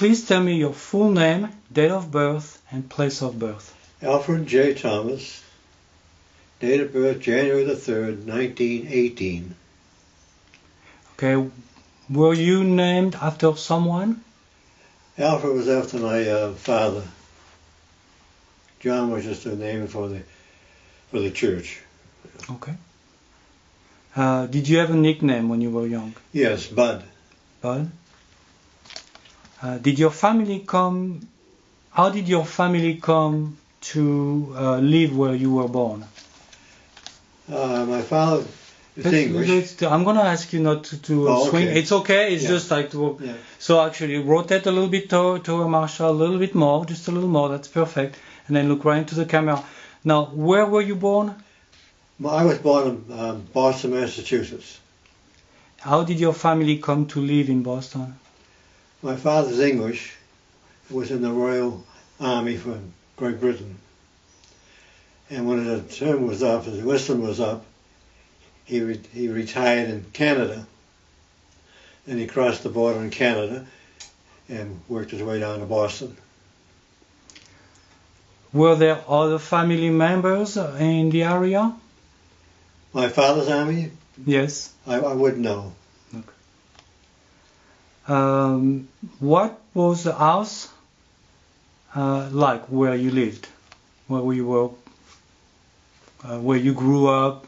please tell me your full name, date of birth, and place of birth. Alfred J. Thomas, date of birth January the 3rd, 1918. Okay, were you named after someone? Alfred was after my father. John was just a name for the church. Okay. Did you have a nickname when you were young? Yes, Bud. Bud? Did your family come? How did your family come to live where you were born? My father is English. I'm going to ask you not to swing. Okay. It's okay. It's just like to. Yeah. So actually, rotate a little bit toward Marshall, a little bit more, just a little more. That's perfect. And then look right into the camera. Now, where were you born? I was born in Boston, Massachusetts. How did your family come to live in Boston? My father's English. He was in the Royal Army for Great Britain. And when the term was up, his enlistment was up, he retired in Canada. Then he crossed the border in Canada and worked his way down to Boston. Were there other family members in the area? My father's army? Yes. I wouldn't know. Okay. What was the house like where you lived, where you were, where you grew up?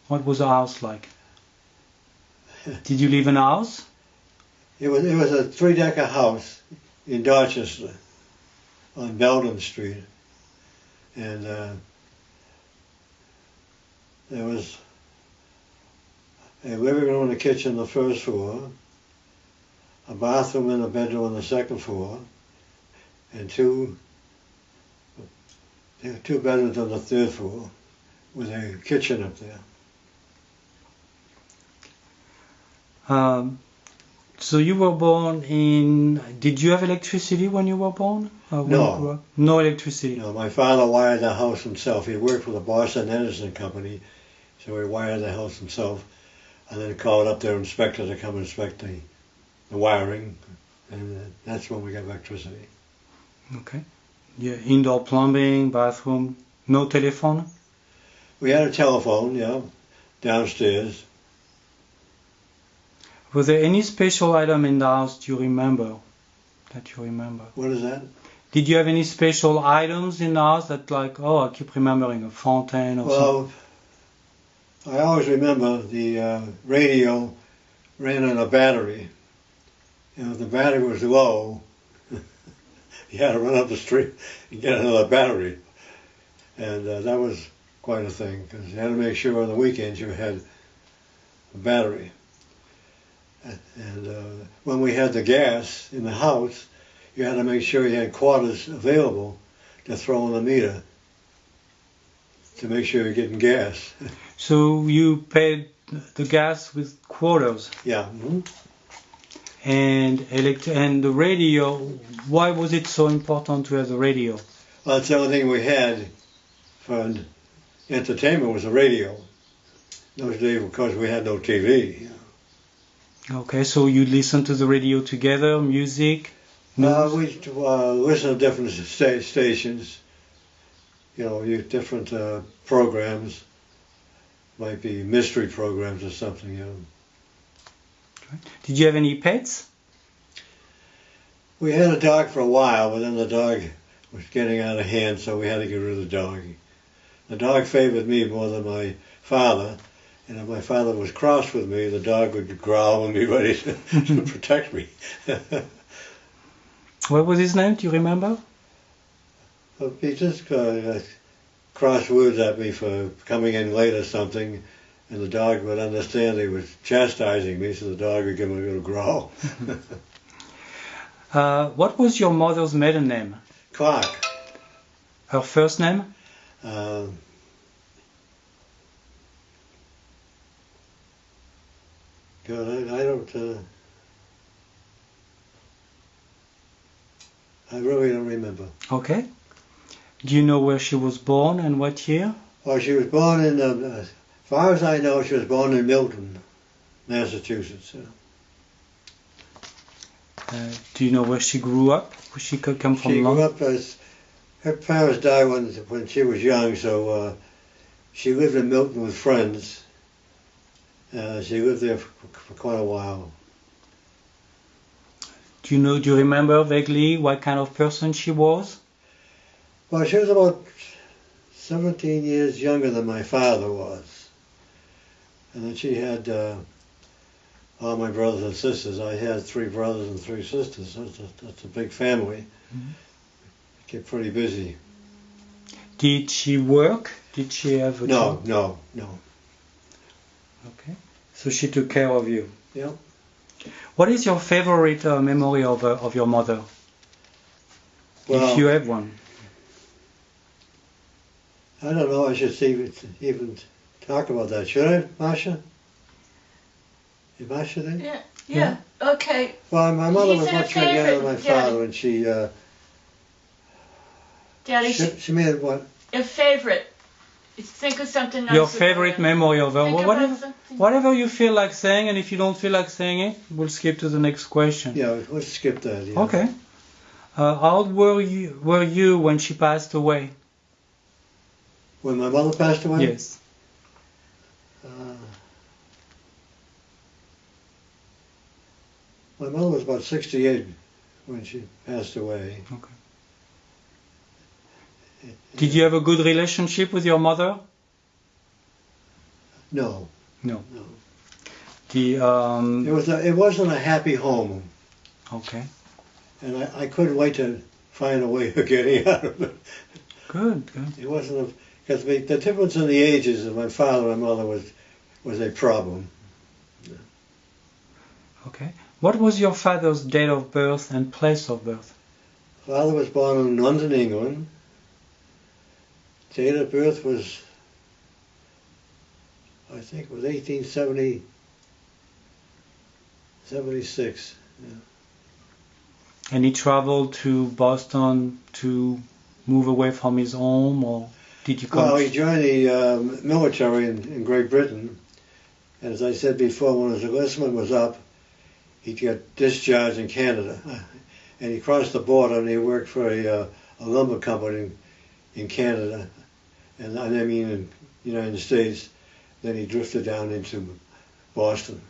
What was the house like? Did you live in a house? It was a 3-decker house in Dorchester on Belden Street, and there was a living room and a kitchen on the first floor, a bathroom and a bedroom on the second floor, and two bedrooms on the third floor with a kitchen up there. So you were born in. Did you have electricity when you were born? No. You grew up? No electricity. No, my father wired the house himself. He worked for the Boston Edison Company, so he wired the house himself, and then called up their inspector to come inspect the wiring, and that's when we got electricity. Okay. Yeah, indoor plumbing, bathroom, no telephone? We had a telephone, yeah, downstairs. Was there any special item in the house you remember? What is that? Did you have any special items in the house that I keep remembering a fountain or something? Well, I always remember the radio ran on a battery. And if the battery was low, you had to run up the street and get another battery. And that was quite a thing, because you had to make sure on the weekends you had a battery. And when we had the gas in the house, you had to make sure you had quarters available to throw in the meter to make sure you're getting gas. So you paid the gas with quarters? Yeah. Mm-hmm. And the radio, why was it so important to have the radio? Well, that's the only thing we had for entertainment was the radio. Those days, because we had no TV. Okay, so you listen to the radio together, music? We listen to different stations, different programs, might be mystery programs or something, Did you have any pets? We had a dog for a while, but then the dog was getting out of hand, so we had to get rid of the dog. The dog favored me more than my father, and if my father was cross with me, the dog would growl and be ready to protect me. What was his name? Do you remember? He just crossed words at me for coming in late or something, and the dog would understand he was chastising me, so the dog would give him a little growl. What was your mother's maiden name? Clark. Her first name? God, I don't. I really don't remember. Okay. Do you know where she was born and what year? Well, she was born in, as far as I know, she was born in Milton, Massachusetts. Do you know where she grew up? Where she could come from? She grew London? up as her parents died when she was young, so she lived in Milton with friends. She lived there for quite a while. Do you remember vaguely what kind of person she was? Well, she was about 17 years younger than my father was. And then she had all my brothers and sisters. I had 3 brothers and 3 sisters. That's a big family. Mhm. Get pretty busy. Did she work? Did she have a job? No. Okay. So she took care of you. Yeah. What is your favorite memory of your mother? Well, if you have one. I don't know. I should even talk about that. Should I, Masha? Is Masha there? Yeah. Okay. Well, my mother He was said a much younger than my favorite, father, and she Daddy, she made what? a favorite. Think of something nice. Your favorite memory of her. Think Well, about something. whatever you feel like saying, and if you don't feel like saying it, we'll skip to the next question. Yeah, let's skip that. Yeah. Okay. How old were you when she passed away? When my mother passed away? Yes. My mother was about 68 when she passed away. Okay. Did you have a good relationship with your mother? No. No. No. The It wasn't a happy home, okay. and I couldn't wait to find a way of getting out of it. Good. It wasn't because the difference in the ages of my father and mother was a problem. Okay. What was your father's date of birth and place of birth? Father was born in London, England. Date of birth was, I think it was 76. Yeah. And he traveled to Boston to move away from his home, or did you come? Well, he joined the military in Great Britain. And as I said before, when his enlistment was up, he got discharged in Canada. And he crossed the border and he worked for a lumber company in Canada. And I mean in the United States. Then he drifted down into Boston.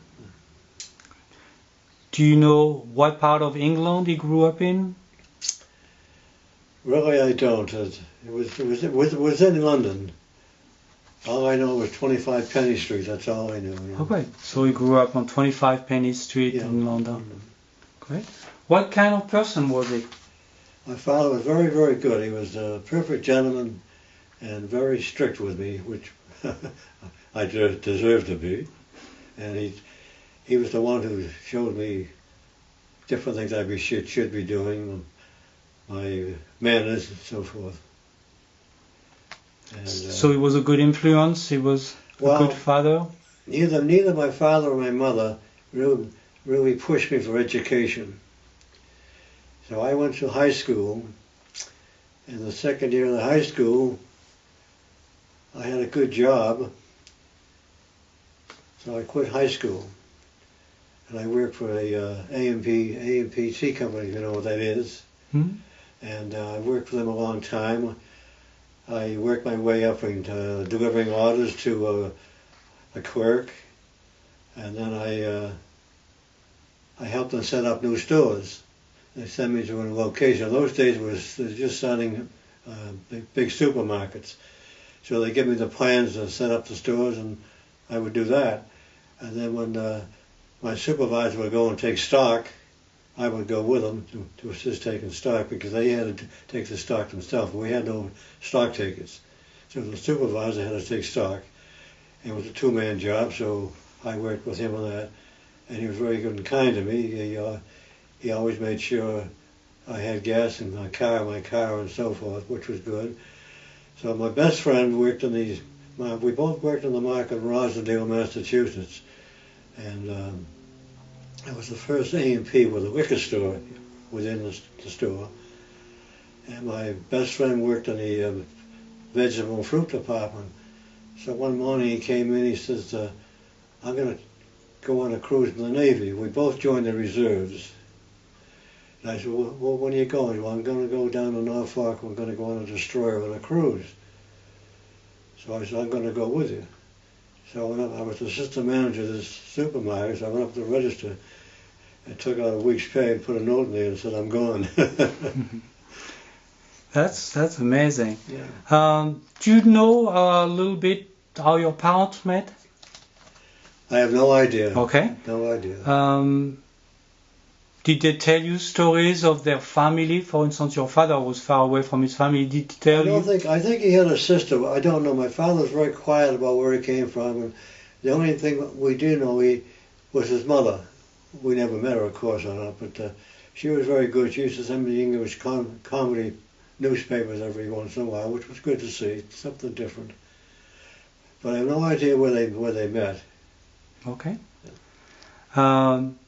Do you know what part of England he grew up in? Really, I don't. It was in London. All I know was 25 Penny Street. That's all I knew. Okay, so he grew up on 25 Penny Street in London. Great. What kind of person was he? My father was very, very good. He was a perfect gentleman and very strict with me, which I deserved to be. And he was the one who showed me different things I should be doing, my manners and so forth. And, so he was a good influence. He was a good father. Neither my father or my mother really pushed me for education. So I went to high school. In the second year of the high school, I had a good job. So I quit high school. And I worked for a AMPT company, if you know what that is. Hmm? And I worked for them a long time. I worked my way up into delivering orders to a clerk, and then I helped them set up new stores. They sent me to a location. In those days, was just starting big supermarkets. So they give me the plans to set up the stores, and I would do that. And then when my supervisor would go and take stock, I would go with them to assist taking stock, because they had to take the stock themselves. We had no stock takers. So the supervisor had to take stock. It was a two-man job, so I worked with him on that. And he was very good and kind to me. He always made sure I had gas in my car and so forth, which was good. So my best friend worked in we both worked in the market in Roslindale, Massachusetts. And it was the first A&P with a liquor store within the store. And my best friend worked in the vegetable and fruit department. So one morning he came in, he says, I'm going to go on a cruise in the Navy. We both joined the reserves. And I said, well, when are you going? Well, I'm going to go down to Norfolk. We're going to go on a destroyer on a cruise. So I said, I'm going to go with you. So I went up. I was the assistant manager of this supermarket. So I went up to the register and took out a week's pay and put a note in there and said, I'm gone. That's amazing. Yeah. Do you know a little bit how your parents met? I have no idea. Okay. No idea. Did they tell you stories of their family? For instance, your father was far away from his family. Did he tell you? I think he had a sister. I don't know. My father was very quiet about where he came from. And the only thing we do know was his mother. We never met her, of course, or not, but she was very good. She used to send me the English comedy newspapers every once in a while, which was good to see, something different. But I have no idea where they met. Okay.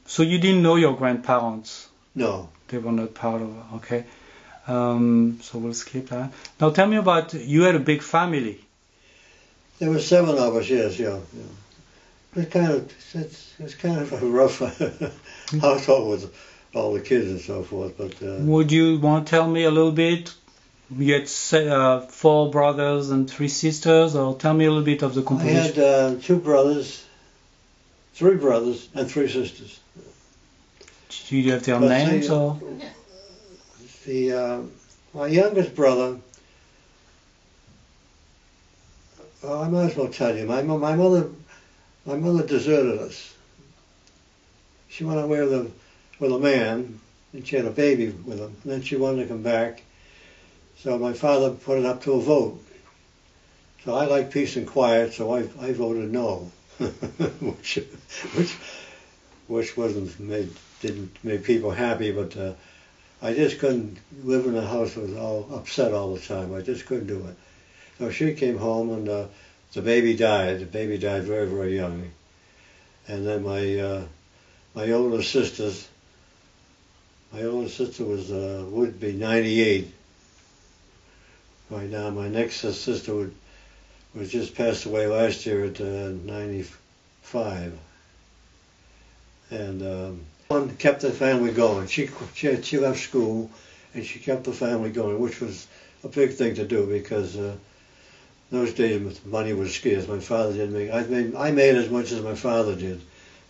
So you didn't know your grandparents? No. They were not part of it. Okay. So we'll skip that. Now tell me about, you had a big family. There were 7 of us, yes, yeah. It's kind of a rough household with all the kids and so forth. But would you want to tell me a little bit? You had 4 brothers and 3 sisters, or tell me a little bit of the composition. I had 2 brothers, 3 brothers, and 3 sisters. Do you have their names or? My youngest brother. Well, I might as well tell you. My mother deserted us. She went away with a man, and she had a baby with him. And then she wanted to come back. So my father put it up to a vote. So I like peace and quiet, so I voted no, which didn't make people happy, but I just couldn't live in a house that was all upset all the time. I just couldn't do it. So she came home, and the baby died. The baby died very, very young. And then my older sister would be 98 right now. My next sister was just passed away last year at 95. And one kept the family going. She left school, and she kept the family going, which was a big thing to do because those days money was scarce. My father didn't make. I made as much as my father did.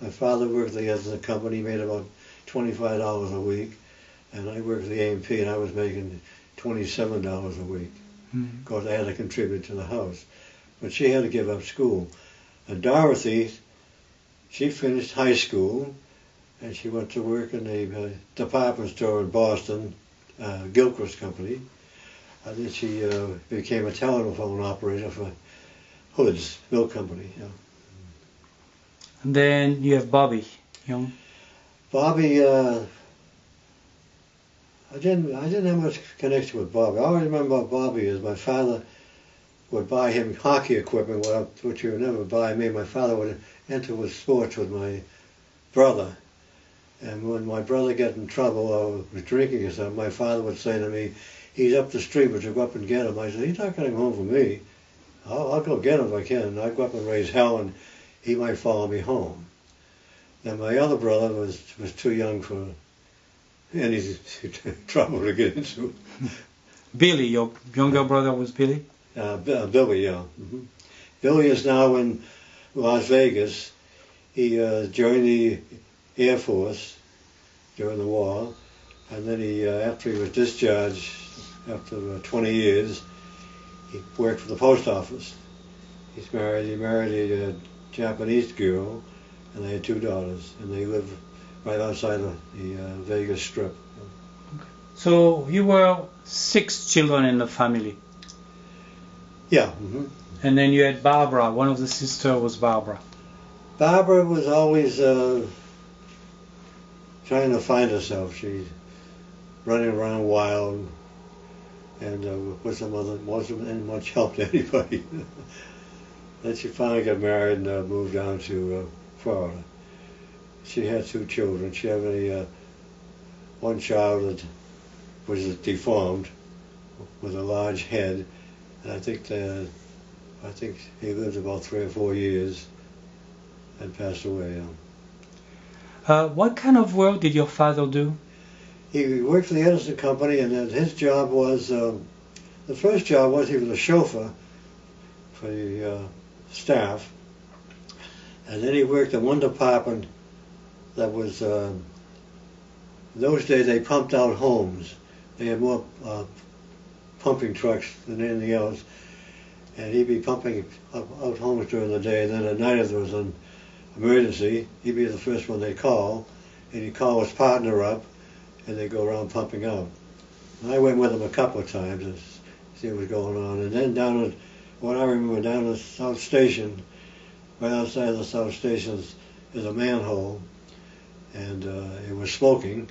My father worked at the company, made about $25 a week, and I worked at the A&P, and I was making $27 a week. Of course, I had to contribute to the house, but she had to give up school. And Dorothy, she finished high school, and she went to work in a department store in Boston, Gilchrist Company. And then she became a telephone operator for Hood's Milk Company. Yeah. And then you have Bobby, young. Bobby, I didn't have much connection with Bobby. All I remember about Bobby is my father would buy him hockey equipment, which he would never buy me. My father would enter with sports with my brother. And when my brother got in trouble or was drinking or something, my father would say to me, he's up the street, but you go up and get him. I said, he's not coming home for me. I'll go get him if I can. I'd go up and raise hell, and he might follow me home. Then my other brother was too young for any trouble to get into. Billy, your younger brother was Billy? Billy, yeah. Mm-hmm. Billy is now in Las Vegas. He joined the Air Force during the war, and then he, after he was discharged, after 20 years, he worked for the post office. He married a Japanese girl, and they had 2 daughters, and they live right outside of the Vegas Strip. Okay. So you were 6 children in the family? Yeah. Mm-hmm. And then you had Barbara, one of the sisters was Barbara. Barbara was always trying to find herself. She's running around wild, and with some other, wasn't much help to anybody. Then she finally got married and moved down to Florida. She had 2 children. She had one child that was deformed with a large head, and I think he lived about 3 or 4 years and passed away. What kind of work did your father do? he worked for the Edison Company, and then his job was, the first job was he was a chauffeur for the staff, and then he worked in one department that was, in those days they pumped out homes. They had more pumping trucks than anything else, and he'd be pumping out homes during the day, and then at night if there was an emergency, he'd be the first one they call, and he'd call his partner up, and they'd go around pumping out. And I went with him a couple of times to see what was going on, and then down at, what I remember, down at the South Station, right outside of the South Station is a manhole, and it was smoking,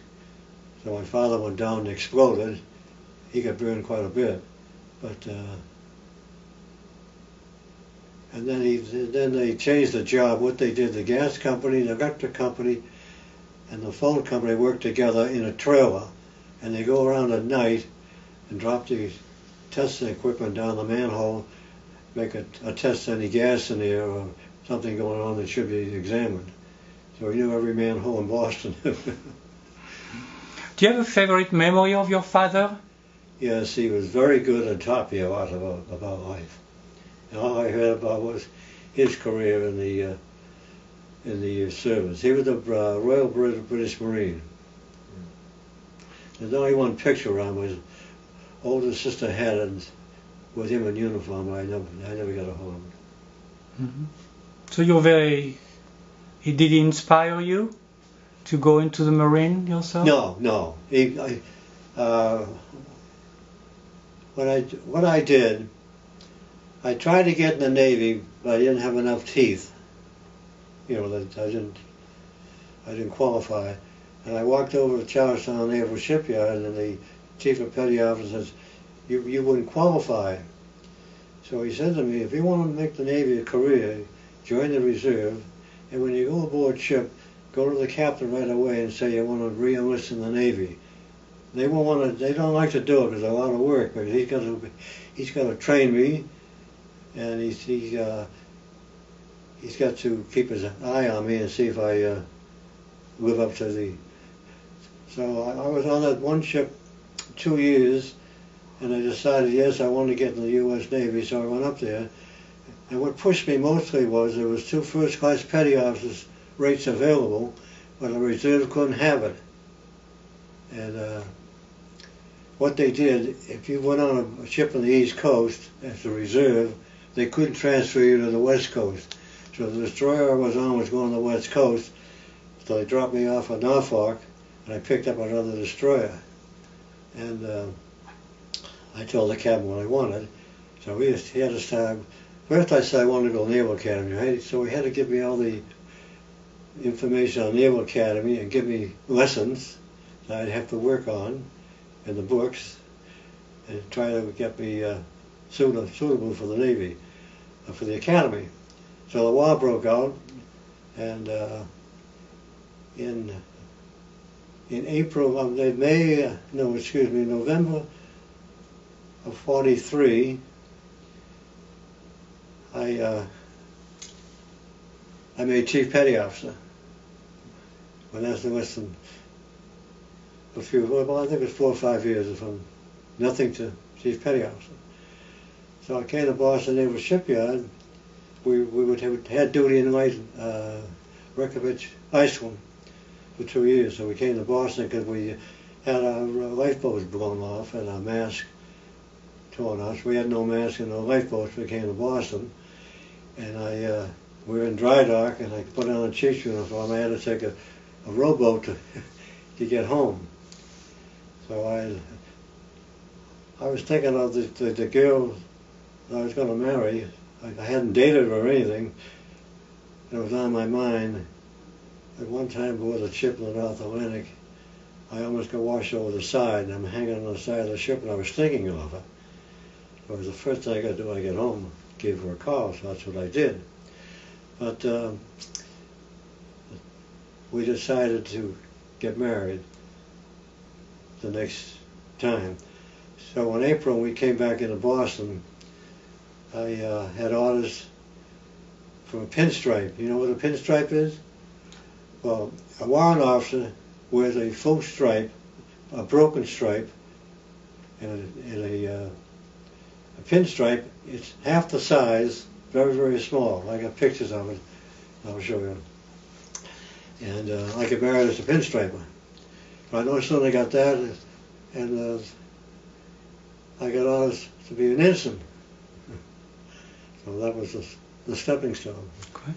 so my father went down and exploded. He got burned quite a bit, but and then they changed the job. What they did, the gas company, the electric company, and the phone company worked together in a trailer, and they go around at night and drop the testing equipment down the manhole, make a test any gas in there or something going on that should be examined. So he knew every manhole in Boston. Do you have a favorite memory of your father? Yes, he was very good and taught me a lot about life. And all I heard about was his career in the service. He was a Royal British Marine. There's only one picture on his older sister had it with him in uniform. I never got a hold of it. Mm-hmm. So you're very. Did he inspire you to go into the Marine yourself? No. What I did, I tried to get in the Navy, but I didn't have enough teeth. You know, that I didn't qualify. And I walked over to Charlestown Naval Shipyard, and the chief of petty officers says, you wouldn't qualify. So he said to me, if you want to make the Navy a career, join the reserve, and when you go aboard ship, go to the captain right away and say you want to re-enlist in the Navy. They won't want to. They don't like to do it because it's a lot of work. But he's got to train me, and he's got to keep his eye on me and see if I live up to the. So I was on that one ship 2 years, and I decided, yes, I wanted to get in the U.S. Navy, so I went up there. And what pushed me mostly was there was 2 first-class petty officers rates available, but the reserve couldn't have it. And what they did, if you went on a ship on the East Coast as a reserve, they couldn't transfer you to the West Coast. So the destroyer I was on was going to the West Coast, so they dropped me off at Norfolk, and I picked up another destroyer. And I told the captain what I wanted, so he had to start. First I said I wanted to go to Naval Academy, so he had to give me all the information on Naval Academy and give me lessons that I'd have to work on in the books and try to get me suitable for the Navy, for the Academy. So the war broke out, and in April of November of '43, I made Chief Petty Officer. When I was less than I think it was 4 or 5 years from nothing to Chief Petty Officer. So I came to Boston Naval Shipyard. We had duty in Reykjavik, Iceland for 2 years. So we came to Boston because we had our lifeboats blown off and our mask torn off. We had no mask and no lifeboats. We came to Boston, and we were in dry dock, and I put on a chief's uniform. I had to take a rowboat to get home. So I was thinking of the girl that I was going to marry. I hadn't dated her or anything. It was on my mind. At one time aboard a ship in the North Atlantic, I almost got washed over the side, and I'm hanging on the side of the ship, and I was thinking of her. So it was the first thing I got to do when I get home, give her a call, so that's what I did. But we decided to get married the next time. So in April, we came back into Boston. I had orders from a pinstripe. You know what a pinstripe is? Well, a warrant officer wears a full stripe a broken stripe and a pinstripe. It's half the size, very, very small. I got pictures of it. I'll show you. And I could wear it as a pinstriper. But no sooner I got that, and I got orders to be an ensign. So that was the stepping stone. Okay.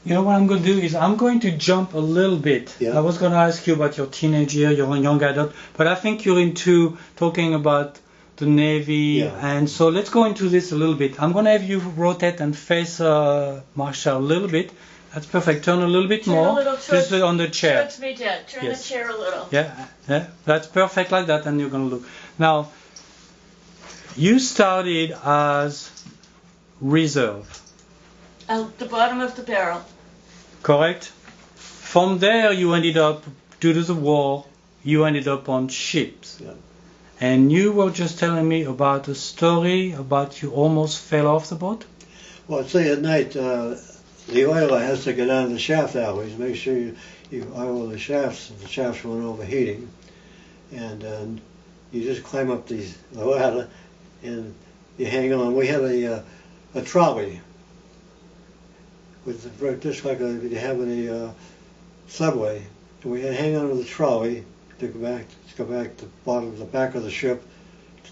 You know what I'm going to do is I'm going to jump a little bit. Yeah. I was going to ask you about your teenage year, your young adult, but I think you're into talking about the Navy, Yeah. and so let's go into this a little bit. I'm going to have you rotate and face Marshall a little bit. That's perfect. Turn a little bit Turn a more. little Just on the chair. Towards me, Dad. Turn Yes. the chair a little. Yeah, that's perfect like that, and you're going to look. Now, you started as reserve, At the bottom of the barrel. correct? From there, you ended up, due to the war, you ended up on ships. Yeah. And you were just telling me about a story about you almost fell off the boat? Well, say at night, the oiler has to get down the shaft alleys, make sure you oil the shafts weren't overheating. And you just climb up the ladder and you hang on. We had a trolley with just like you have in the subway. And we had to hang on to the trolley to go back to the back of the ship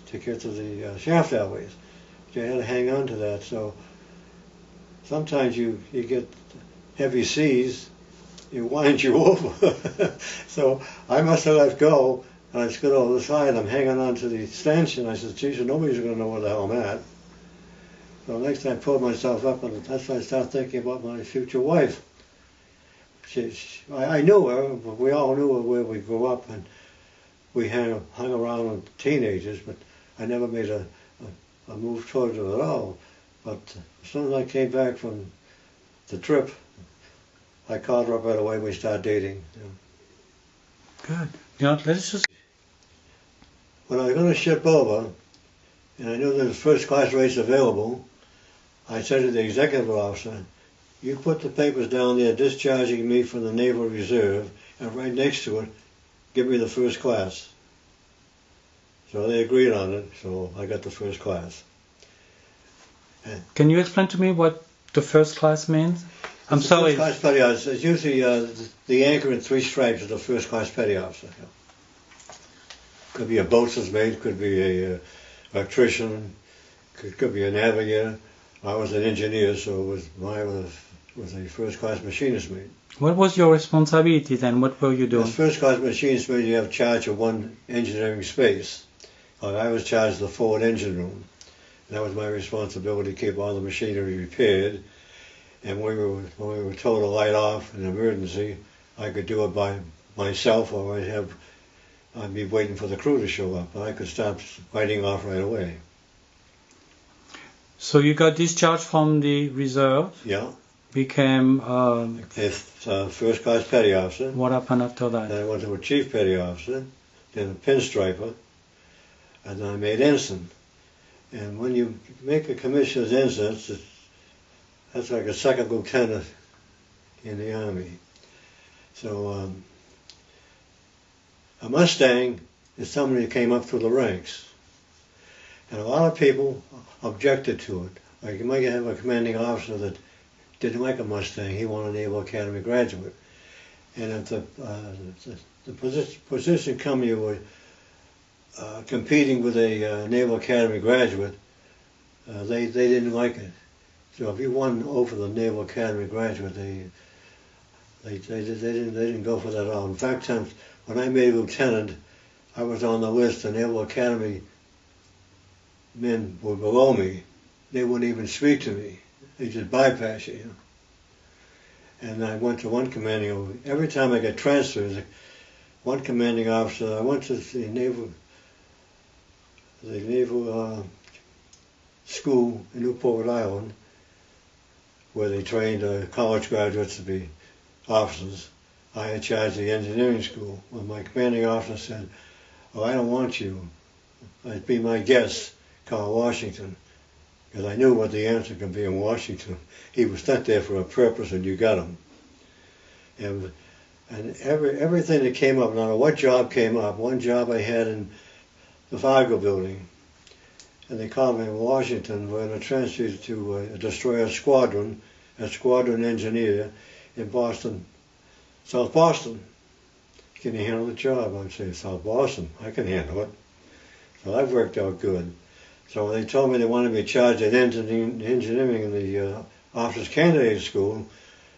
to get to the shaft alleys. You had to hang on to that. So sometimes you get heavy seas, it winds you over. So I must have let go, and I stood over the side. I'm hanging on to the stanchion. I said, geez, nobody's going to know where the hell I'm at. So next time I pulled myself up, and that's when I started thinking about my future wife. I knew her, but we all knew her where we grew up, and we hung around with teenagers, but I never made a move towards her at all. But as soon as I came back from the trip, I called her up right away. We started dating. Good. You know, let's just... When I was going to ship over, and I knew there was first class rates available, I said to the executive officer, you put the papers down there discharging me from the Naval Reserve, and right next to it, give me the first class. So they agreed on it, so I got the first class. Can you explain to me what the first class means? I'm It's the sorry. First class petty officer. It's usually the anchor in 3 stripes is the first class petty officer. Could be a boatswain's mate, could be a electrician, could be a navigator. I was an engineer, so mine was a first class machinist mate. What was your responsibility then? What were you doing? As first class machinist mate, you have charge of one engineering space. I was charged of the forward engine room. That was my responsibility to keep all the machinery repaired. And when we were told to light off in an emergency, I could do it by myself, or I'd be waiting for the crew to show up, and I could start lighting off right away. So you got discharged from the reserve, Yeah. became... First class petty officer. what happened after that? Then I went to a chief petty officer, then a pinstriper, and then I made ensign. And when you make a commission as ensign, that's like a second lieutenant in the Army. So a Mustang is somebody who came up through the ranks. And a lot of people objected to it. Like you might have a commanding officer that didn't like a Mustang, he wanted a Naval Academy graduate. And if the position come you were competing with a Naval Academy graduate, they didn't like it. So if you won over the Naval Academy graduate, they didn't go for that at all. In fact, when I made lieutenant, I was on the list. The Naval Academy men were below me. They wouldn't even speak to me. They just bypass you, you know. And I went to one commanding officer. Every time I got transferred, one commanding officer, I went to the naval school in Newport, Rhode Island, where they trained college graduates to be officers. I had charge of the engineering school. When my commanding officer said, "Oh, I don't want you. I'd be my guest, call Washington," because I knew what the answer could be in Washington. He was sent there for a purpose, and you got him. And And everything that came up, no matter what job came up, one job I had in the Fargo building, and they called me in Washington. We're going to transfer you to a destroyer squadron, a squadron engineer in Boston, South Boston. Can you handle the job? I'd say, South Boston, I can handle it. So that worked out good. So when they told me they wanted me charged at engineering in the officers candidate school,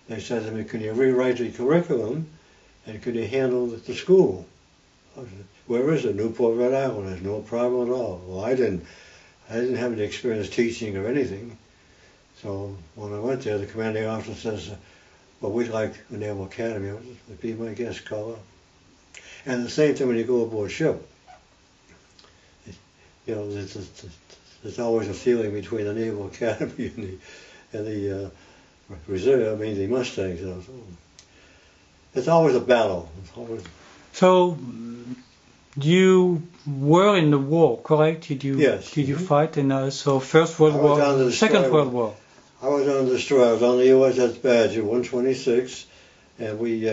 they said to me, can you rewrite the curriculum and could you handle the school? I said, where is it? Newport, Rhode Island. There's no problem at all. Well, I didn't have any experience teaching or anything. So when I went there, the commanding officer says, well, we'd like a Naval Academy. I said, be my guest, call up. And the same thing when you go aboard ship. You know, there's always a feeling between the Naval Academy and the Reserve, I mean the Mustangs. You know, so it's always a battle. It's always... So you were in the war, correct? Did you? Yes. Did you fight in so First World War, Second World War? I was on the destroyer. I was on the USS Badger 126, and we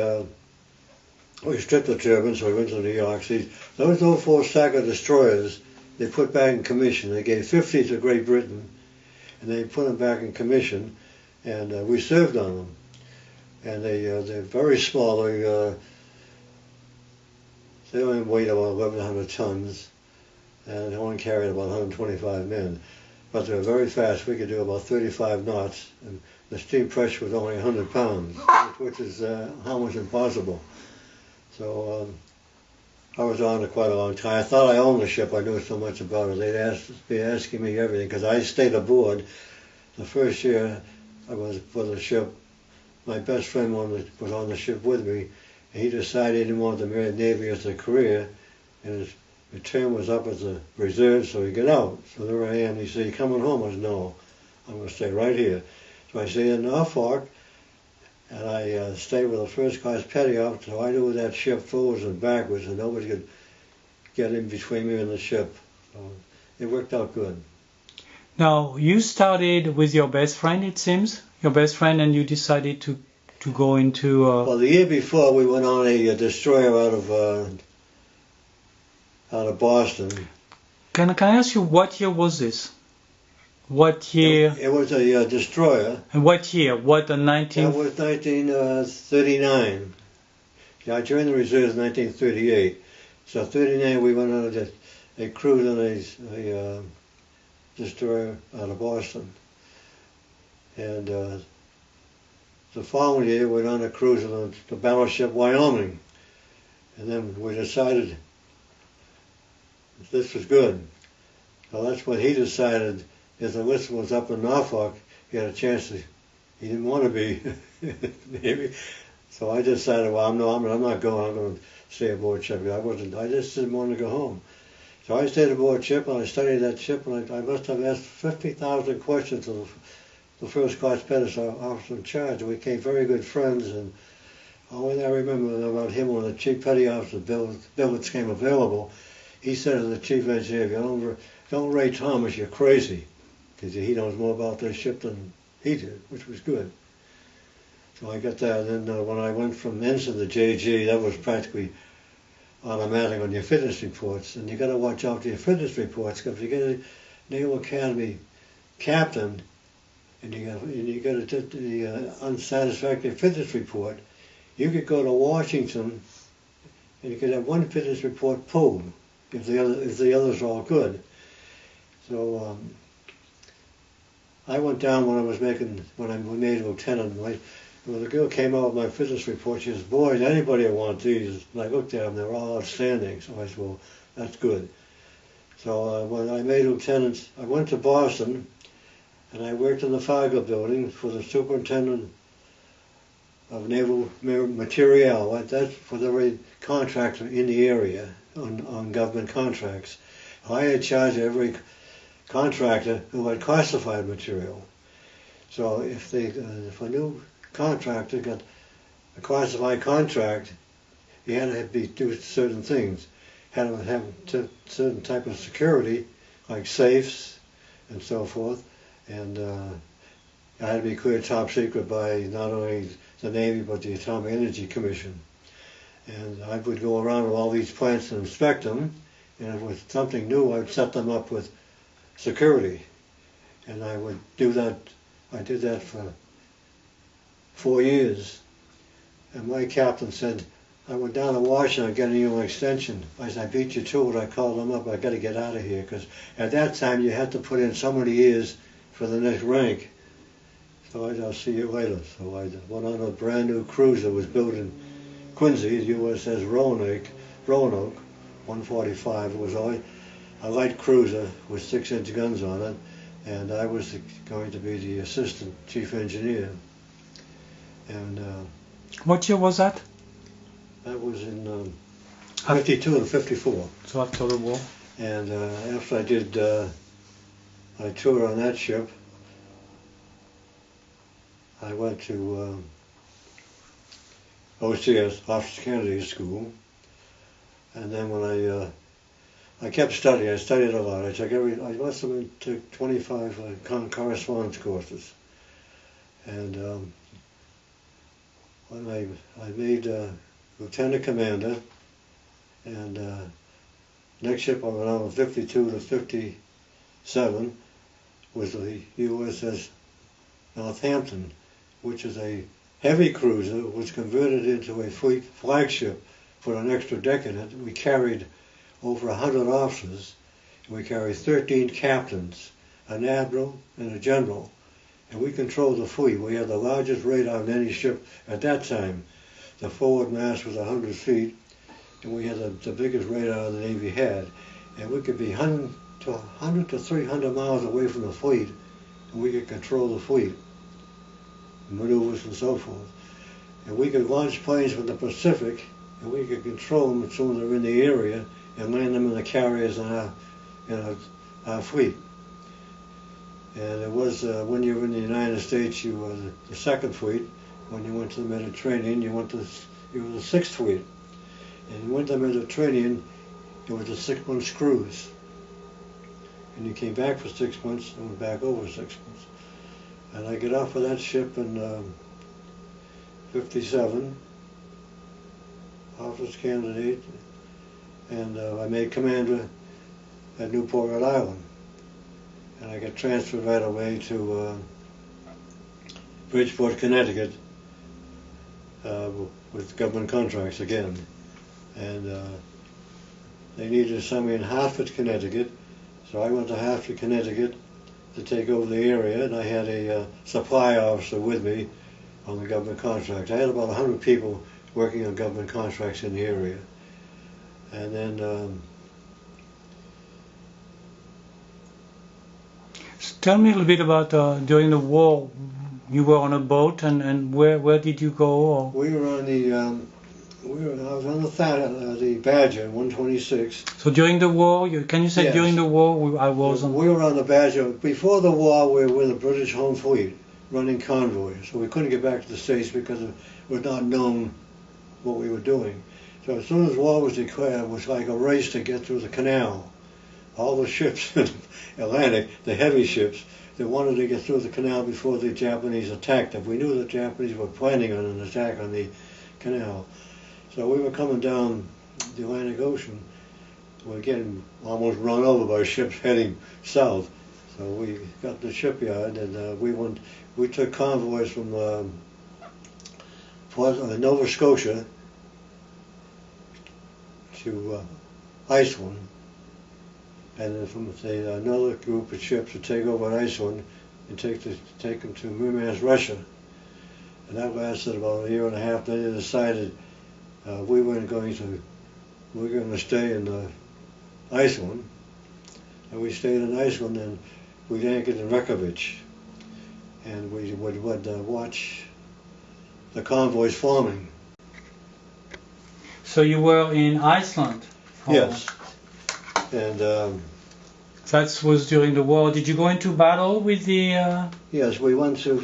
stripped the turbines, so we went to the York Seas. Those 04 Stacker destroyers, they put back in commission. They gave 50 to Great Britain, and they put them back in commission, and we served on them. And they're very small. They only weighed about 1,100 tons, and they only carried about 125 men. But they were very fast. We could do about 35 knots, and the steam pressure was only 100 pounds, which is almost impossible. So I was on it quite a long time. I thought I owned the ship. I knew so much about it. They'd be asking me everything, because I stayed aboard. The first year I was for the ship, my best friend was on the ship with me, and he decided he didn't want the Navy as a career, and his term was up as a reserve, so he got out. So there I am. He said, you coming home? I said, no, I'm going to stay right here. So I stayed in Norfolk, and I stayed with a first-class petty officer, so I knew that ship forwards and backwards, and nobody could get in between me and the ship. So it worked out good. Now, you started with your best friend, it seems? Your best friend, and you decided to go into... Well, the year before, we went on a destroyer out of Boston. Can I ask you, what year was this? What year? It was a destroyer. And what year? What, the 19... That was 1939. Yeah, I joined the reserves in 1938. So 39 we went on a cruise on a destroyer out of Boston. And the following year we went on a cruise on the battleship Wyoming. And then we decided this was good. So that's when he decided, if the list was up in Norfolk, he had a chance to, he didn't want to be Navy. So I decided, well, I'm not going, I'm going to stay aboard ship. I just didn't want to go home. So I stayed aboard ship, and I studied that ship, and I must have asked 50,000 questions to the first class petty officer in charge. We became very good friends, and all I remember about him when the chief petty officer billets came available, he said to the chief engineer, if you don't rate Thomas, you're crazy, because he knows more about this ship than he did, which was good. So I got that, and then when I went from ensign to JG, that was practically automatic on your fitness reports, and you got to watch out for your fitness reports, because if you get a Naval Academy captain, and you get the unsatisfactory fitness report, you could go to Washington, and you could have one fitness report pulled if the others are all good. So I went down when I made lieutenant. When the girl came out with my fitness report, she says, boys, anybody will want these. And I looked at them, they're all outstanding. So I said, well, that's good. So when I made lieutenant, I went to Boston, and I worked in the Fargo building for the superintendent of naval materiel. That's for the contractor in the area on government contracts. I had charge of every contractor who had classified material. So if a new contractor got a classified contract, he had to do certain things. Had to have certain type of security, like safes and so forth, and I had to be cleared top secret by not only the Navy but the Atomic Energy Commission. And I would go around to all these plants and inspect them, and if it was something new, I would set them up with security. And I would do that. I did that for 4 years. And my captain said, I went down to Washington getting you an extension. I said, I beat you to it. I called them up. I got to get out of here, because at that time you had to put in so many years for the next rank. So I'll see you later. So I went on a brand new cruiser, was built in Quincy, USS Roanoke, 145. It was a light cruiser with 6-inch guns on it, and I was going to be the assistant chief engineer. And What year was that? that was in 52 and 54. So after the war. And after I did my tour on that ship, I went to OCS, Officer Kennedy School. And then when I kept studying, I studied a lot. I must have took 25 correspondence courses. And when I made Lieutenant Commander, and next ship I went on 52 to 57 was the USS Northampton, which is a heavy cruiser, was converted into a fleet flagship for an extra deck in it. We carried over 100 officers, and we carried 13 captains, an admiral and a general, and we controlled the fleet. We had the largest radar on any ship at that time. The forward mast was 100 feet, and we had the biggest radar the Navy had, and we could be 100 to 300 miles away from the fleet, and we could control the fleet, maneuvers and so forth. And we could launch planes from the Pacific, and we could control them as soon as they're in the area and land them in the carriers in our fleet. And it was when you were in the United States, you were the second fleet. When you went to the Mediterranean, you were the sixth fleet. And you went to the Mediterranean, it was a 6-month cruise. And you came back for 6 months and went back over 6 months. And I got off of that ship in 57, officer's candidate, and I made commander at Newport, Rhode Island. And I got transferred right away to Bridgeport, Connecticut, with government contracts again. And they needed to send me in Hartford, Connecticut, so I went to Hartford, Connecticut to take over the area, and I had a supply officer with me on the government contract. I had about 100 people working on government contracts in the area. And then Tell me a little bit about during the war. You were on a boat, and where did you go? Or? we were on the I was on the Badger 126. So during the war, can you say Yes. during the war I was on? We were on the Badger. Before the war, we were with the British Home Fleet running convoys, so we couldn't get back to the States because it was not known what we were doing. So as soon as war was declared, it was like a race to get through the canal. All the ships in the Atlantic, the heavy ships, they wanted to get through the canal before the Japanese attacked them. We knew the Japanese were planning on an attack on the canal. So we were coming down the Atlantic Ocean. We were getting almost run over by ships heading south. So we got to the shipyard, and we took convoys from Nova Scotia to Iceland, and then from another group of ships to take over Iceland and take them to Murmansk, Russia. And that lasted about a year and a half. Then they decided we were going to stay in Iceland, and we stayed in Iceland, and we anchored in Reykjavik, and we would watch the convoys forming. So you were in Iceland? Yes. And that was during the war. Did you go into battle with the... Yes, we went to...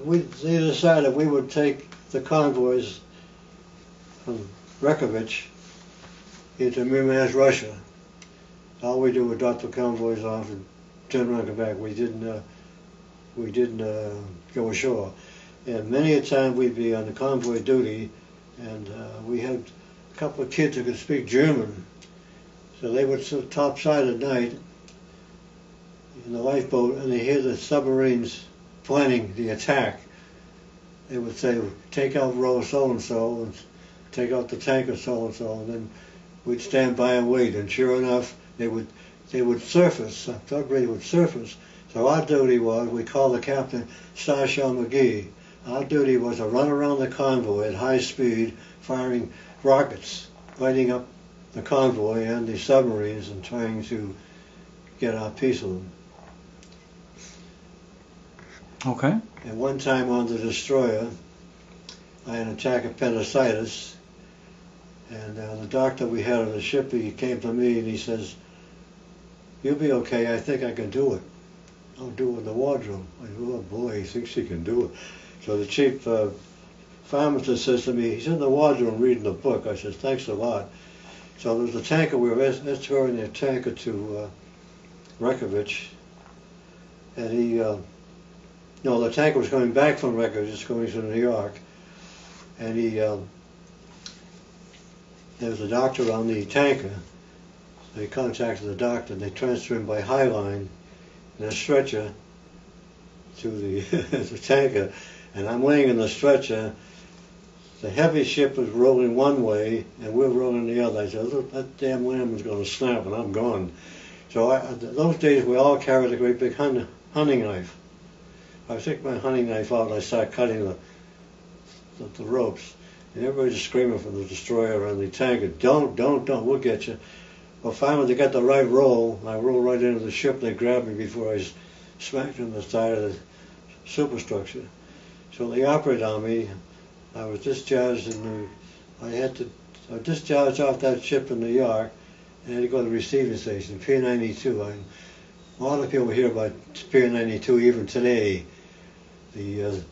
They decided we would take the convoys from Reykjavik into Murmansk, Russia. All we do was drop the convoys off and turn around and come back. We didn't go ashore. And many a time we'd be on the convoy duty and we had a couple of kids who could speak German, so they would sit topside at night in the lifeboat, and they hear the submarines planning the attack. They would say, take out row so-and-so, and take out the tanker so-and-so, and then we'd stand by and wait, and sure enough, they would surface, submarine would surface. So our duty was, we called the captain Starshell McGee. Our duty was to run around the convoy at high speed, firing rockets, lighting up the convoy and the submarines and trying to get our piece of them. Okay. And one time on the destroyer, I had an attack of appendicitis, and the doctor we had on the ship, he came to me and he says, "You'll be okay, I think I can do it. I'll do it in the wardroom." I said, "Oh boy, he thinks he can do it." So the chief pharmacist says to me, "He's in the wardroom reading a book." I said, "Thanks a lot." So there was a tanker, we were escorting the tanker to Reykjavik, and the tanker was coming back from Reykjavik, just going to New York, and there was a doctor on the tanker. They contacted the doctor, and they transferred him by Highline in a stretcher to the, the tanker. And I'm laying in the stretcher. The heavy ship is rolling one way, and we're rolling the other. I said, "Look, that damn lamb is going to snap, and I'm gone." So those days, we all carried a great big hunting knife. I take my hunting knife out, and I start cutting the ropes. And everybody's screaming from the destroyer and the tanker, don't, we'll get you." Well, finally they got the right roll. I rolled right into the ship, and they grabbed me before I smacked in the side of the superstructure. So they operated on me. I was discharged I was discharged off that ship in New York, and I had to go to the receiving station, Pier 92. A lot of people hear about Pier 92 even today. The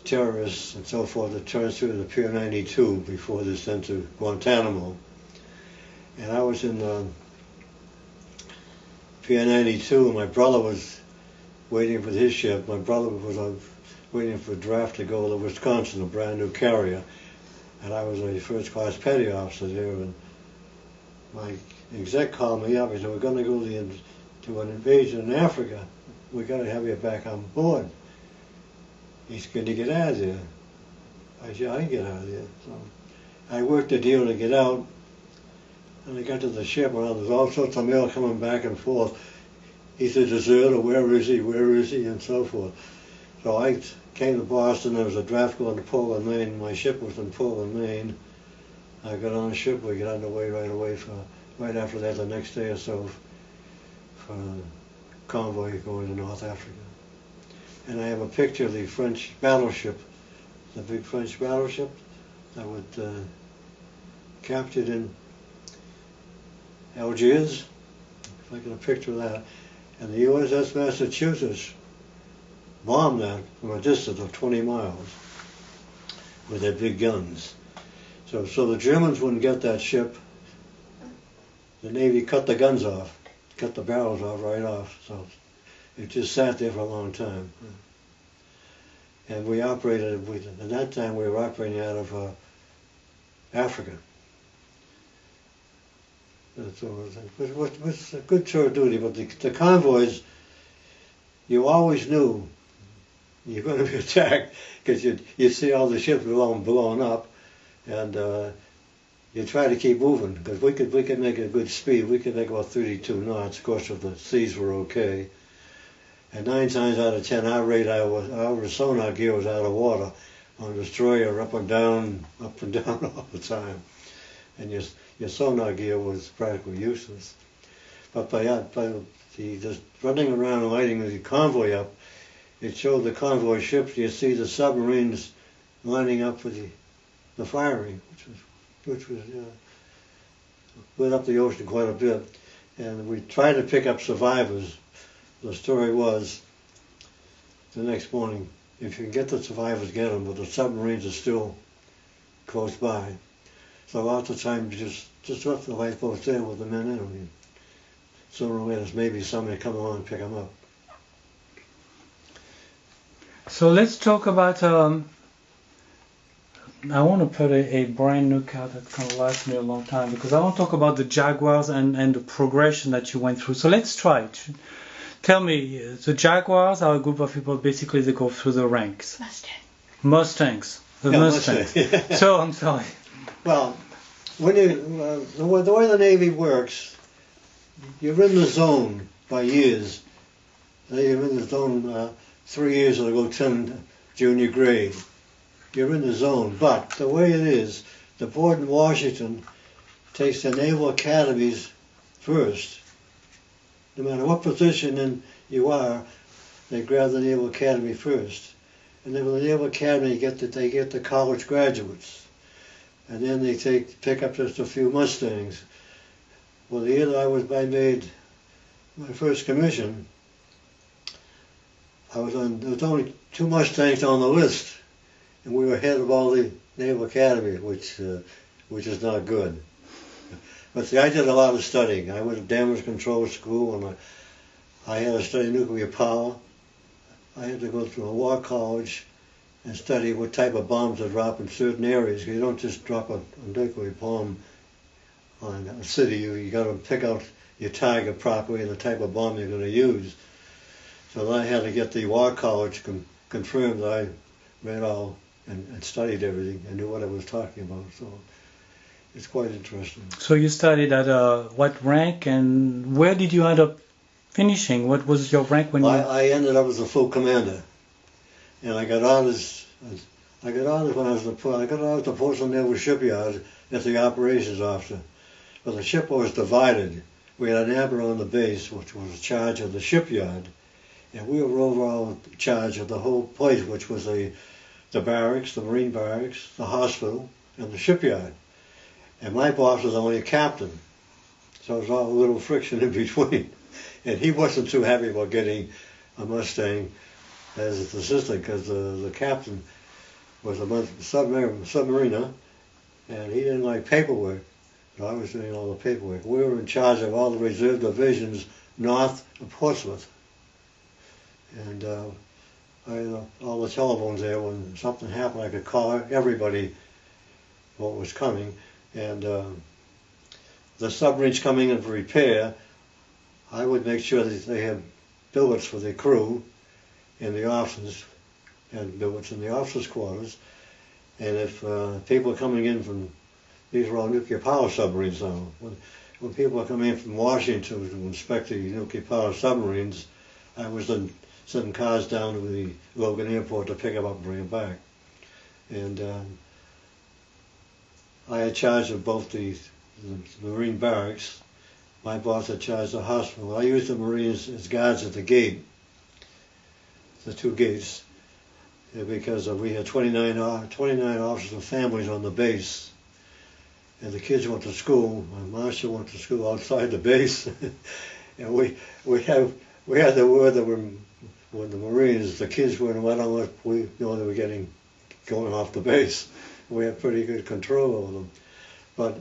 terrorists and so forth that transferred to Pier 92 before they're sent to Guantanamo. And I was in Pier 92, and my brother was waiting for his ship. My brother was waiting for a draft to go to Wisconsin, a brand new carrier. And I was a first class petty officer there, and my exec called me up. He said, "We're going to go to an invasion in Africa. We got to have you back on board." He said, "Can you get out of there?" I said, "I can get out of there." So I worked a deal to get out, and I got to the ship, and there was all sorts of mail coming back and forth. He's a deserter, where is he, and so forth. So I came to Boston. There was a draft going to Portland, Maine. My ship was in Portland, Maine. I got on the ship. We got underway right after that, the next day or so, for a convoy going to North Africa. And I have a picture of the French battleship, the big French battleship that was captured in Algiers. If I get a picture of that. And the USS Massachusetts bombed that from a distance of 20 miles with their big guns. So the Germans wouldn't get that ship. The Navy cut the guns off, cut the barrels off right off. So it just sat there for a long time. And we operated, at that time we were operating out of Africa. So it was a good tour of duty, but the convoys, you always knew you're going to be attacked, because you see all the ships blowing up, and you try to keep moving, because we could make a good speed. We could make about 32 knots, of course, if the seas were okay. And 9 times out of 10, our sonar gear was out of water on the destroyer, up and down all the time, and your sonar gear was practically useless. But by just running around and lighting the convoy up, it showed the convoy ships. You see the submarines lining up for the firing, which was lit up the ocean quite a bit. And we tried to pick up survivors. The story was, the next morning, if you can get the survivors, get them, but the submarines are still close by. So a lot of the time, just left the lifeboats there with the men in them. Sooner or later, maybe somebody come along and pick them up. So let's talk about I want to put a brand new car that's going to last me a long time because I want to talk about the Jaguars and the progression that you went through. So let's try it. Tell me, the Jaguars are a group of people, basically they go through the ranks. Mustangs. The Yeah, Mustangs. Mustang. So, I'm sorry. Well, when you, the way the Navy works, you're in the zone by years. You're in the zone 3 years of the lieutenant junior grade. You're in the zone. But the way it is, the board in Washington takes the naval academies first. No matter what position you are, they grab the Naval Academy first. And then with the Naval Academy, they get the college graduates. And then they pick up just a few Mustangs. Well, the year that I made my first commission, there was only 2 Mustangs on the list, and we were ahead of all the Naval Academy, which is not good. But see, I did a lot of studying. I went to damage control school, and I had to study nuclear power. I had to go through a war college and study what type of bombs to drop in certain areas. You don't just drop a nuclear bomb on a city. You got to pick out your target properly and the type of bomb you're going to use. So then I had to get the war college confirmed that I read all and studied everything and knew what I was talking about. So it's quite interesting. So you studied at what rank and where did you end up finishing? What was your rank when I ended up as a full commander, and I got honors. I got honors when I got honors at the Portsmouth Naval Shipyard as the operations officer. But the ship was divided. We had an admiral on the base, which was in charge of the shipyard, and we were overall in charge of the whole place, which was the barracks, the Marine barracks, the hospital, and the shipyard. And my boss was only a captain, so there was all a little friction in between. And he wasn't too happy about getting a Mustang as his assistant because the captain was a submariner, and he didn't like paperwork. So I was doing all the paperwork. We were in charge of all the reserve divisions north of Portsmouth. And I had all the telephones there. When something happened, I could call everybody what was coming. And the submarines coming in for repair, I would make sure that they had billets for the crew and the officers, had billets in the officers' quarters. And if people are coming in from, these were all nuclear power submarines now, when people are coming in from Washington to inspect the nuclear power submarines, I was then sending cars down to the Logan Airport to pick them up and bring them back. And I had charge of both the Marine barracks. My boss had charge of the hospital. I used the Marines as guards at the gate, the 2 gates, because we had 29 officers and families on the base. And the kids went to school. My marshal went to school outside the base. And we had the word that when the Marines, the kids were in, I don't know if we know they were going off the base. We had pretty good control over them. But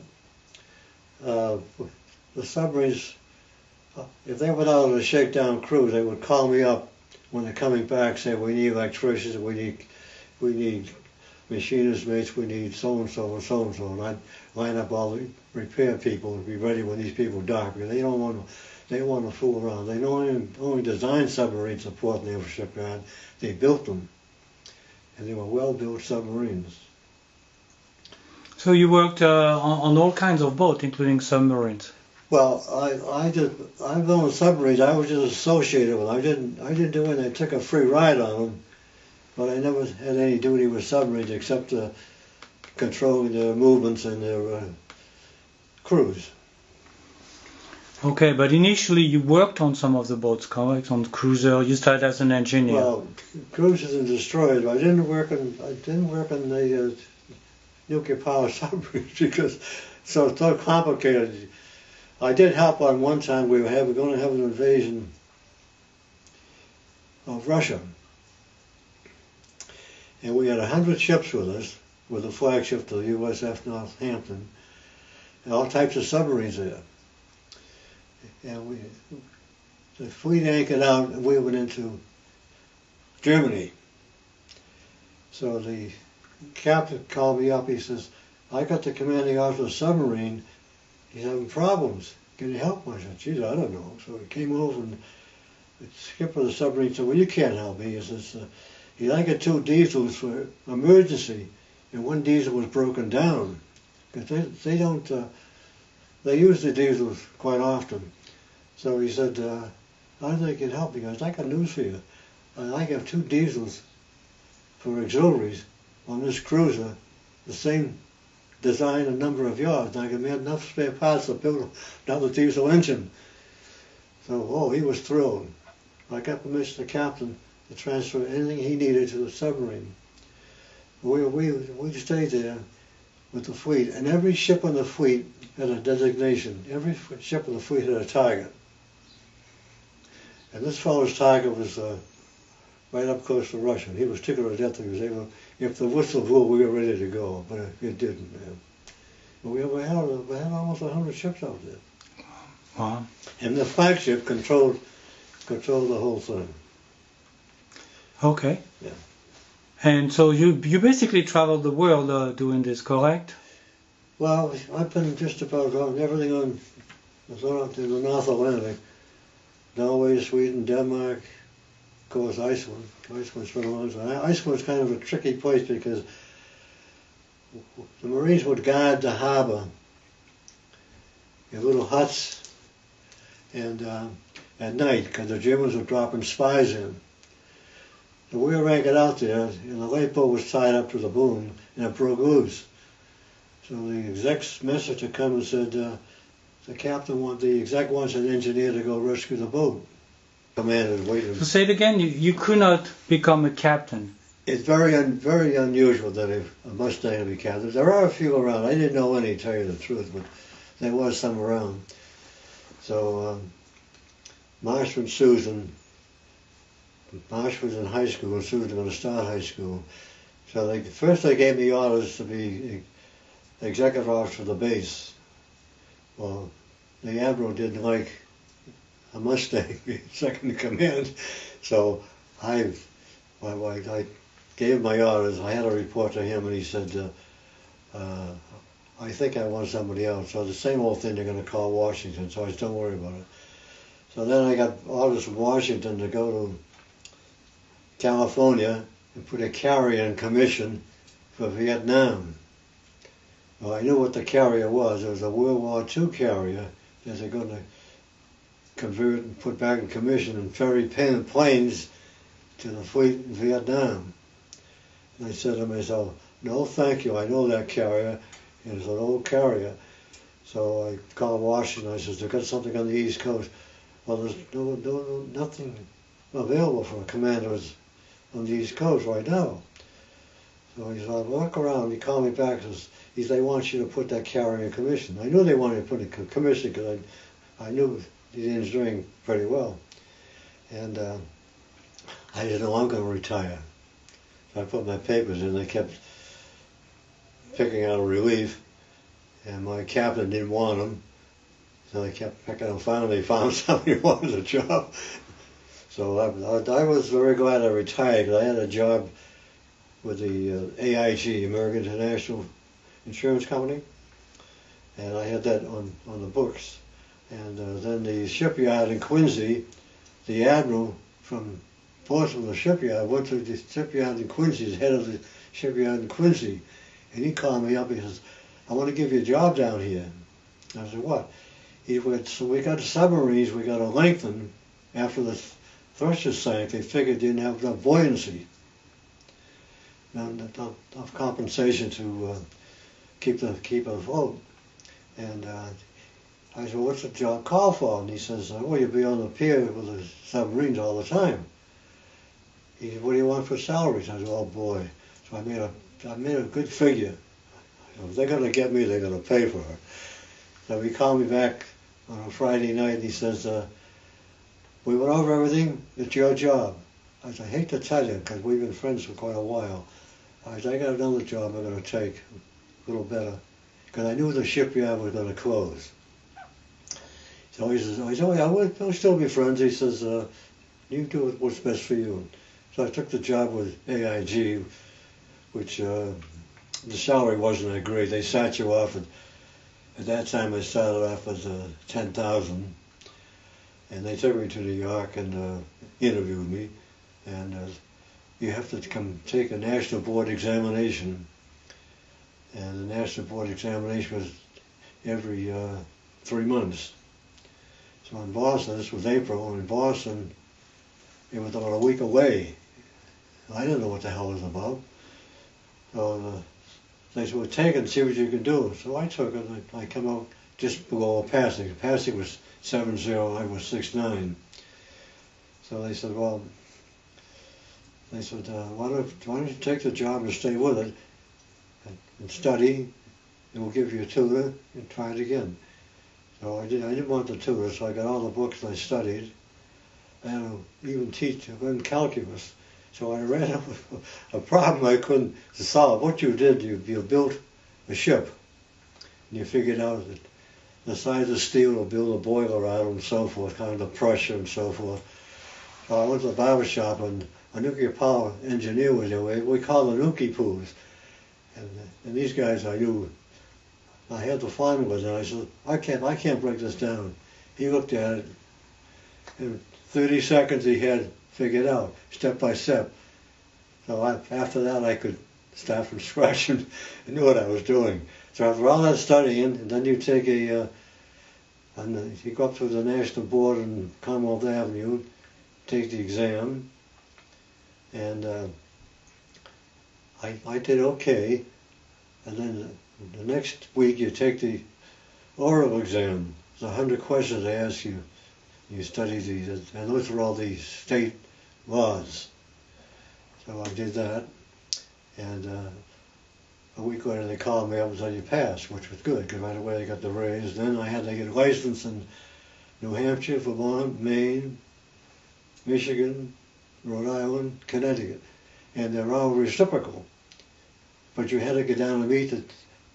the submarines, if they went out on a shakedown cruise, they would call me up when they're coming back, say, we need electricians, we need machinist mates, we need so-and-so and so-and-so. And I'd line up all the repair people and be ready when these people dock, because they want to fool around. They don't only design submarines at Portsmouth Naval Shipyard, they built them. And they were well-built submarines. So you worked on all kinds of boats, including submarines. Well, I've known submarines. I was just associated with them. I didn't do anything. I took a free ride on them, but I never had any duty with submarines except controlling their movements and their crews. Okay, but initially you worked on some of the boats, correct? On the cruiser, you started as an engineer. Well, cruisers and destroyers. I didn't work on the nuclear power submarines because it's so complicated. I did help on one time. We were going to have an invasion of Russia, and we had 100 ships with us, with the flagship, the USS Northampton, and all types of submarines there. And the fleet anchored out, and we went into Germany. So the captain called me up. He says, I got the commanding officer of the submarine. He's having problems. Can you help him? I said, geez, I don't know. So he came over and the skipper of the submarine said, well, you can't help me. He says, I got 2 diesels for emergency, and 1 diesel was broken down. Because they don't, they use the diesels quite often. So he said, how do they can help me? He goes, I got news for you. I have 2 diesels for auxiliaries on this cruiser, the same design and number of yards. I can have enough spare parts to build another diesel engine. So, he was thrilled. I got permission to the captain to transfer anything he needed to the submarine. We stayed there with the fleet, and every ship on the fleet had a designation. Every ship on the fleet had a target. And this fellow's target was right up close to Russia. He was tickled to death. He was able, if the whistle blew, we were ready to go, but it didn't. But we had almost 100 ships out there. Wow. And the flagship controlled the whole thing. Okay. Yeah. And so you basically traveled the world doing this, correct? Well, I've been just about on everything on in the North Atlantic. Norway, Sweden, Denmark, of course Iceland. Iceland's been a long time. Iceland's kind of a tricky place because the Marines would guard the harbor in little huts and at night because the Germans were dropping spies in. So we were anchored out there, and the lifeboat was tied up to the boom, and it broke loose. So the exec's message had come and said, the exec wants an engineer to go rescue the boat. Commander waited. So say it again, you could not become a captain. It's very unusual that a Mustang will be captain. There are a few around. I didn't know any, to tell you the truth, but there was some around. So Marsh and Susan, Marsh was in high school and Susan was going to start high school. So first they gave me orders to be executive officer of the base. Well, the Admiral didn't like a Mustang being second in command, so I gave my orders. I had a report to him, and he said, I think I want somebody else. So the same old thing, they're going to call Washington, so I said, don't worry about it. So then I got orders from Washington to go to California and put a carrier in commission for Vietnam. Well, I knew what the carrier was. It was a World War II carrier that they're going to convert and put back in commission and ferry planes to the fleet in Vietnam. And I said to myself, no, thank you. I know that carrier. It's an old carrier. So I called Washington. I said, they've got something on the East Coast. Well, there's nothing available for commanders on the East Coast right now. So he said, I'll walk around. He called me back and says, they want you to put that carrier in commission. I knew they wanted to put it in commission because I knew the engineering pretty well. And I didn't know I'm going to retire. So I put my papers in. They kept picking out a relief, and my captain didn't want them. So they kept picking them. Finally, they found somebody who wanted a job. So I was very glad I retired because I had a job with the AIG, American International Insurance Company, and I had that on the books. And then the shipyard in Quincy, the admiral from Portsmouth, the shipyard, went to the shipyard in Quincy, the head of the shipyard in Quincy, and he called me up. He says, I want to give you a job down here. I said, what? He went, so we got the submarines, we got to lengthen. After the thrusters sank, they figured they didn't have enough buoyancy, not enough compensation to keep afloat. And I said, what's the job call for? And he says, well, you'll be on the pier with the submarines all the time. He said, what do you want for salaries? I said, oh boy. So I made a good figure. If they're going to get me, they're going to pay for it. So he called me back on a Friday night and he says, we went over everything, it's your job. I said, I hate to tell you, because we've been friends for quite a while. I said, I got another job I'm going to take, a little better, because I knew the shipyard was going to close. So he says, oh yeah, we'll still be friends. He says, you do what's best for you. So I took the job with AIG, which the salary wasn't that great. They sat you off at that time I started off with 10,000, and they took me to New York and interviewed me, and you have to come take a national board examination, and the national board examination was every 3 months. So in Boston, this was April, and in Boston, it was about a week away. I didn't know what the hell it was about. So they said, well, take it and see what you can do. So I took it, and I come out just below passing. Passing was 7.0, I was 6.9. So they said, well, why don't you take the job and stay with it and study, and we'll give you a tutor and try it again. So I didn't want the tutor, so I got all the books and I studied. And even teach in calculus. So I ran up with a problem I couldn't solve. What you did, you built a ship, and you figured out that the size of steel will build a boiler out and so forth, kind of the pressure and so forth. So I went to the barber shop, and a nuclear power engineer was there. We called them Nuki Poos. And these guys I knew, I had the formulas, and I said, I can't break this down. He looked at it, and 30 seconds he had figured out, step by step. So after that I could start from scratch and knew what I was doing. So after all that studying, and then you take you go up to the National Board in Commonwealth Avenue, take the exam, and I did okay. And then the next week you take the oral exam. There's 100 questions they ask you. You study these, and those are all the state laws. So I did that, and a week later they called me up and said you passed, which was good, because right away I got the raise. Then I had to get licensed in New Hampshire, Vermont, Maine, Michigan, Rhode Island, Connecticut, and they're all reciprocal. But you had to get down and meet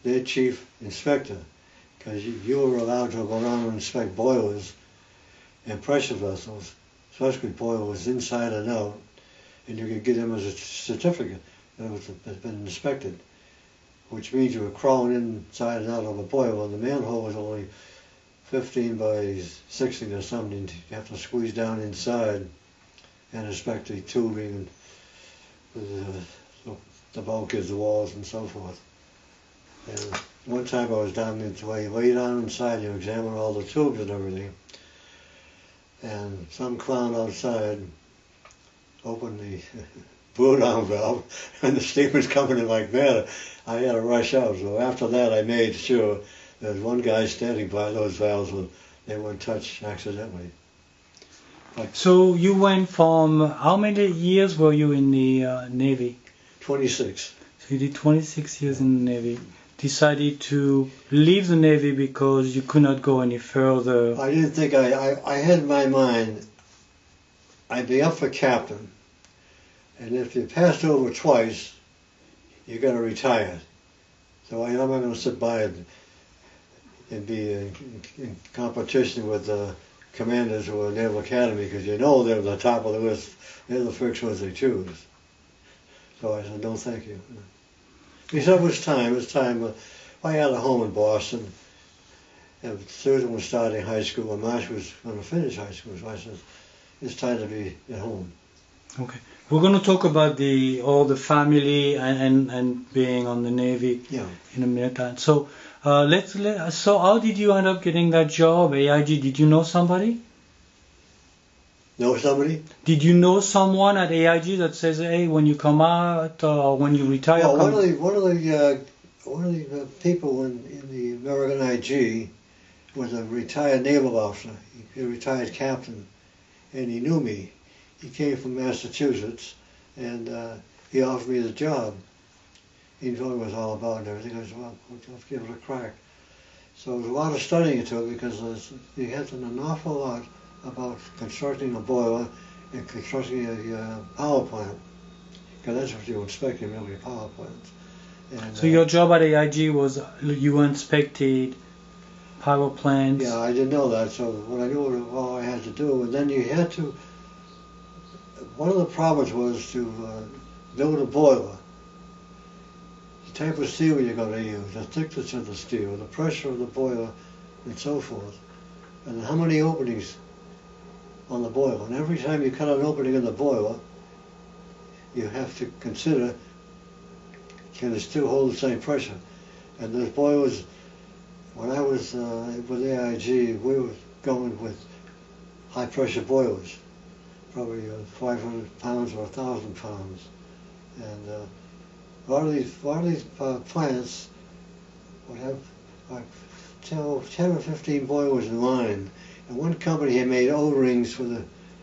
their chief inspector, because you were allowed to go around and inspect boilers and pressure vessels, especially boilers inside and out, and you could get them as a certificate that it had been inspected, which means you were crawling inside and out of a boiler, and the manhole was only 15 by 16 or something. You have to squeeze down inside and inspect the tubing and the bulkheads, the walls, and so forth. And one time I was down into where you lay down inside, you examine all the tubes and everything, and some clown outside opened the blow-down valve, and the steam was coming in like that. I had to rush out. So after that, I made sure there was one guy standing by those valves when they weren't touched accidentally. So you went from, how many years were you in the Navy? 26. So you did 26 years in the Navy. Decided to leave the Navy because you could not go any further. I didn't think I had in my mind I'd be up for captain, and if you passed over twice, you're going to retire. So I'm not going to sit by and be in competition with commanders who are Naval Academy, because you know they're the top of the list. They're the first ones they choose. So I said, no, thank you. He said it was time. I had a home in Boston, and Susan was starting high school, and Marsh was going to finish high school. So I said, it's time to be at home. Okay. We're going to talk about all the family and being on the Navy in a minute. So so how did you end up getting that job, AIG? Did you know somebody? Know somebody? Did you know someone at AIG that says, hey, when you come out or when you retire? Well, one of the people in the American IG was a retired naval officer. He was a retired captain, and he knew me. He came from Massachusetts, and he offered me the job. He told me what it was all about and everything. I said, well, let's give it a crack. So there was a lot of studying it took, because you had to know an awful lot about constructing a boiler and constructing a power plant, because that's what you inspect in nuclear power plants. And, so your job at AIG was you inspected power plants? Yeah, I didn't know that, so what I knew was all I had to do, and then you had to, one of the problems was to build a boiler. type of steel you're going to use, the thickness of the steel, the pressure of the boiler, and so forth, and how many openings on the boiler. And every time you cut an opening in the boiler, you have to consider, can it still hold the same pressure? And those boilers, when I was with AIG, we were going with high pressure boilers, probably 500 pounds or 1,000 pounds. And a lot of these plants would have like 10 or 15 boilers in line. And one company had made O-rings for the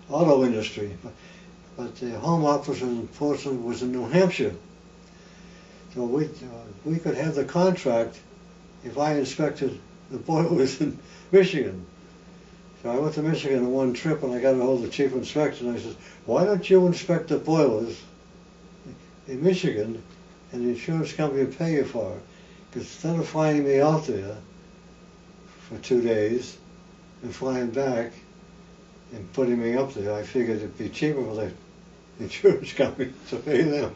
auto industry, but the home office in Portsmouth was in New Hampshire. So we could have the contract if I inspected the boilers in Michigan. So I went to Michigan on one trip and I got a hold of the chief inspector and I said, why don't you inspect the boilers in Michigan and the insurance company will pay you for it? Because instead of flying me out there for 2 days and flying back and putting me up there, I figured it'd be cheaper for the insurance company to pay them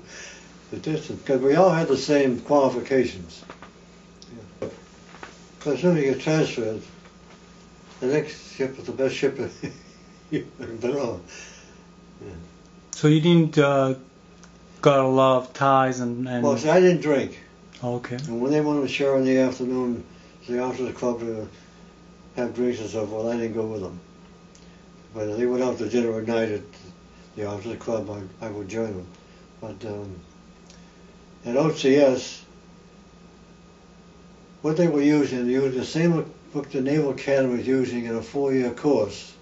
the distance, because we all had the same qualifications. Yeah. So as soon as you get transferred, the next ship is the best ship you've been on. Yeah. So you didn't got a lot of ties and... Well, see, I didn't drink. Okay. And when they wanted to share in the afternoon, the officers club to have drinks and so forth, I didn't go with them. But if they went out to dinner at night at the officers club, I would join them. But at OCS, what they were using the same book the Naval Academy was using in a 4-year course.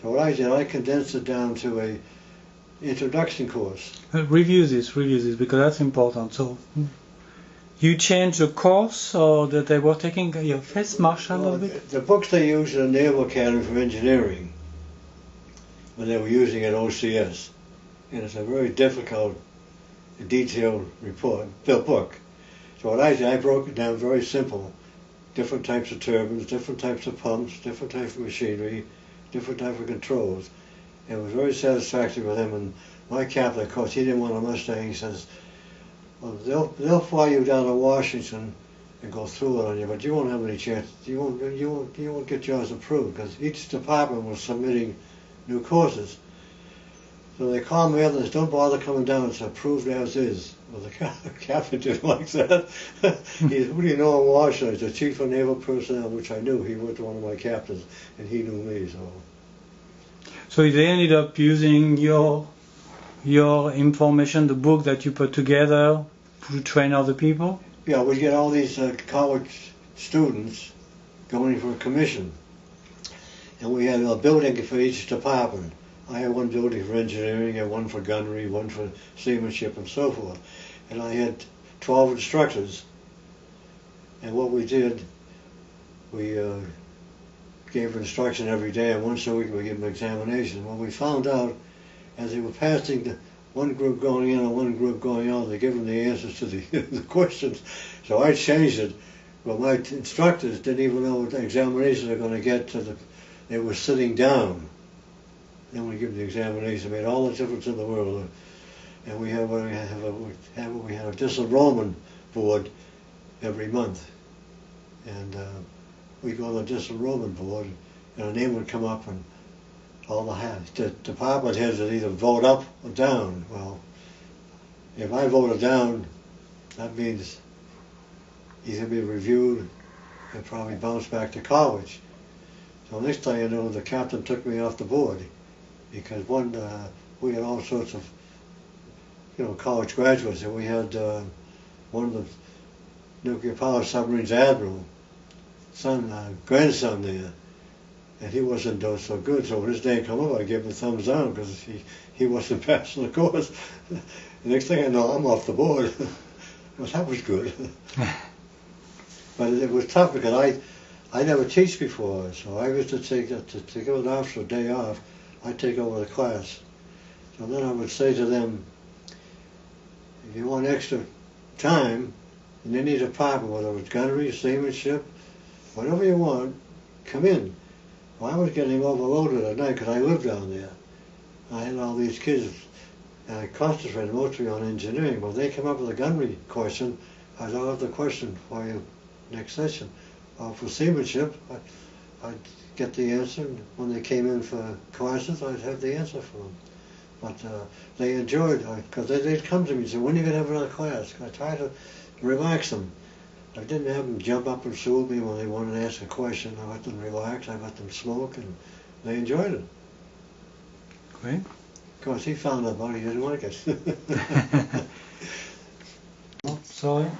So what I did, I condensed it down to a introduction course. Review this, because that's important. So, you changed the course, or that they were taking your face marshal a little bit? The books they used in the Naval Academy for engineering, when they were using at OCS, and it's a very difficult, detailed book. So what I did, I broke it down very simple. Different types of turbines, different types of pumps, different types of machinery, different types of controls. And it was very satisfactory with him. And my captain, of course, he didn't want a Mustang. He says, well, they'll fly you down to Washington and go through it on you, but you won't have any chance. You won't get yours approved, because each department was submitting new courses. So they called me up and said, don't bother coming down, it's approved as is. Well, the captain didn't like that. He said, who do you know in Washington? He's the chief of naval personnel, which I knew. He was one of my captains, and he knew me. So they ended up using your information, the book that you put together, to train other people? Yeah, we get all these college students going for a commission. And we had a building for each department. I had one building for engineering, I had one for gunnery, one for seamanship, and so forth. And I had 12 instructors. And what we did, we gave instruction every day, and once a week we gave them examination. When we found out, as they were passing one group going in and one group going out, they gave them the answers to the questions. So I changed it. Well, my instructors didn't even know what the examinations were going to get to they were sitting down. Then we give them the examination. It made all the difference in the world. And we had a disenrollment board every month. And we go to the disenrollment board, and a name would come up, and all the department heads would either vote up or down. Well, if I voted down, that means he's going to be reviewed and probably bounce back to college. So next thing you know, the captain took me off the board, because we had all sorts of, college graduates, and we had one of the nuclear power submarines admiral, grandson there, and he wasn't doing so good. So when his day come up, I gave him a thumbs down because he wasn't passing the course. The next thing I know, I'm off the board. Well, that was good. But it was tough because I never teach before, so I used to to give an officer a day off, I'd take over the class. So then I would say to them, if you want extra time in any department, whether it's gunnery, seamanship, whatever you want, come in. Well, I was getting overloaded at night because I lived down there. I had all these kids and I concentrated mostly on engineering. But they came up with a gunnery question. I'd have the question for you next session. For seamanship, I'd get the answer. And when they came in for classes, I'd have the answer for them. But they enjoyed it, because they'd come to me and say, when are you going to have another class? I tried to relax them. I didn't have them jump up and salute me when they wanted to ask a question. I let them relax, I let them smoke, and they enjoyed it. Great. Of course, he found out, but he didn't like it. Oh, sorry.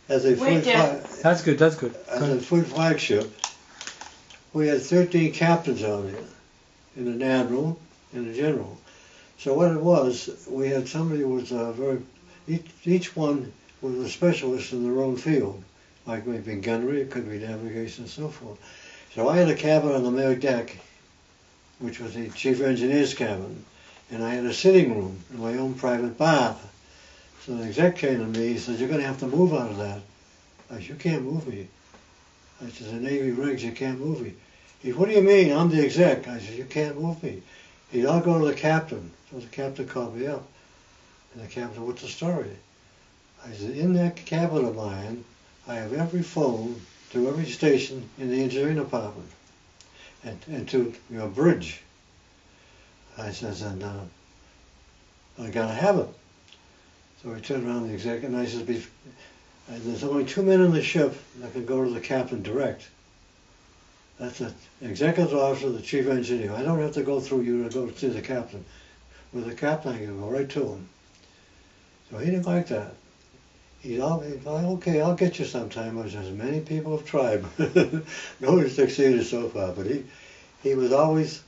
As a fleet That's good, that's good. As a fleet flagship, we had 13 captains on it, and an admiral and a general. So what it was, we had somebody who was each one was a specialist in their own field, like maybe gunnery, it could be navigation and so forth. So I had a cabin on the main deck, which was the chief engineer's cabin, and I had a sitting room and my own private bath. So the exec came to me, he said, you're going to have to move out of that. I said, you can't move me. I said, the Navy rigs, you can't move me. He said, what do you mean? I'm the exec. I said, you can't move me. He said, I'll go to the captain. So the captain called me up. And the captain said, what's the story? I said, in that cabin of mine, I have every phone to every station in the engineering department and to your bridge. I says, and I got to have it. So I turned around to the exec and I says, there's only 2 men on the ship that can go to the captain direct. That's the executive officer, the chief engineer. I don't have to go through you to go see the captain. With the captain, I can go right to him. So he didn't like that. He's okay, I'll get you sometime. I says, many people have tried. Nobody's succeeded so far. But he was always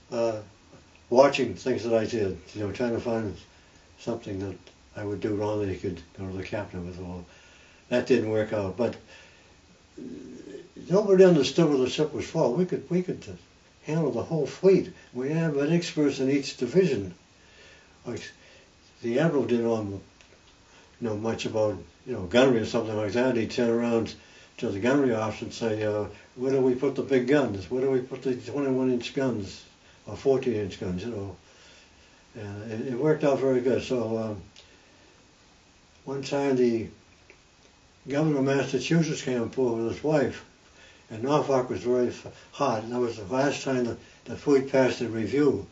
watching things that I did, trying to find something that I would do wrong that he could go to the captain with. All that didn't work out. But nobody understood what the ship was for. We could handle the whole fleet. We had experts in each division. Like the admiral didn't know much about gunnery or something like that. He'd turn around to the gunnery officer and say, where do we put the big guns? Where do we put the 21-inch guns or 14-inch guns? And it worked out very good. So one time the governor of Massachusetts came aboard with his wife, and Norfolk was very hot, and that was the last time the fleet passed the review.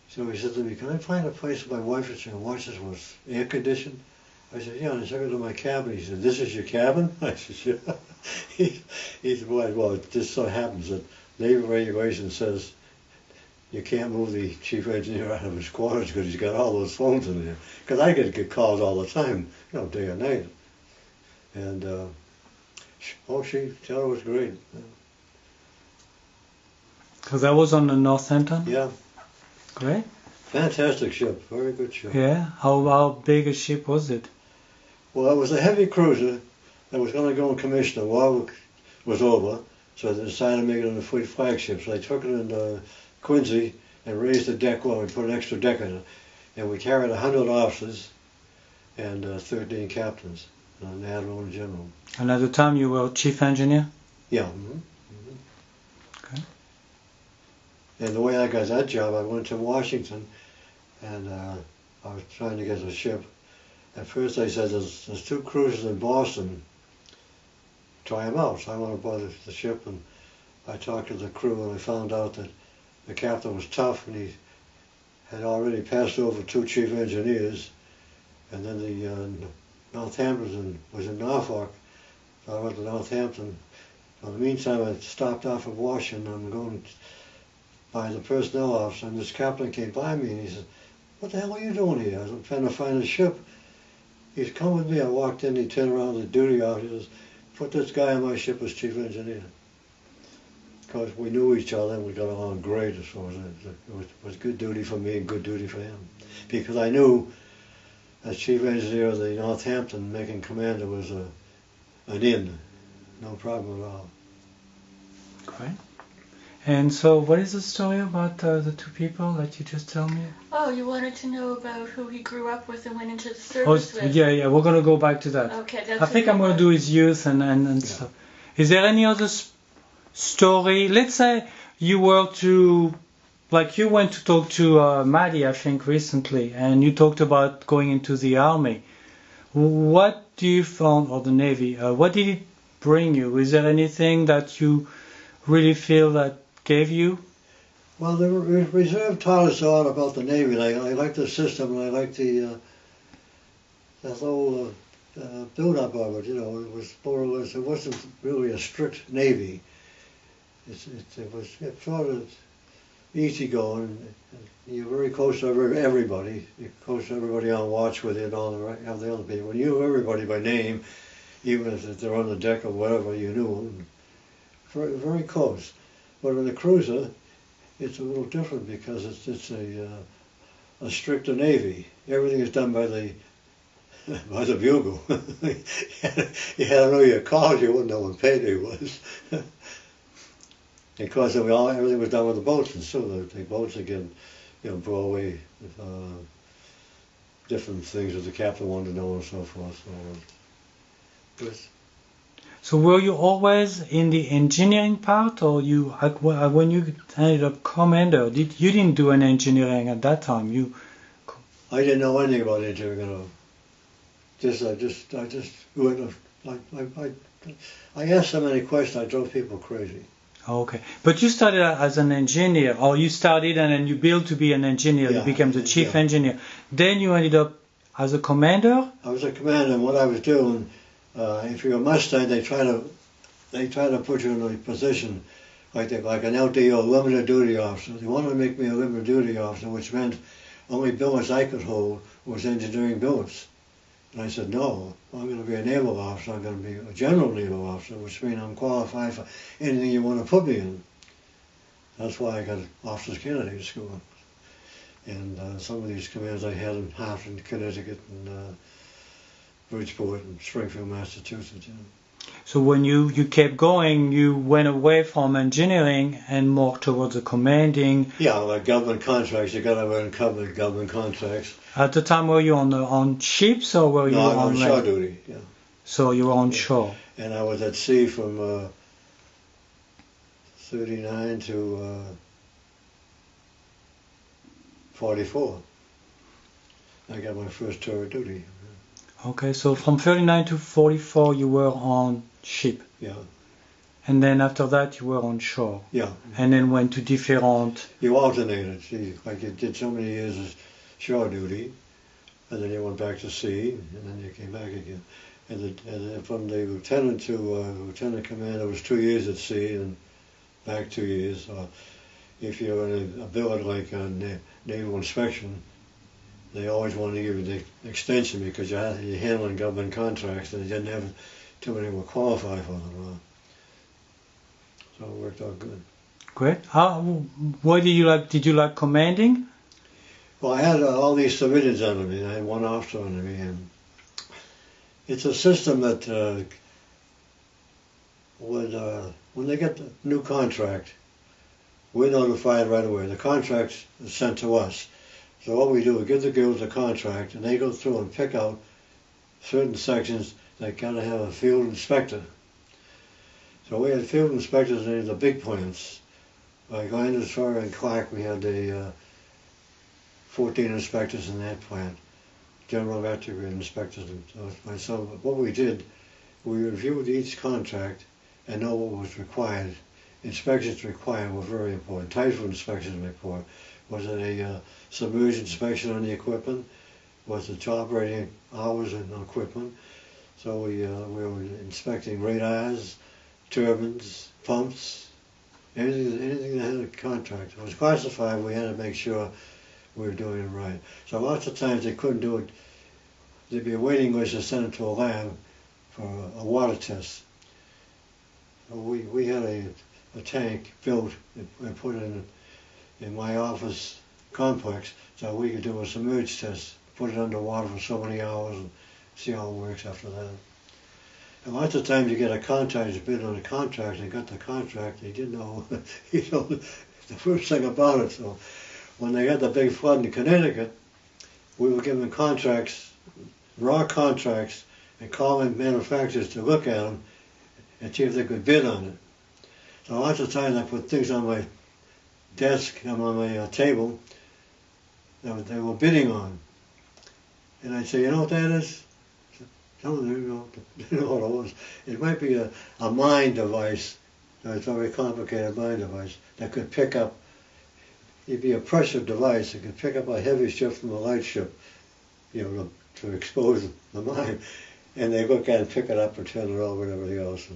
So he said to me, can I find a place where my wife and her watches was air conditioned? I said, yeah, and I took her to my cabin. He said, this is your cabin? I said, yeah. He said, well, it just so happens that Navy regulation says you can't move the chief engineer out of his quarters because he's got all those phones in there. Because I get calls all the time, day and night. And, she thought it was great. Because that was on the Northampton? Yeah. Great. Fantastic ship, very good ship. Yeah, how big a ship was it? Well, it was a heavy cruiser that was going to go in commission. The war was over, so they decided to make it on the fleet flagship. So they took it in Quincy and raised the deck well and put an extra deck in it. And we carried 100 officers and 13 captains, an admiral and a general. And at the time you were chief engineer? Yeah. Mm-hmm. Mm-hmm. Okay. And the way I got that job, I went to Washington, and I was trying to get a ship. At first they said, there's 2 cruisers in Boston, try them out. So I went aboard the ship, and I talked to the crew, and I found out that the captain was tough, and he had already passed over 2 chief engineers, and then the Northampton was in Norfolk, so I went to Northampton. So in the meantime, I stopped off at Washington. I'm going by the personnel officer, and this captain came by me and he said, what the hell are you doing here? I said, I'm trying to find a ship. He said, come with me. I walked in, he turned around to the duty officer, he says, put this guy on my ship as chief engineer. Because we knew each other and we got along great, so it was good duty for me and good duty for him. Because I knew as chief engineer of the Northampton, making commander was an in, no problem at all. Great. And so what is the story about the 2 people that you just told me? Oh, you wanted to know about who he grew up with and went into the service with? Yeah, we're going to go back to that. Okay, that's I think I'm going to do his youth and stuff. Is there any other story? Let's say you were to like you went to talk to Maddie, I think, recently, and you talked about going into the army. What do you find, or the Navy, what did it bring you? Is there anything that you really feel that gave you? Well, the reserve taught us a lot about the Navy. I like the system, and I like the whole build-up of it. You know, it was more or less. It wasn't really a strict Navy. It was sort of easygoing. You're very close to everybody. You're close to everybody on watch with you and all the other people. You knew everybody by name, even if they're on the deck or whatever. You knew them. Very, very close. But in the cruiser, it's a little different because it's a stricter Navy. Everything is done by the bugle. You had to know your calls. You wouldn't know when payday was. Because everything was done with the boats, and so the boats again, blow away different things that the captain wanted to know and so forth. So were you always in the engineering part, or when you ended up commander, you didn't do any engineering at that time? I didn't know anything about engineering at all. I asked so many questions, I drove people crazy. Okay, but you started as an engineer, or you started and then you built to be an engineer. Yeah, you became the chief engineer. Then you ended up as a commander. I was a commander, and what I was doing, if you're a Mustang, they try to put you in a position like an LDO, limited duty officer. They wanted to make me a limited duty officer, which meant only billets I could hold was engineering billets. And I said, no, I'm going to be a naval officer. I'm going to be a general naval officer, which means I'm qualified for anything you want to put me in. That's why I got officers candidate school. And some of these commands I had in Hartford, Connecticut, and Bridgeport, and Springfield, Massachusetts. So when you kept going, you went away from engineering and more towards the commanding. Yeah, like government contracts. You got to earn government contracts. At the time, were you on ships or were you on land? Shore duty. Yeah. So you were on shore. And I was at sea from 39 to 44. I got my first tour of duty. Okay, so from 39 to 44 you were on ship. Yeah. And then after that you were on shore. Yeah. And then went to different... You alternated. See, like you did so many years of shore duty, and then you went back to sea, and then you came back again. And from the lieutenant to lieutenant commander was 2 years at sea, and back 2 years. If you're in a billet like a naval inspection, they always wanted to give you the extension because you're handling government contracts, and they didn't have too many were qualified for them. So it worked out good. Great. What did you like? Did you like commanding? Well, I had all these civilians under me. I had one officer under me, and it's a system that when they get the new contract, we're notified right away. The contract is sent to us. So what we do, we give the girls a contract, and they go through and pick out certain sections that kind of have a field inspector. So we had field inspectors in the big plants. Like Landers-Farrar and Clark, we had 14 inspectors in that plant. General Electric inspectors. And so what we did, we reviewed each contract and know what was required. Inspections required were very important. Types of inspections report. Was it a submerged inspection on the equipment? Was it operating hours and equipment? So we were inspecting radars, turbines, pumps, anything that had a contract. It was classified. We had to make sure we were doing it right. So lots of times they couldn't do it. There'd be a waiting list to send it to a lab for a water test. So we had a tank built and put in my office complex so we could do a submerged test, put it underwater for so many hours and see how it works after that. And lots of times you get a contract, you bid on a contract, they got the contract, they didn't know, the first thing about it. So when they had the big flood in Connecticut, we were given contracts, raw contracts, and calling manufacturers to look at them and see if they could bid on it. So lots of times I put things on my desk, on my table, that they were bidding on. And I'd say, you know what that is? No, they don't know what it was. It might be a mine device. It's a very complicated mine device that could pick up, it'd be a pressure device that could pick up a heavy ship from a light ship, you know, to expose the mine. And they look at it, pick it up, and turn it over and everything else.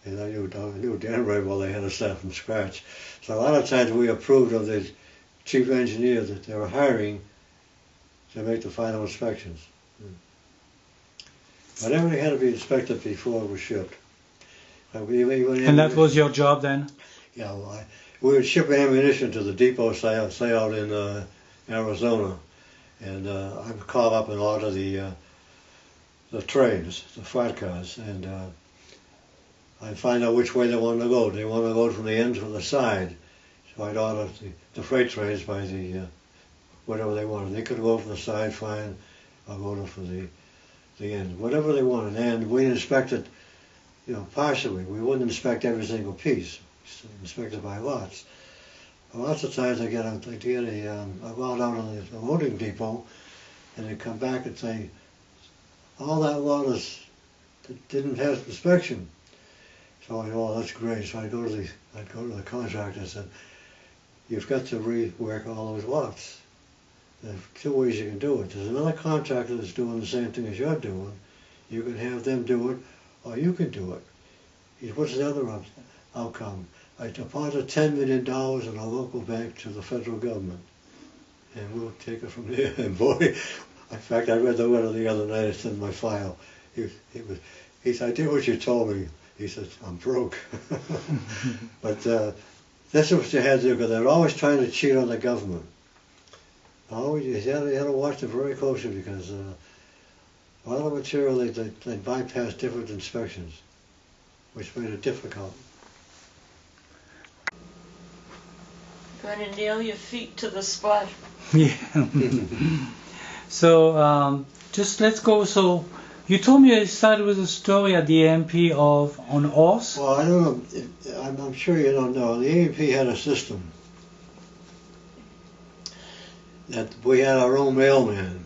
And I knew damn right well they had to start from scratch. So a lot of times we approved of the chief engineer that they were hiring to make the final inspections. But everything had to be inspected before it was shipped. And that was your job then? Yeah, well, we would ship ammunition to the depot, say out in Arizona, and I would call up in a lot of the trains, the freight cars, and I'd find out which way they wanted to go. They wanted to go from the end to the side, so I'd order the freight trains by the whatever they wanted. They could go from the side, fine. I'll go for the end, whatever they wanted, and we inspected, you know, partially. We wouldn't inspect every single piece. We inspected by lots. Lots of times I go out on the loading depot, and they come back and say, all that lot didn't pass inspection. So I go, oh, that's great. So I'd go to the contractor and said, you've got to rework all those lots. There's two ways you can do it. There's another contractor that's doing the same thing as you're doing. You can have them do it, or you can do it. He said, what's the other outcome? I deposit $10 million in a local bank to the federal government, and we'll take it from there. And boy, in fact, I read the letter the other night. It's in my file. He said, I did what you told me. He said, I'm broke. But this is what you had to do, because they're always trying to cheat on the government. Always, you had to watch them very closely, because a lot of material they bypass different inspections, which made it difficult. Going to nail your feet to the spot. Yeah. So just let's go. So you told me you started with a story at the AMP on Oz. Well, I don't know. I'm sure you don't know. The AMP had a system that we had our own mailman,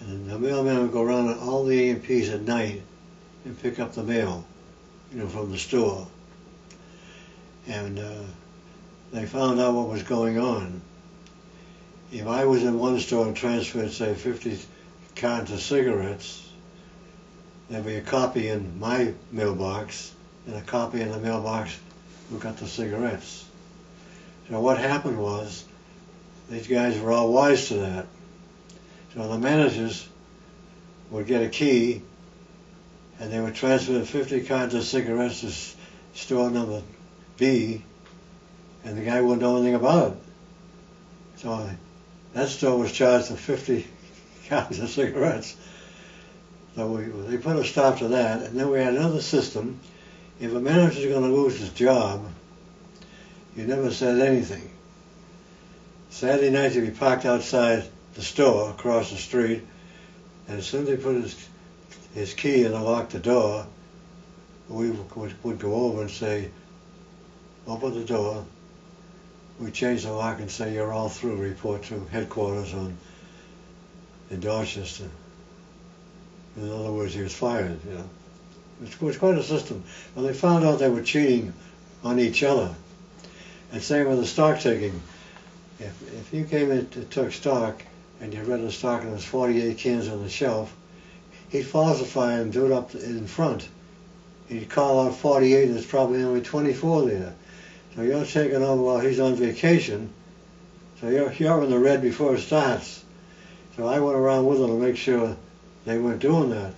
and the mailman would go around to all the AMPs at night and pick up the mail, you know, from the store. And they found out what was going on. If I was in one store and transferred, say, 50 cartons of cigarettes, there'd be a copy in my mailbox and a copy in the mailbox who got the cigarettes. So what happened was, these guys were all wise to that. So the managers would get a key, and they would transfer 50 cartons of cigarettes to store number B, and the guy wouldn't know anything about it. So that store was charged for 50 cartons of cigarettes. So they put a stop to that, and then we had another system. If a manager's going to lose his job, you never said anything. Saturday night he'd be parked outside the store across the street, and as soon as they put his key in and locked the door, we would go over and say, open the door. We change the lock and say, you're all through, report to headquarters in Dorchester. In other words, he was fired, you know. It was quite a system. Well, they found out they were cheating on each other. And same with the stock taking. If you came in to took stock and you read the stock and there's 48 cans on the shelf, he'd falsify and do it up in front. He'd call out 48 and there's probably only 24 there. So you're taking over while he's on vacation, so you're in the red before it starts. So I went around with them to make sure they weren't doing that.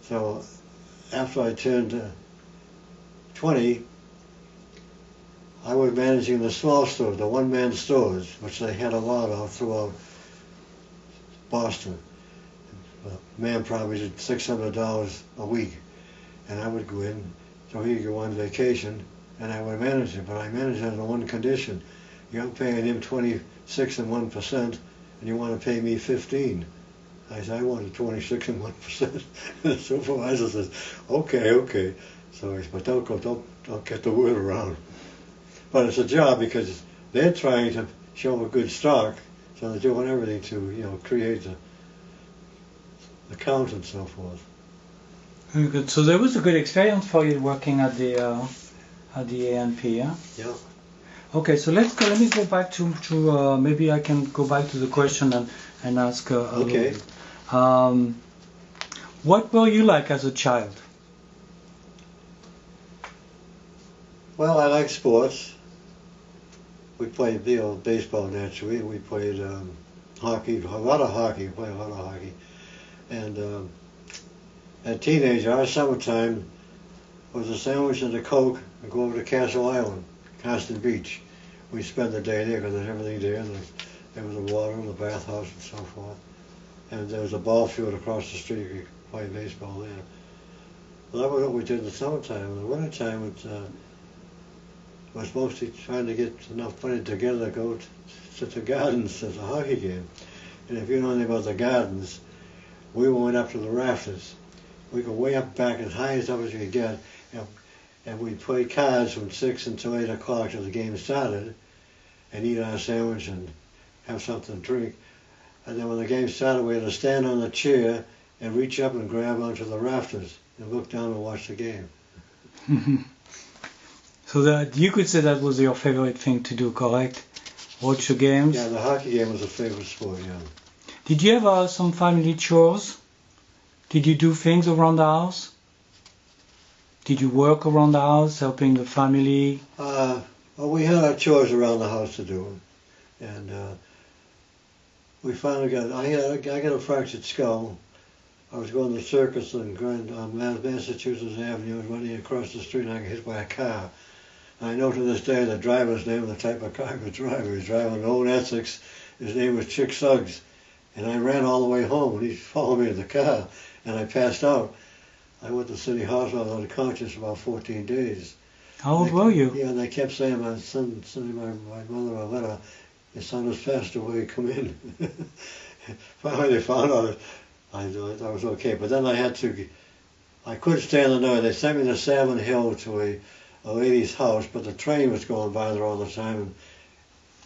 So after I turned 20, I was managing the small stores, the one-man stores, which they had a lot of throughout Boston. A man probably did $600 a week, and I would go in, so he'd go on vacation, and I would manage it. But I managed it on one condition: you're paying him 26 and 1%, and you want to pay me 15. I said I wanted 26 and 1%. The supervisor says, okay. So I said, but don't get the word around. But it's a job, because they're trying to show a good stock, so they're doing everything to create the count and so forth. Very good. So there was a good experience for you working at the ANP, yeah? Yeah. Okay, so let me go back to maybe I can go back to the question and ask a Okay. little bit. What were you like as a child? Well, I like sports. We played baseball naturally. We played hockey, a lot of hockey. We played a lot of hockey. And as a teenager, our summertime was a sandwich and a Coke and go over to Castle Island, Constant Beach. We spent the day there because there's everything there. There was the water and the bathhouse and so forth. And there was a ball field across the street. We could play baseball there. Well, that was what we did in the summertime. In the wintertime, it was mostly trying to get enough money together to go to the Gardens as a hockey game. And if you know anything about the Gardens, we went up to the rafters. We go way up back as high as up as you could get, and we'd play cards from 6 until 8 o'clock till the game started, and eat our sandwich and have something to drink. And then when the game started, we had to stand on the chair and reach up and grab onto the rafters and look down and watch the game. So that you could say that was your favorite thing to do, correct? Watch the games? Yeah, the hockey game was a favorite sport, yeah. Did you have some family chores? Did you do things around the house? Did you work around the house, helping the family? Well, we had our chores around the house to do, and we finally I got a fractured skull. I was going to the circus on Massachusetts Avenue. I was running across the street and I got hit by a car. And I know to this day the driver's name and the type of car he was driving. He was driving an old Essex. His name was Chick Suggs. And I ran all the way home, and he followed me in the car, and I passed out. I went to City Hospital. I was unconscious for about 14 days. How old were you? Yeah, and they kept saying, sending my mother a letter, your son has passed away, come in. Finally they found out I was okay, but then I couldn't stand the noise. They sent me to Savin Hill to a lady's house, but the train was going by there all the time, and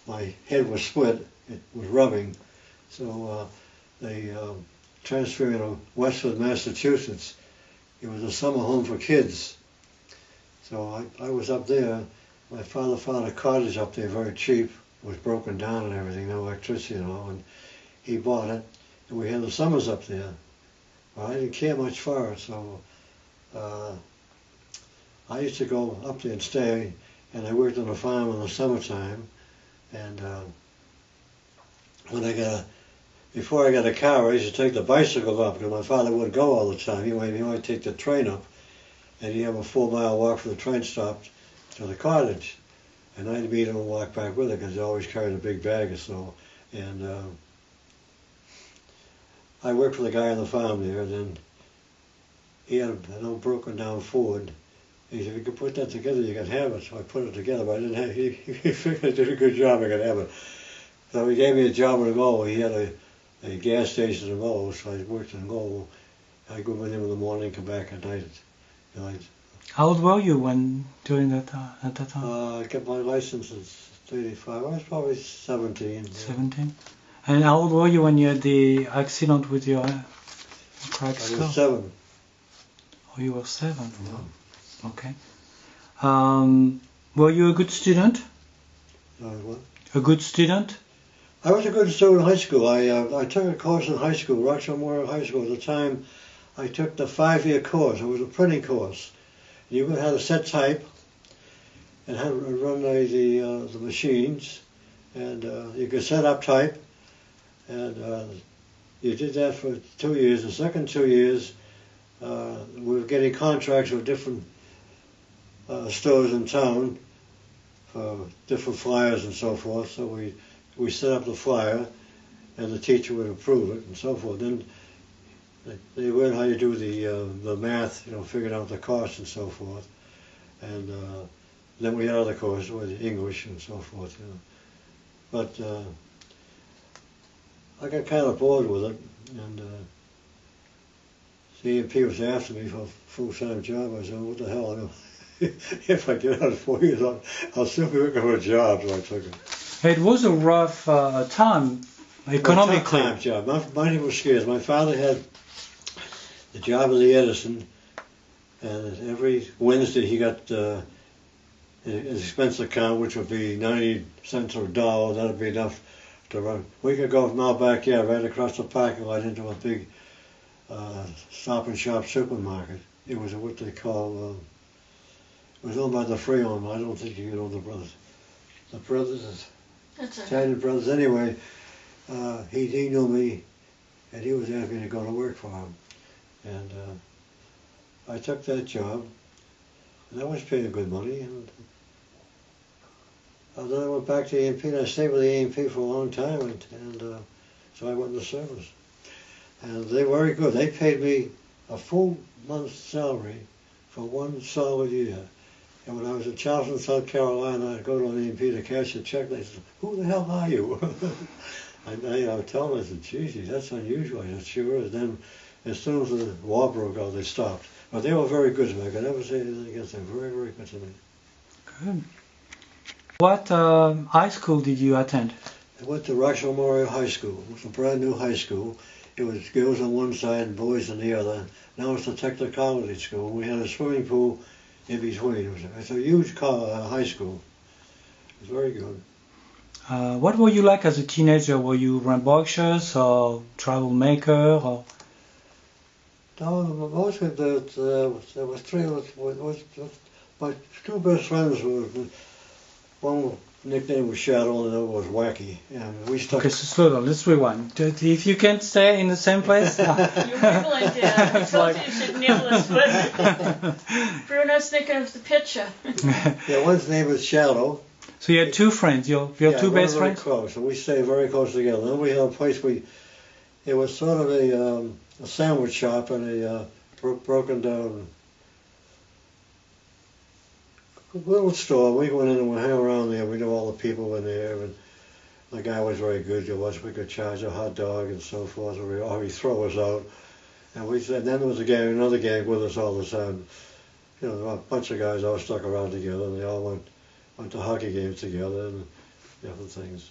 my head was split, it was rubbing. So they transferred me to Westford, Massachusetts. It was a summer home for kids. So I was up there. My father found a cottage up there very cheap. It was broken down and everything, no electricity and all, and he bought it. And we had the summers up there. Well, I didn't care much for it, so I used to go up there and stay, and I worked on a farm in the summertime. And before I got a car, I used to take the bicycle up because my father wouldn't go all the time. He might take the train up, and he'd have a 4-mile walk from the train stop to the cottage. And I'd meet him and walk back with her because he always carried a big bag or so. And I worked for the guy on the farm there, and then he had an old broken down Ford. He said, if you could put that together, you could have it. So I put it together, but I didn't have it. He figured I did a good job, I could have it. So he gave me a job in Lowell. He had a gas station in Lowell, so I worked in Lowell. I'd go with him in the morning, come back at night. How old were you during that at that time? I got my license at 35. I was probably 17. 17. And how old were you when you had the accident with your cracked skull? I was 7. Oh, you were 7. Yeah. Okay. Were you a good student? What? A good student? I was a good student in high school. I took a course in high school, Rochester Memorial High School. At the time, I took the 5-year course. It was a printing course. You had to set type and had to run the machines, and you could set up type. And you did that for 2 years. The second 2 years, we were getting contracts with different stores in town for different flyers and so forth. So we set up the flyer, and the teacher would approve it and so forth. Then they learned how you do the math, figured out the cost and so forth. And then we had other courses with English and so forth. But I got kind of bored with it, and the E&P was after me for a full-time job. I said, what the hell? if I get out at 4 years old, I'll still be looking for a job, so I took it. It was a rough time economically. Well, tough time job. Money was scarce. My father had the job of the Edison, and every Wednesday he got his expense account, which would be 90 cents or $1. That'd be enough to run. We could go from our backyard right across the parking lot into a big Stop and Shop supermarket. It was what they call, it was owned by the Freon. I don't think you know the brothers. The brothers, Italian brothers. Anyway, he knew me, and he was asking me to go to work for him. And I took that job, and that was paying good money. And then I went back to A&P, and I stayed with the A&P for a long time, and so I went into service. And they were very good. They paid me a full month's salary for 1 solid year. And when I was in Charleston, South Carolina, I'd go to an A&P to cash a check, and they said, "Who the hell are you?" I would tell them, I said, "Gee, that's unusual." I said, "Sure is." Then, as soon as the war broke out, they stopped. But they were very good to me. I can never say anything against them. Very, very good to me. Good. What high school did you attend? I went to Rochelle Memorial High School. It was a brand new high school. It was girls on one side and boys on the other. Now it's a technology school. We had a swimming pool in between. It's a huge high school. It was very good. What were you like as a teenager? Were you rambunctious or troublemaker? Or? No, mostly there was three. My two best friends were, one nickname was Shadow and the other was Wacky. And we stuck. Okay, so slow down. Let's rewind. If you can't stay in the same place. You're wiggling, Dad. I told you should kneel this foot. Bruno's thinking of the picture. Yeah, one's name was Shadow. So you had two friends. Your two best friends. Close, and we stayed very close together. Then we had a place it was sort of a sandwich shop and a broken down little store. We went in and we hung around there. We knew all the people in there, and the guy was very good to us. We could charge a hot dog and so forth, or he'd throw us out. And we said, then there was another gang with us all the time. You know, a bunch of guys all stuck around together, and they all went to hockey games together and different things.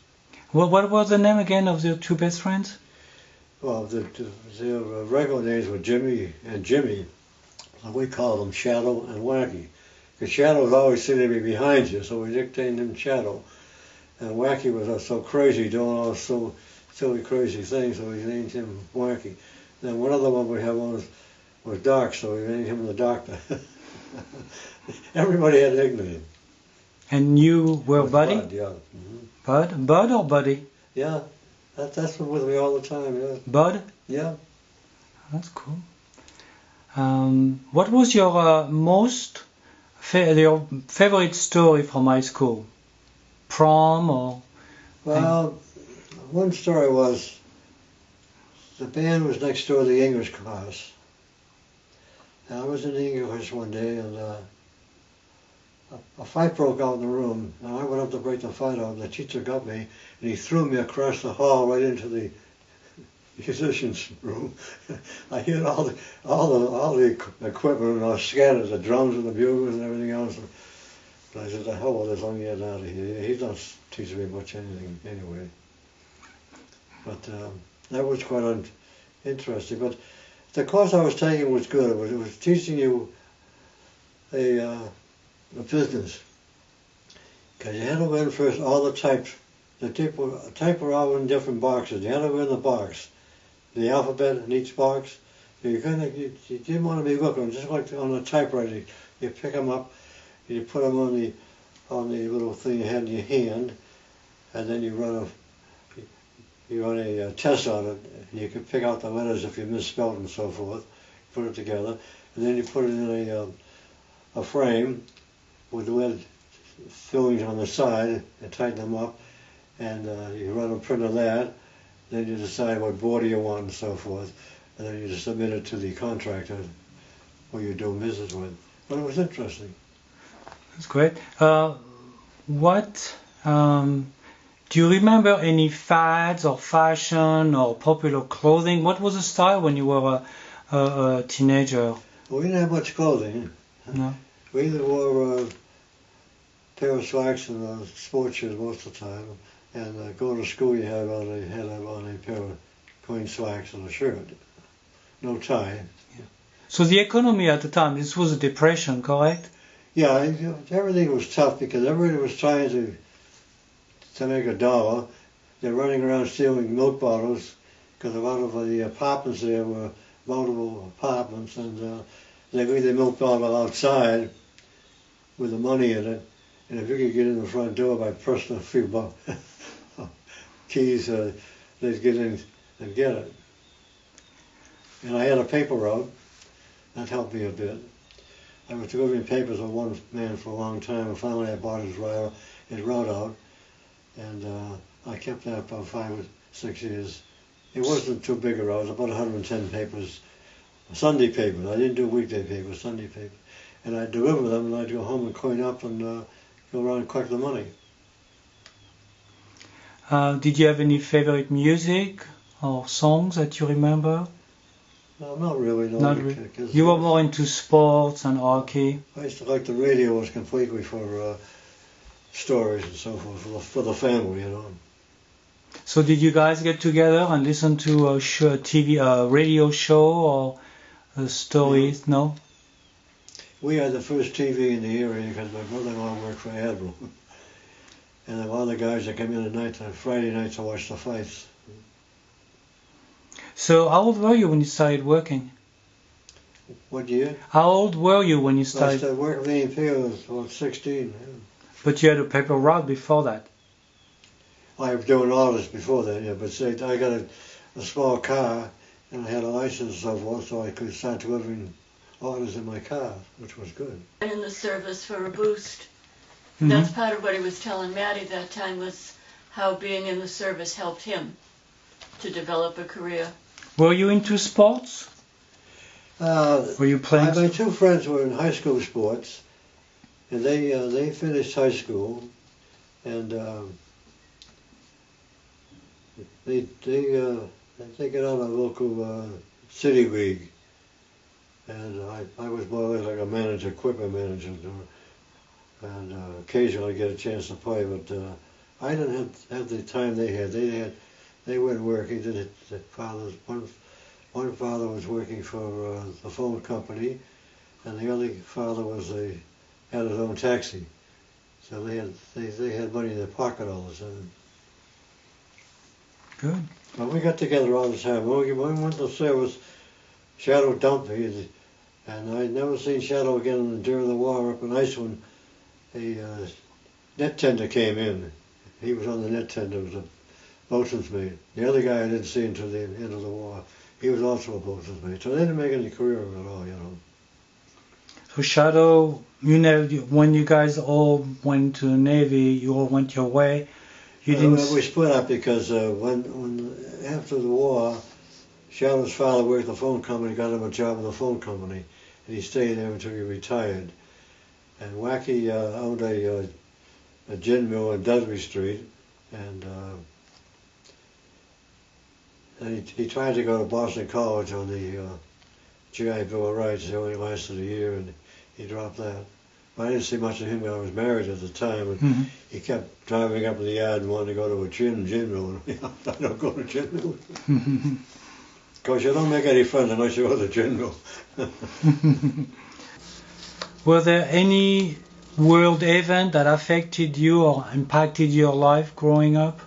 Well, what was the name again of your two best friends? Well, their regular names were Jimmy and Jimmy. So we called them Shadow and Wacky. Because Shadow was always sitting to be behind you, so we nicknamed him Shadow. And Wacky was so crazy, doing all so silly, crazy things, so we named him Wacky. Then one other one we had was Doc, so we named him the Doctor. Everybody had a nickname. And you were Buddy? Bud, yeah. Mm-hmm. Bud or Buddy? Yeah, that's with me all the time, yeah. Bud? Yeah. That's cool. What was your your favorite story from high school? Prom or? Well, one story was the band was next door to the English class. And I was in English one day, and a fight broke out in the room. And I went up to break the fight out, and the teacher got me, and he threw me across the hall right into the musicians' room. I hit all the equipment, and I scattered the drums and the bugles and everything else. And I said, "The hell with this, I'm getting out of here. He's not teaching me much anything anyway." But that was quite interesting. But the course I was taking was good. It was teaching you a business, because you had to learn first all the types. The type were all in different boxes. You had to learn the box, the alphabet in each box. You didn't want to be looking just like on a typewriter. You pick them up, and you put them on the little thing you had in your hand, and then you run a test on it. And you can pick out the letters if you misspelled and so forth. Put it together, and then you put it in a frame with lead fillings on the side and tighten them up. And you run a print of that, then you decide what border you want and so forth, and then you just submit it to the contractor who you're doing business with. But it was interesting. That's great. Do you remember any fads or fashion or popular clothing? What was the style when you were a teenager? Well, we didn't have much clothing. No. We either wore a pair of slacks and sports shoes most of the time, and going to school you had on a pair of clean slacks and a shirt, no tie. So the economy at the time, this was a depression, correct? Yeah, everything was tough because everybody was trying to make a dollar. They're running around stealing milk bottles because a lot of the apartments there were multiple apartments, and they leave the milk bottle outside with the money in it. And if you could get in the front door by pressing a few keys, they'd get in and get it. And I had a paper route. That helped me a bit. I was delivering papers with one man for a long time, and finally I bought his route out, and I kept that about 5 or 6 years. It wasn't too big a route, about 110 papers, Sunday papers. I didn't do weekday papers, Sunday papers. And I'd deliver them, and I'd go home and clean up and go around and collect the money. Did you have any favorite music or songs that you remember? No, not really. No, Not really. You were more into sports and hockey. I used to like the radio was completely for stories and so forth, for the family, you know. So did you guys get together and listen to a radio show or stories? No? We had the first TV in the area because my brother-in-law worked for Admiral. And there were other guys that came in at night, Friday nights to watch the fights. So how old were you when you started working? What year? How old were you when you I started? started working for the Imperial, I was about 16. Yeah. But you had a paper route before that. I was doing all this before that, yeah, but say, I got a small car, and I had a license and so forth, so I could start delivering orders in my car, which was good. In the service for a boost. Mm-hmm. That's part of what he was telling Maddie that time, was how being in the service helped him to develop a career. Were you into sports? Were you playing? My two friends were in high school sports, and they finished high school, and they got on a local city league, and I was more or less like a manager, equipment manager, and occasionally get a chance to play, but I didn't have the time they had. They weren't working. One father was working for the phone company, and the other father had his own taxi. So they had money in their pocket all the time. Good. But we got together all the time. When we went to service, Shadow dumped me, and I'd never seen Shadow again during the war up in Iceland. A net tender came in. He was on the net tender. It was a boatswain's mate. The other guy I didn't see until the end of the war. He was also a boatswain's mate. So they didn't make any career of it at all, you know. So Shadow, when you guys all went to the Navy, you all went your way. You didn't. We split up because when after the war, Shadow's father worked at the phone company, got him a job in the phone company, and he stayed there until he retired. And Wacky owned a gin mill on Dudley Street, and he tried to go to Boston College on the GI Bill of Rights. It only lasted a year, and he dropped that. But I didn't see much of him. I was married at the time, and he kept driving up in the yard and wanted to go to a gin mill. I don't go to gin mill. Because you don't make any friends unless you go to the gin mill. Were there any world event that affected you or impacted your life growing up?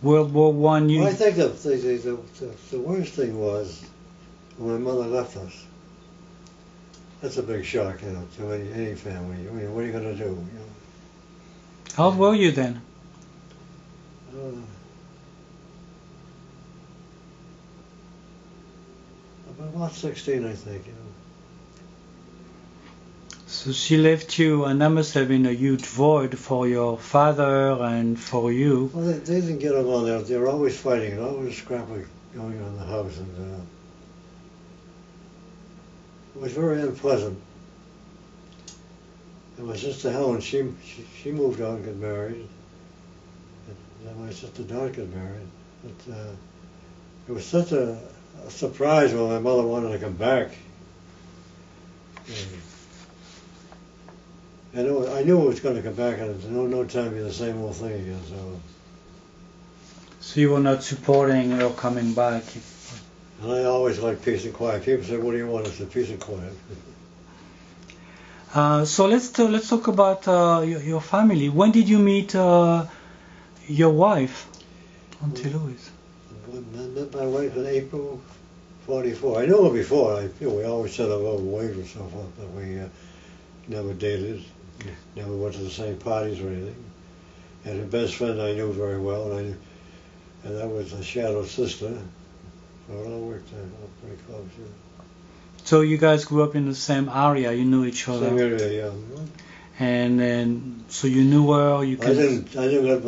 World War I. Well, I think the worst thing was when my mother left us. That's a big shock, you know, to any family. I mean, what are you going to do? You know? How old were you then? About 16, I think. You know. So she left you, and that must have been a huge void for your father and for you. Well, they didn't get along there. They were always fighting and always scrapping going on in the house, and it was very unpleasant. And my sister Helen, she moved on and got married. And then my sister Dot got married. But it was such a surprise when my mother wanted to come back. And I knew it was going to come back, and no time be the same old thing again. So you were not supporting her coming back. And I always like peace and quiet. People say, "What do you want?" I said, "Peace and quiet." So let's talk about your family. When did you meet your wife, Auntie Louise? I met my wife in April '44. I knew her before. We always said our little ways and so forth, but we never dated, never went to the same parties or anything. And her best friend I knew very well, and that was a shadow sister. So it all worked out pretty close. Yeah. So you guys grew up in the same area. You knew each other. Same area, yeah. And so you knew her. You I didn't let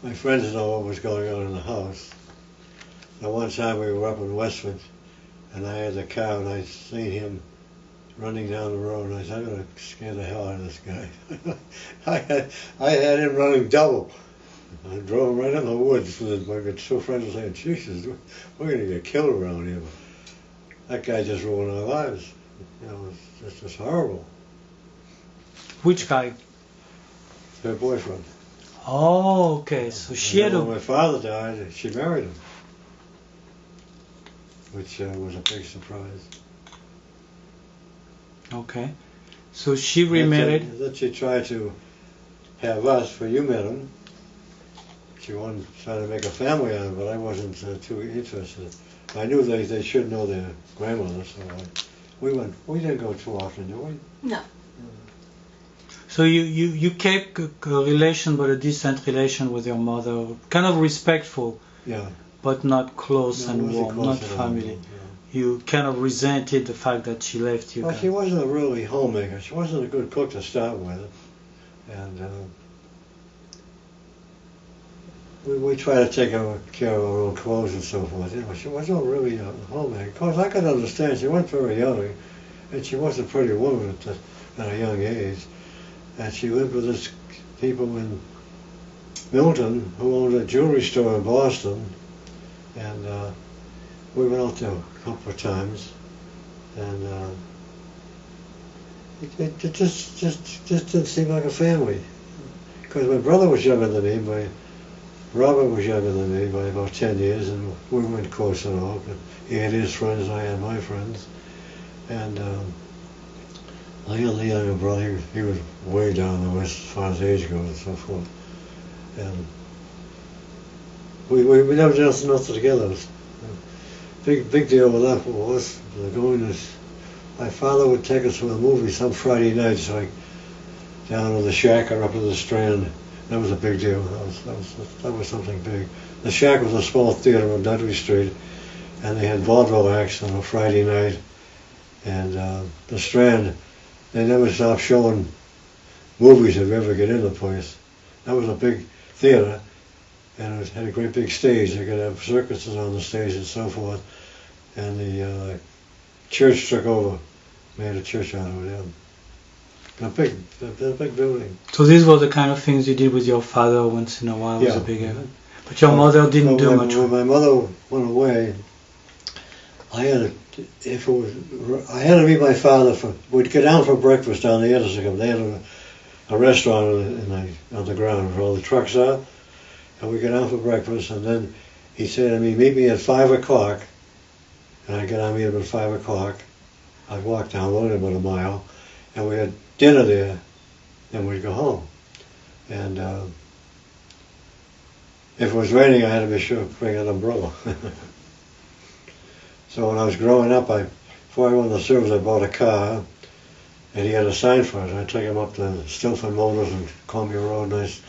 my friends know what was going on in the house. Now one time we were up in Westford, and I had the car, and I seen him running down the road, and I said, "I'm gonna scare the hell out of this guy." I had him running double. I drove him right in the woods. My two friends were saying, "Jesus, we're gonna get killed around here." That guy just ruined our lives. It's just horrible. Which guy? Her boyfriend. Oh, okay. So she had when my father died, she married him, which was a big surprise. Okay. So she remarried. Then she tried to have us, for you met him. She wanted to try to make a family out of it, but I wasn't too interested. I knew they should know their grandmother, so we didn't go too often, did we? No. So you kept a relation, but a decent relation with your mother, kind of respectful, Yeah. but not close No, and wasn't warm, close not at all, family. no. You kind of resented the fact that she left you Well, guys. she wasn't a really homemaker. She wasn't a good cook to start with, and we tried to take care of our own clothes and so forth. She wasn't really a homemaker. Of course, I could understand. She was very young, and she was a pretty woman at a young age. And she lived with these people in Milton who owned a jewelry store in Boston, and we went out there a couple of times, and it just didn't seem like a family. Because my brother was younger than me, Robert was younger than me by about 10 years, and we weren't close at all. But he had his friends, I had my friends, and the younger brother, he was way down the west as far as age goes and so forth. And we never did nothing together. It was a big deal with that was my father would take us to a movie some Friday nights, like down to the Shack or up to the Strand. That was a big deal. That was something big. The Shack was a small theater on Dudley Street, and they had vaudeville acts on a Friday night. And the Strand, they never stopped showing movies if you ever get in the place. That was a big theater, and it had a great big stage. They could have circuses on the stage and so forth. And the church took over, made a church out of it. A big building. So these were the kind of things you did with your father once in a while. Was a big event. But your mother didn't do much. When my mother went away, I had to meet my father we'd go down for breakfast down the Edison. They had a restaurant on the ground where all the trucks are, and we'd go down for breakfast, and then he said to me, "Meet me at 5 o'clock," and I'd get on me at 5 o'clock. I'd walk down only about a mile, and we had dinner there, then we'd go home. And if it was raining, I had to be sure to bring an umbrella. So when I was growing up, before I went to the service, I bought a car, and he had a sign for it. I took him up to Stilford Motors and Columbia Road, and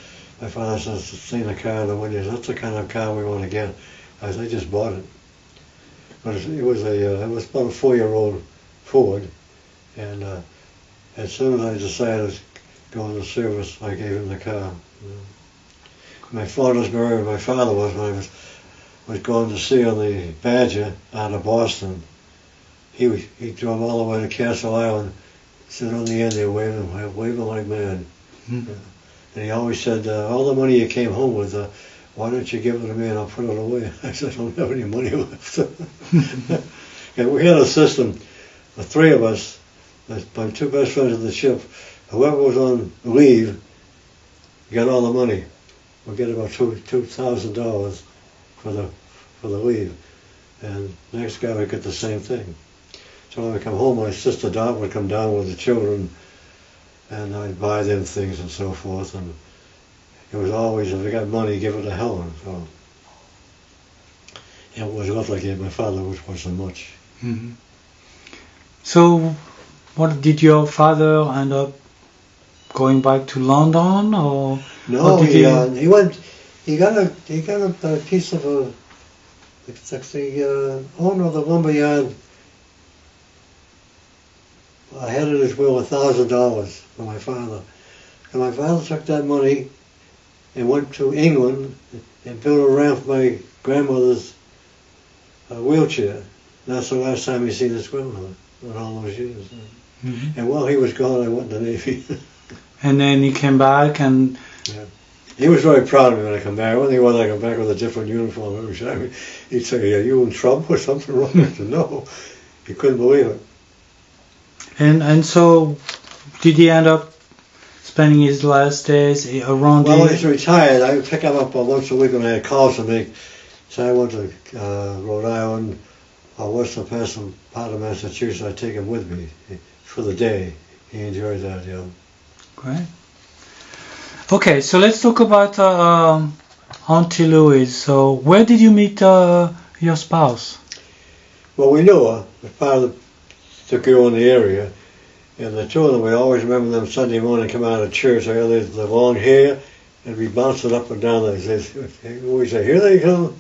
my father says, "Seen the car in the window. That's the kind of car we want to get." I said, "I just bought it." But it was about a 4-year-old Ford, and as soon as I decided to go into service, I gave him the car. My father's where my father was when I was going to sea on the Badger out of Boston. He drove all the way to Castle Island, sit on the end there waving like mad. Mm-hmm. And he always said, "All the money you came home with, why don't you give it to me and I'll put it away?" I said, "I don't have any money left." And we had a system, the three of us, my two best friends on the ship, whoever was on leave got all the money. We'll get about $2,000 for the leave, and the next guy would get the same thing. So when I come home, my sister Dot would come down with the children, and I'd buy them things and so forth. And it was always, if I got money, give it to Helen. So it was not like my father wasn't much. Mm-hmm. So, what did your father end up going back to London, or? No, or did he went. He got a piece of a. It's like the owner of the lumberyard. I had in his will $1,000 for my father, and my father took that money and went to England and built a ramp for my grandmother's wheelchair. That's the last time he seen his grandmother in all those years. Mm-hmm. And while he was gone, I went in the Navy. And then he came back, and yeah. He was very proud of me when I come back. When he was, I come back with a different uniform every time. He'd say, "Are you in trouble or something wrong?" I said, "No." He couldn't believe it. And so, did he end up spending his last days around? Well, when he's retired, I would pick him up once a week when I had calls to make. So I went to Rhode Island or western part of Massachusetts. I'd take him with me for the day. He enjoyed that, yeah. Great. Okay, so let's talk about Auntie Louise. So, where did you meet your spouse? Well, we knew her. It was part of the girl in the area. And the two of them, we always remember them Sunday morning come out of church. They had the long hair, and we bounced it up and down. We say, "Here they come."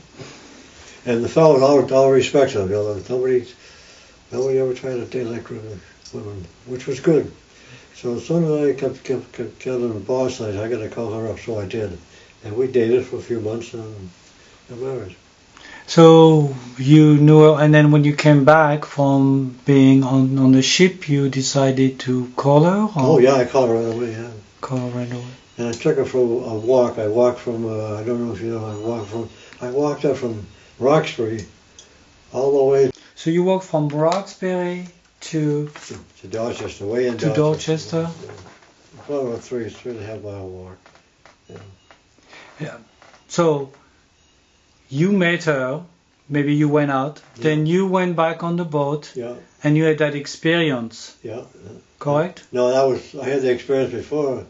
And the fellows all respected them. You know, nobody ever tried to date like women, which was good. So as soon as I got in Boston, I got to call her up, so I did. And we dated for a few months and got married. So you knew her, and then when you came back from being on the ship, you decided to call her? Or? Oh yeah, I called her right away, yeah. Call her right away. And I took her for a walk. I walked from, I don't know if you know, I walked up from Roxbury all the way So you walked from Roxbury to Dorchester, way in to Dorchester? Yeah. About 3.5 mile walk. Yeah. So you met her, maybe you went out, then you went back on the boat, and you had that experience. Yeah. Correct? No, I had the experience before.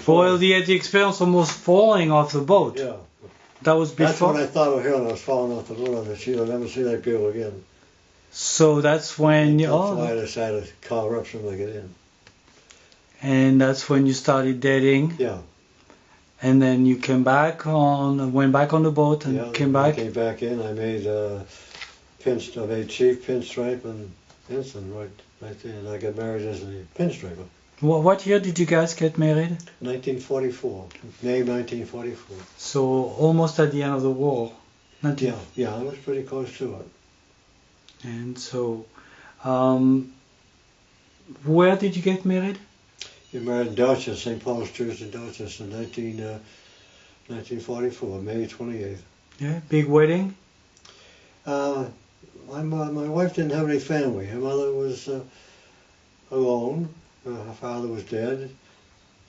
Well, you had the experience almost falling off the boat. Yeah. That was before. That's when I thought of her when I was falling off the boat. I said, "I'll never see that girl again." So that's when That's why I decided to call her up so I get in. And that's when you started dating. Yeah. And then you went back on the boat and came back. I came back in. I made chief, pinstripe, and ensign right there. And I got married as a pinstriper. What year did you guys get married? 1944, May 1944. So almost at the end of the war. Yeah, I was pretty close to it. And so, where did you get married? You married in Dorchester, St. Paul's Church in Dorchester, 1944, May 28th. Yeah, big wedding. My wife didn't have any family. Her mother was alone. Her father was dead,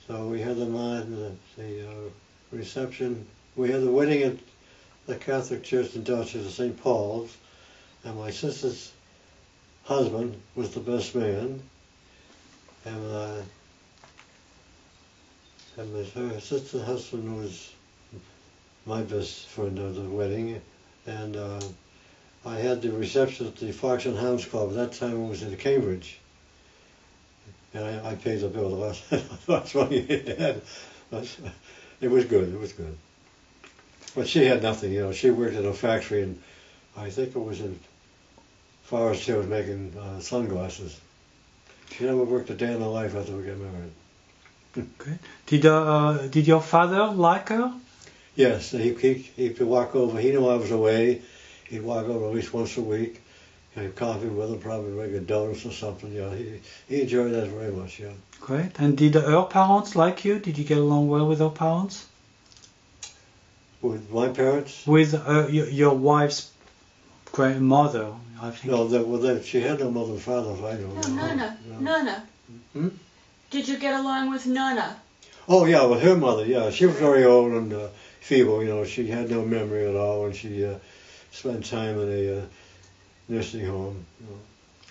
so we had them on the reception. We had the wedding at the Catholic Church in Dorchester, St. Paul's, and my sister's husband was the best man, and her sister's husband was my best friend of the wedding, and I had the reception at the Fox and Hounds Club. At that time it was in Cambridge. And I paid the bill. That's what he had. It was good. It was good. But she had nothing, you know. She worked at a factory, and I think it was in Forest Hills making sunglasses. She never worked a day in her life after we got married. Okay. Did your father like her? Yes. He'd walk over. He knew I was away. He'd walk over at least once a week. Have coffee with her, probably make a donuts or something. Yeah, he enjoyed that very much. Yeah. Great. And did her parents like you? Did you get along well with her parents? With my parents? With your wife's grandmother, I think. No, she had no mother and father, I don't No, know. Nana. No. Nana. Hmm? Did you get along with Nana? Oh yeah, with her mother, yeah. She was very old and feeble, you know. She had no memory at all, and she spent time in a nursing home,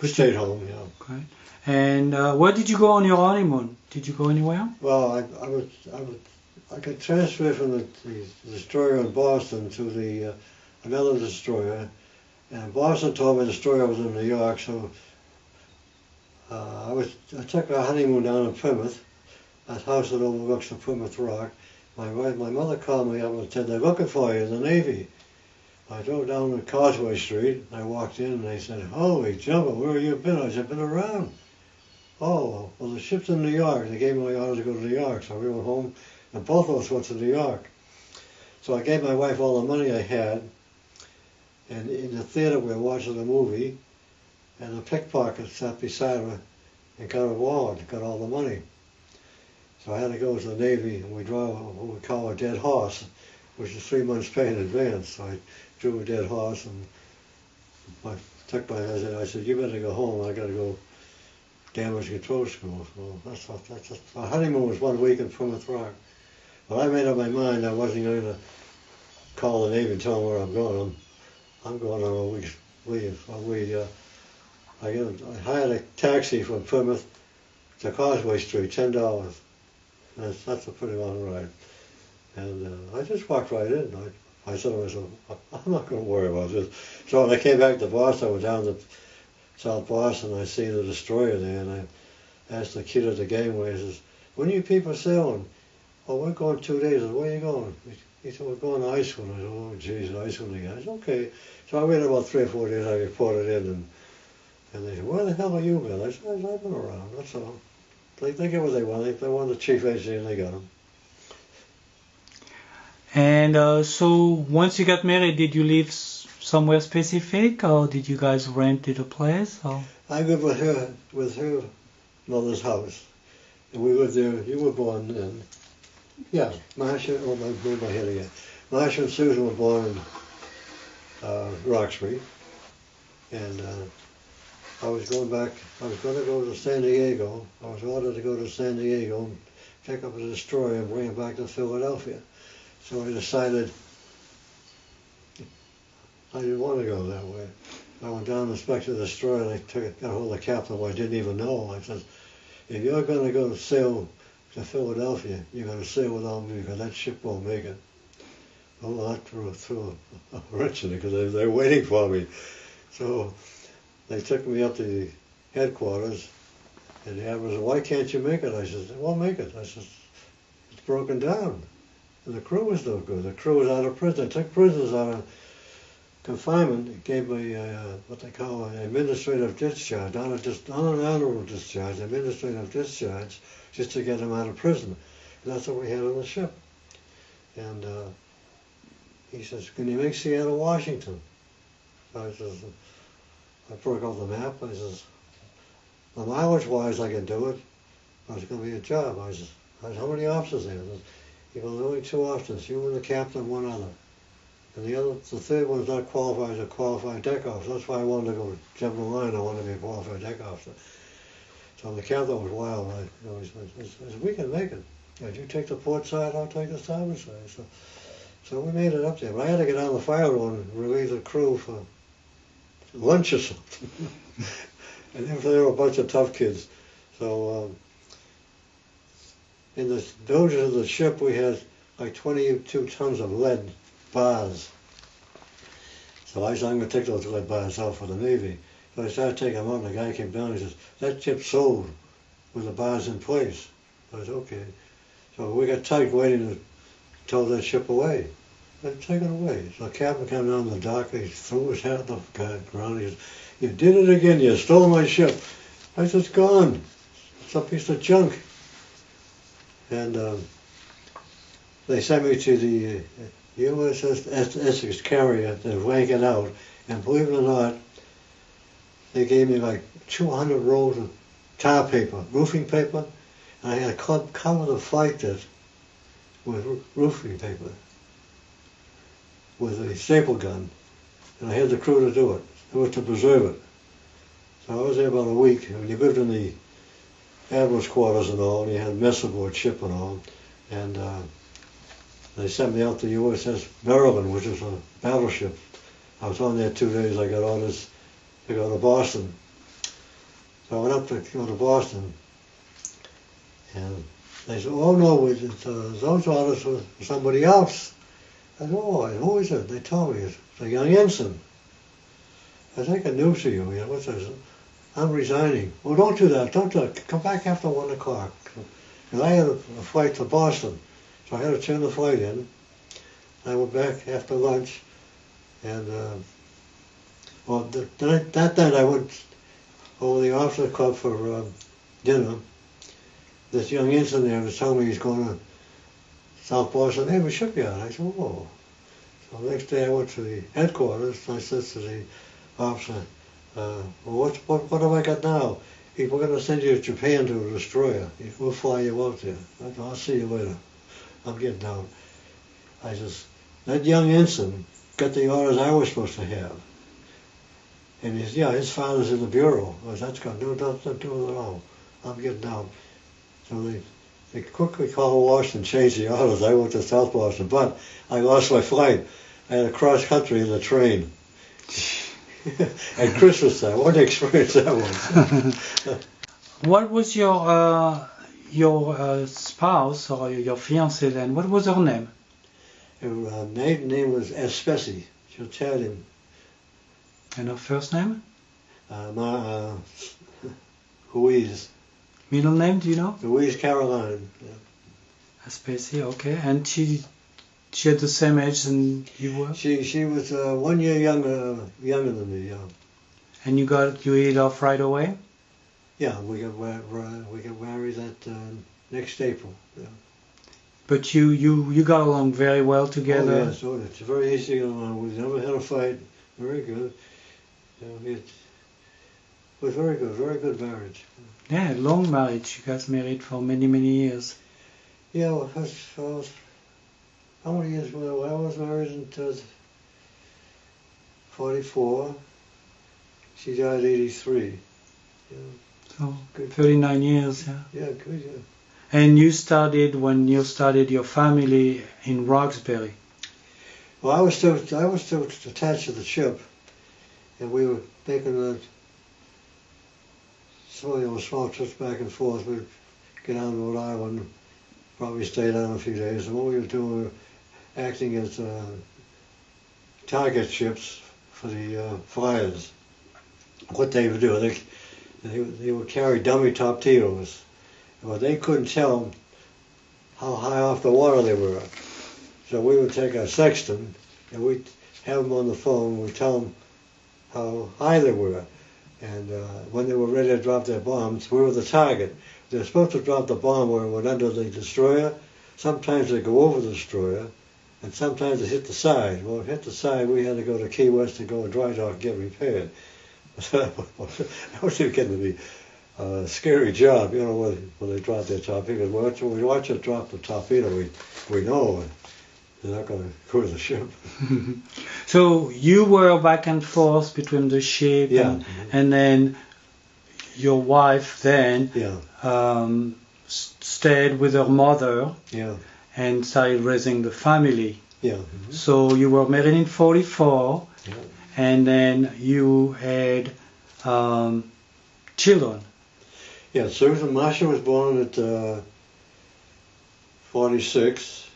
state home, yeah. Okay. And where did you go on your honeymoon? Did you go anywhere? Well, I got transferred from the destroyer in Boston to the another destroyer, and Boston told me the destroyer was in New York, so I took a honeymoon down in Plymouth, that house that overlooks the Plymouth Rock. My mother called me up and said, "They're looking for you in the Navy." I drove down to Causeway Street. I walked in and they said, "Holy jumper, where have you been?" I said, "I've been around." "Oh, well, the ship's in New York." They gave me my orders to go to New York, so we went home, and both of us went to New York. So I gave my wife all the money I had, and in the theater we were watching a movie, and a pickpocket sat beside her and got her wallet, got all the money. So I had to go to the Navy, and we drove what we call a dead horse, which is 3 months' pay in advance. So I drew a dead horse, and I took my husband. I said, "You better go home. I got to go damage control school." So our honeymoon was 1 week in Plymouth Rock. But I made up my mind I wasn't going to call the Navy and tell them where I'm going. I'm going on a week's leave. I hired a taxi from Plymouth to Causeway Street, $10. That's a pretty long ride. And I just walked right in. I said to myself, "I'm not going to worry about this." So when I came back to Boston, I went down to South Boston. I seen the destroyer there, and I asked the kid at the gangway, I says, "When are you people sailing?" "Oh, we're going 2 days." I said, "Where are you going?" He said, "We're going to Iceland." I said, "Oh, geez, Iceland again." I said, "Okay." So I waited about 3 or 4 days. I reported in, and they said, "Where the hell are you been?" I said, "I've been around, that's all." They get what they want. They want the chief engineer, and they got him. And so once you got married, did you live somewhere specific, or did you guys rented a place? Or? I lived with her mother's house, and we lived there. You were born then. Yeah, Marcia. Oh, I moved my head again. Marcia and Susan were born in Roxbury, and I was going back. I was going to go to San Diego. I was ordered to go to San Diego and pick up a destroyer and bring it back to Philadelphia. So I decided I didn't want to go that way. I went down and inspected the destroyer, and I got hold of the captain who I didn't even know. I said, "If you're going to go sail to Philadelphia, you're going to sail without me, because that ship won't make it." Well, I threw a wrench in it, because they're waiting for me. So they took me up to the headquarters, and the admiral said, "Why can't you make it?" I said, "It won't make it." I said, "It's broken down." And the crew was no good. The crew was out of prison. They took prisoners out of confinement. It gave me what they call an administrative discharge, not an honorable discharge, administrative discharge, just to get them out of prison. And that's what we had on the ship. And he says, "Can you make Seattle, Washington?" I says, I broke out the map. I says, "The mileage-wise, I can do it, but it's going to be a job." I says, "How many officers there?" He goes, "Only 2 officers, you and the captain, one other. And the third one's not qualified as a qualified deck officer." That's why I wanted to go to General Line. I wanted to be a qualified deck officer. So the captain was wild. He said, "We can make it. If you take the port side, I'll take the starboard side." So we made it up there. But I had to get on the fire room and relieve the crew for lunch or something. And they were a bunch of tough kids. So in the bilges of the ship, we had like 22 tons of lead bars. So I said, "I'm going to take those lead bars out for the Navy." So I started taking them out, and the guy came down and he says, "That ship's sold with the bars in place." I said, "Okay." So we got tight waiting to tow that ship away. They'd take it away. So the captain came down the dock, he threw his hat on the ground, he said, "You did it again, you stole my ship." I said, "It's gone. It's a piece of junk." And they sent me to the USS Essex carrier to rank it out, and believe it or not, they gave me like 200 rolls of tar paper, roofing paper, and I had to cover the flight deck with roofing paper with a staple gun. and I had the crew to do it to preserve it. So I was there about a week, and you lived in the admiral's quarters and all, and you had a mess aboard ship and all, and they sent me out to USS Maryland, which was a battleship. I was on there 2 days. I got orders to go to Boston. So I went up to go to Boston, and they said, "Oh no, those orders were for somebody else." I said, "Oh, who is it?" They told me, "It's a young ensign." I think I knew to you. What's this? "I'm resigning." "Well, don't do that. Don't do it. Come back after 1 o'clock." Because I had a flight to Boston, so I had to turn the flight in. I went back after lunch, and that night I went over the officer club for dinner. This young ensign there was telling me he's going to South Boston Naval Shipyard. I said, "Whoa." So the next day I went to the headquarters, and I said to the officer, "Well, what have I got now?" "We're going to send you to Japan to a destroyer. We'll fly you out there." I said, "I'll see you later. I'm getting down." I says, that young ensign got the orders I was supposed to have. And he says, "Yeah, his father's in the bureau." I said, "That's got nothing to do with it at all. I'm getting down." So they quickly called Washington, changed the orders. I went to South Boston, but I lost my flight. I had to cross country in the train. At Christmas time, what an experience that was. What was your spouse or your fiancée then? What was her name? Her name was Espesi. She was Italian. And her first name? Louise. Middle name, do you know? Louise Caroline. Yeah. Espesi, okay. And she had the same age than you were? She was 1 year younger than me. Yeah. And you hit it off right away? Yeah, we got married that next April. Yeah. But you got along very well together. Oh yes, it's very easy to get along. We never had a fight. Very good. It was very good marriage. Yeah, long marriage. You guys married for many years. Yeah, well, how many years were I was married until 44. She died 83. Yeah. So Good. 39 years, yeah. Yeah, good, yeah. And you started your family in Roxbury. Well, I was still attached to the ship, and we were making small trips back and forth. We'd get out to Rhode Island, probably stay down a few days. And what we were doing, we were acting as target ships for the flyers. What they would do, they would carry dummy torpedoes. Well, they couldn't tell how high off the water they were. So we would take our sextant and we'd have them on the phone. We'd tell them how high they were. And when they were ready to drop their bombs, we were the target. They're supposed to drop the bomb where it went under the destroyer. Sometimes they go over the destroyer, and sometimes it hit the side. Well, if it hit the side, we had to go to Key West to go to dry dock and get repaired. That was getting to be a scary job, you know, when they drop their torpedoes. When we watch it drop the torpedo, we know they're not going to cruise the ship. So you were back and forth between the ship, Yeah. and then your wife then Yeah, stayed with her mother yeah, and started raising the family. yeah. So you were married in 44, Yeah. and then you had children. Yeah, Susan Masha was born at 46,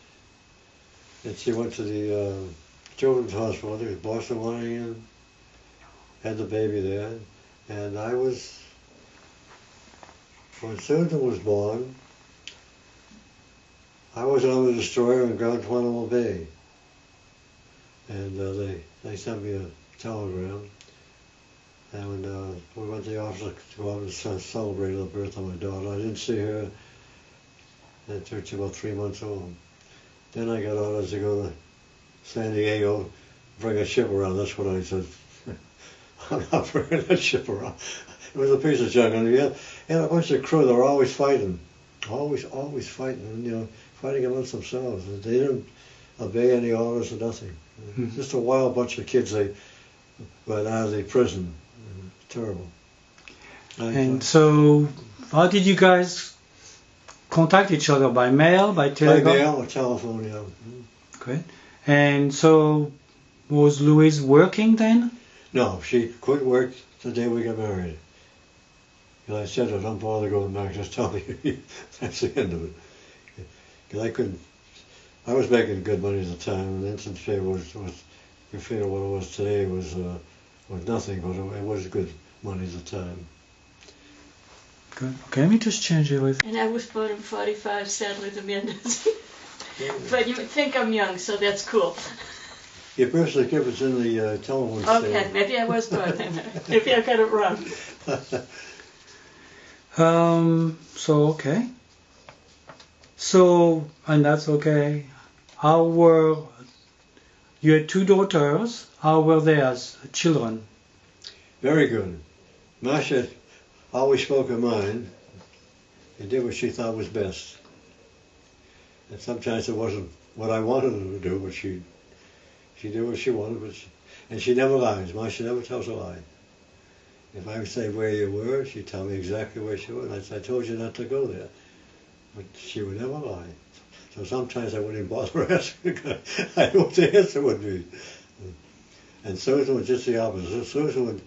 and she went to the Children's Hospital, I think it was Boston, Washington, had the baby there, and when Susan was born, I was on the destroyer in Guantanamo Bay, and they sent me a telegram. And we went to the office to go out and celebrate the birth of my daughter. I didn't see her until she was about 3 months old. Then I got orders to go to San Diego, bring a ship around. That's what I said. I'm not bringing that ship around. It was a piece of junk. And you had a bunch of crew that were always fighting. Always fighting, and, you know, fighting amongst themselves. They didn't obey any orders or nothing. Just a wild bunch of kids. but out of the prison. Terrible. And so, how did you guys contact each other? By mail, by By telephone? mail or telephone, yeah. Great. And so, was Louise working then? No, she quit work the day we got married. And I said to her, don't bother going back, just tell me. That's the end of it. Because I was making good money at the time, and Instant Pay was you figure what it was today was nothing, but it was good money at the time. Good. Okay, let me just change it with. And I was born in 45, sadly, the man doesn't. But you would think I'm young, so that's cool. Your birth certificate's in the telephone Okay, stand. maybe I was born then. Maybe I got it wrong. So, okay. So, and that's okay. How were, you had two daughters, how were they as children? Very good. Masha always spoke her mind and did what she thought was best. And sometimes it wasn't what I wanted her to do, but she did what she wanted, and she never lies. Masha never tells a lie. If I would say where you were, she'd tell me exactly where she was. I'd say, I told you not to go there. But she would never lie. So sometimes I wouldn't even bother asking. I knew what the answer would be. And Susan was just the opposite. Susan was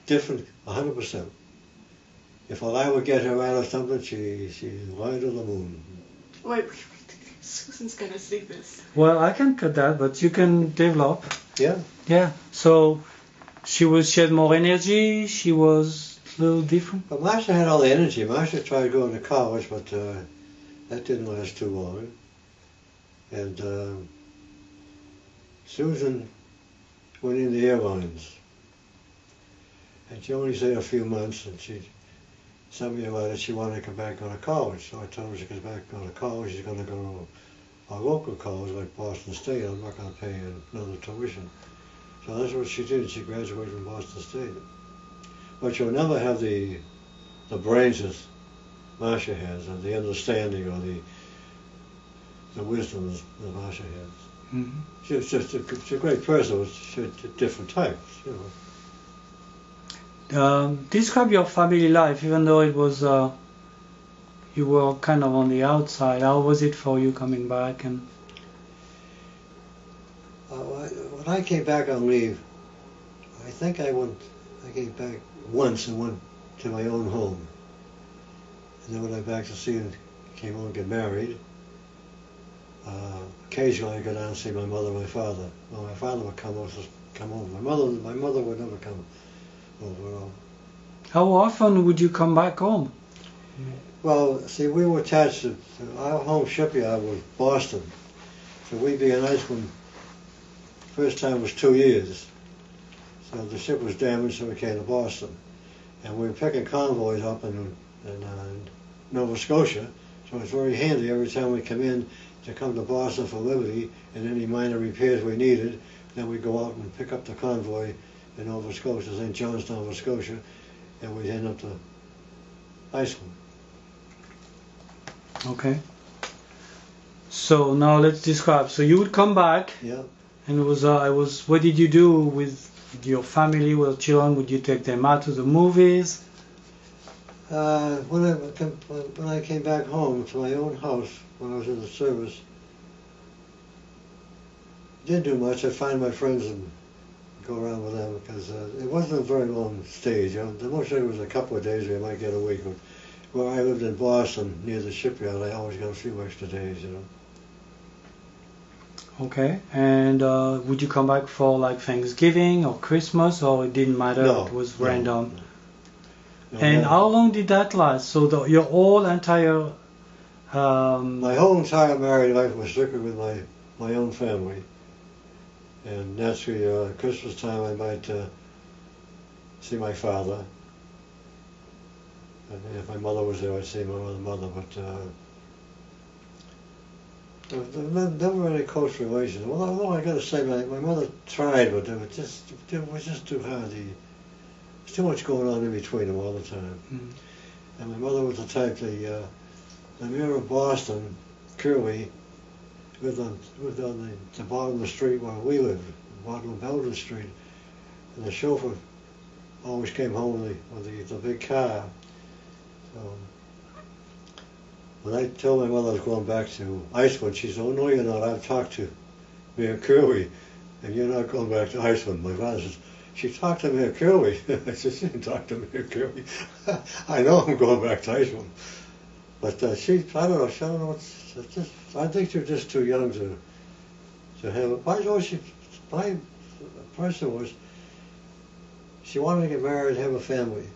different 100%. If a lie would get her out of something, she lied to the moon. Wait, Susan's gonna see this. Well, I can cut that, but you can develop. Yeah. Yeah. So she had more energy. She was a little different. But Masha had all the energy. Masha tried going to college, but that didn't last too long. And Susan went in the airlines. And she only stayed a few months, and she sent me a letter. She wanted to come back and go to college. So I told her she comes back and go to college. She's going to go to a local college like Boston State. I'm not going to pay another tuition. So that's what she did. She graduated from Boston State. But you'll never have the brains that Masha has, or the understanding, or the wisdom that Masha has. Mm-hmm. She's a great person. She's a different type, you know. Describe your family life, even though it was you were kind of on the outside. How was it for you coming back? And When I came back on leave, I think I came back once and went to my own home. And then when I went back to see and came home and get married, occasionally I go down and see my mother and my father. Well, my father would come over. My mother would never come over. how often would you come back home? Well, see, we were attached to our home shipyard was Boston. So we'd be in Iceland. First time was 2 years. So the ship was damaged, so we came to Boston. And we were picking convoys up in Nova Scotia, so it's very handy every time we come in to come to Boston for Liberty and any minor repairs we needed. Then we'd go out and pick up the convoy in Nova Scotia, St. John's, Nova Scotia, and we'd head up to Iceland. Okay. So now let's describe. So you would come back, Yeah. and what did you do with your family, with children? Would you take them out to the movies? When I came back home to my own house when I was in the service, didn't do much. I'd find my friends and go around with them because it wasn't a very long stage. The most it was a couple of days. We might get a week. But where I lived in Boston near the shipyard, I always got a few extra days, you know. Okay. And would you come back for like Thanksgiving or Christmas, or it didn't matter? No, It was no, random. no. And how long did that last? So your whole entire My whole entire married life was strictly with my own family. And naturally, Christmas time I might see my father. And if my mother was there, I'd see my mother. But there were never any close relations. Well, although I got to say, my mother tried, but it was just too hard. There's too much going on in between them all the time. Mm. And my mother was the type, the mayor of Boston, Curley, lived on the bottom of the street where we lived, bottom of Belden Street. and the chauffeur always came home with the big car. So when I told my mother I was going back to Iceland, she said, "Oh no, you're not. I've talked to Mayor Kirby, and you're not going back to Iceland." My father says, "She talked to Mayor Kirby." I said, "She didn't talk to Mayor Kirby. I know I'm going back to Iceland." But I don't know. I think you're just too young to have it. My person was, she wanted to get married and have a family.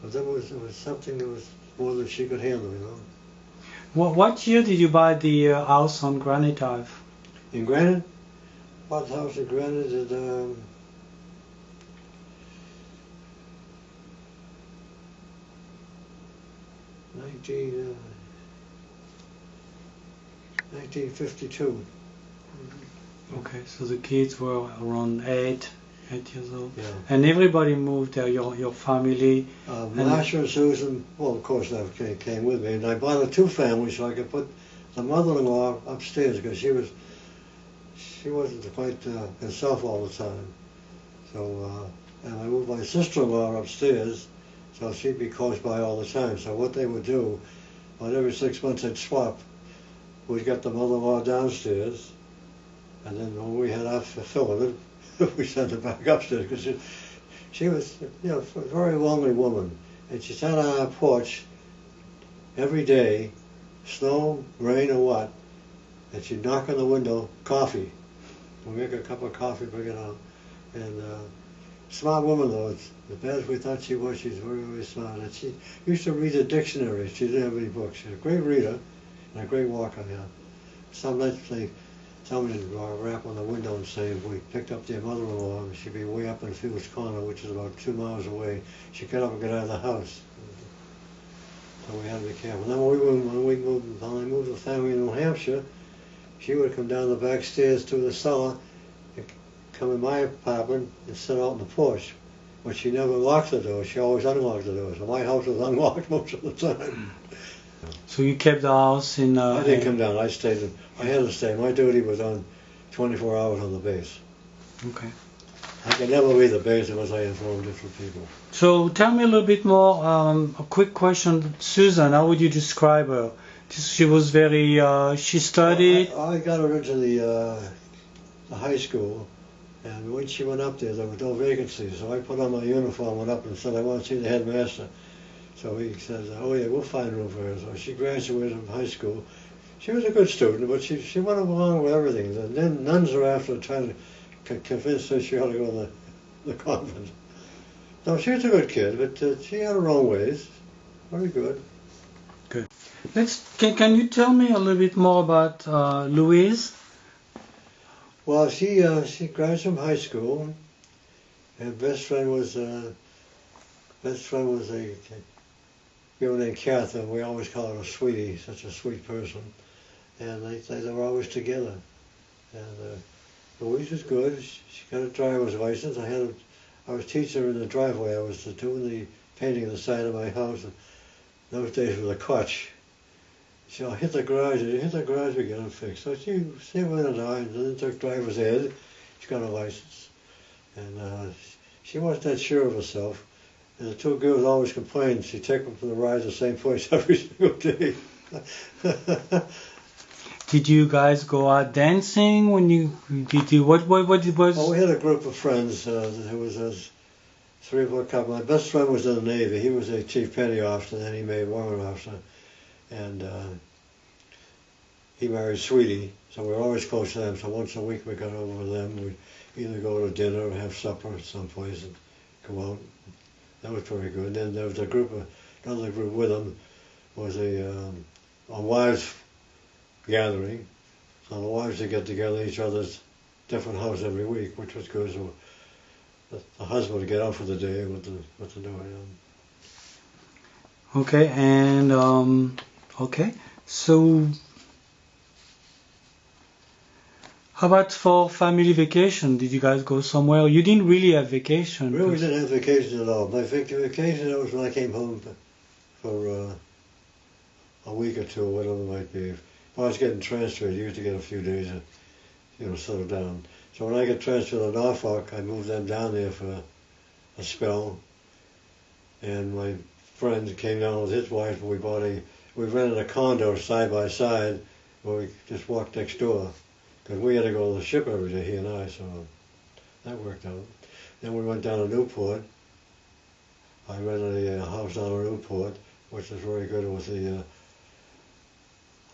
But it was something that was more than she could handle, you know. What year did you buy the house on Granite Ave? In Granite? Bought the house in Granite at 1952. Okay, so the kids were around 8 years old. Yeah. And everybody moved there, your family. Masha and Susan, well, of course, they came with me. And I bought a two-family so I could put the mother-in-law upstairs because she wasn't quite herself all the time. So, and I moved my sister-in-law upstairs so she'd be close by all the time. So what they would do, about every 6 months they'd swap. We'd get the mother-in-law downstairs, and then when we had our fill of it, we sent her back upstairs because she was, a very lonely woman, and she sat on our porch every day, snow, rain, or what, and she'd knock on the window, coffee. We'd make her a cup of coffee, bring it out, and smart woman though. As bad as we thought she was, she's very, very smart. And she used to read a dictionary. She didn't have any books. She was a great reader and a great walker. Yeah. Some nights somebody would rap on the window and say if we picked up their mother-in-law, she'd be way up in Fields Corner, which is about 2 miles away. She'd get up and get out of the house. So we had to be careful. Then when I moved the family in New Hampshire, she would come down the back stairs to the cellar and come in my apartment and sit out on the porch. But she never locked the door. She always unlocked the door. So my house was unlocked most of the time. So you kept the house in... I didn't come down. I stayed. I had to stay. My duty was on 24 hours on the base. Okay. I could never leave the base unless I informed different people. So tell me a little bit more, a quick question. Susan, how would you describe her? She was very, she studied... Well, I got her into the high school, and when she went up there was no vacancies. So I put on my uniform, went up and said, I want to see the headmaster. So he said, oh yeah, we'll find room for her. So she graduated from high school. She was a good student, but she went along with everything. And then nuns are after trying to convince her she ought to go to the convent. No, she was a good kid, but she had her own ways. Very good. Good. Can you tell me a little bit more about Louise? Well, she graduated from high school. Her best friend was a girl named Catherine. We always call her a sweetie, such a sweet person. And they were always together. And Louise was good. She got a driver's license. I was teaching her in the driveway. I was doing the painting of the side of my house. And those days with a clutch. She hit the garage. We get it fixed. So she went and then took driver's ed. She got a license. And she wasn't that sure of herself. And the two girls always complained. She'd take them to the ride the same place every single day. Did you guys go out dancing what was? Oh, we had a group of friends. There was a 3 or 4 couple. My best friend was in the Navy. He was a chief petty officer, and then he made warrant officer. And he married Sweetie, so we were always close to them. So once a week we got over with them. We'd either go to dinner or have supper at some place and go out. That was very good. And then there was another group with them was a wives gathering. So the wives would get together each other's different house every week, which was good. So the husband would get out for the day with the door. Okay, and okay, so how about for family vacation? Did you guys go somewhere? You didn't really have vacation. Really didn't have vacation at all. My vacation was when I came home for a week or two, whatever it might be. If I was getting transferred, you used to get a few days to settle down. So when I got transferred to Norfolk, I moved them down there for a spell. And my friend came down with his wife, and we rented a condo side by side, where we just walked next door. Because we had to go to the ship every day, he and I, so that worked out. Then we went down to Newport. I rented a house down in Newport, which was very good. It was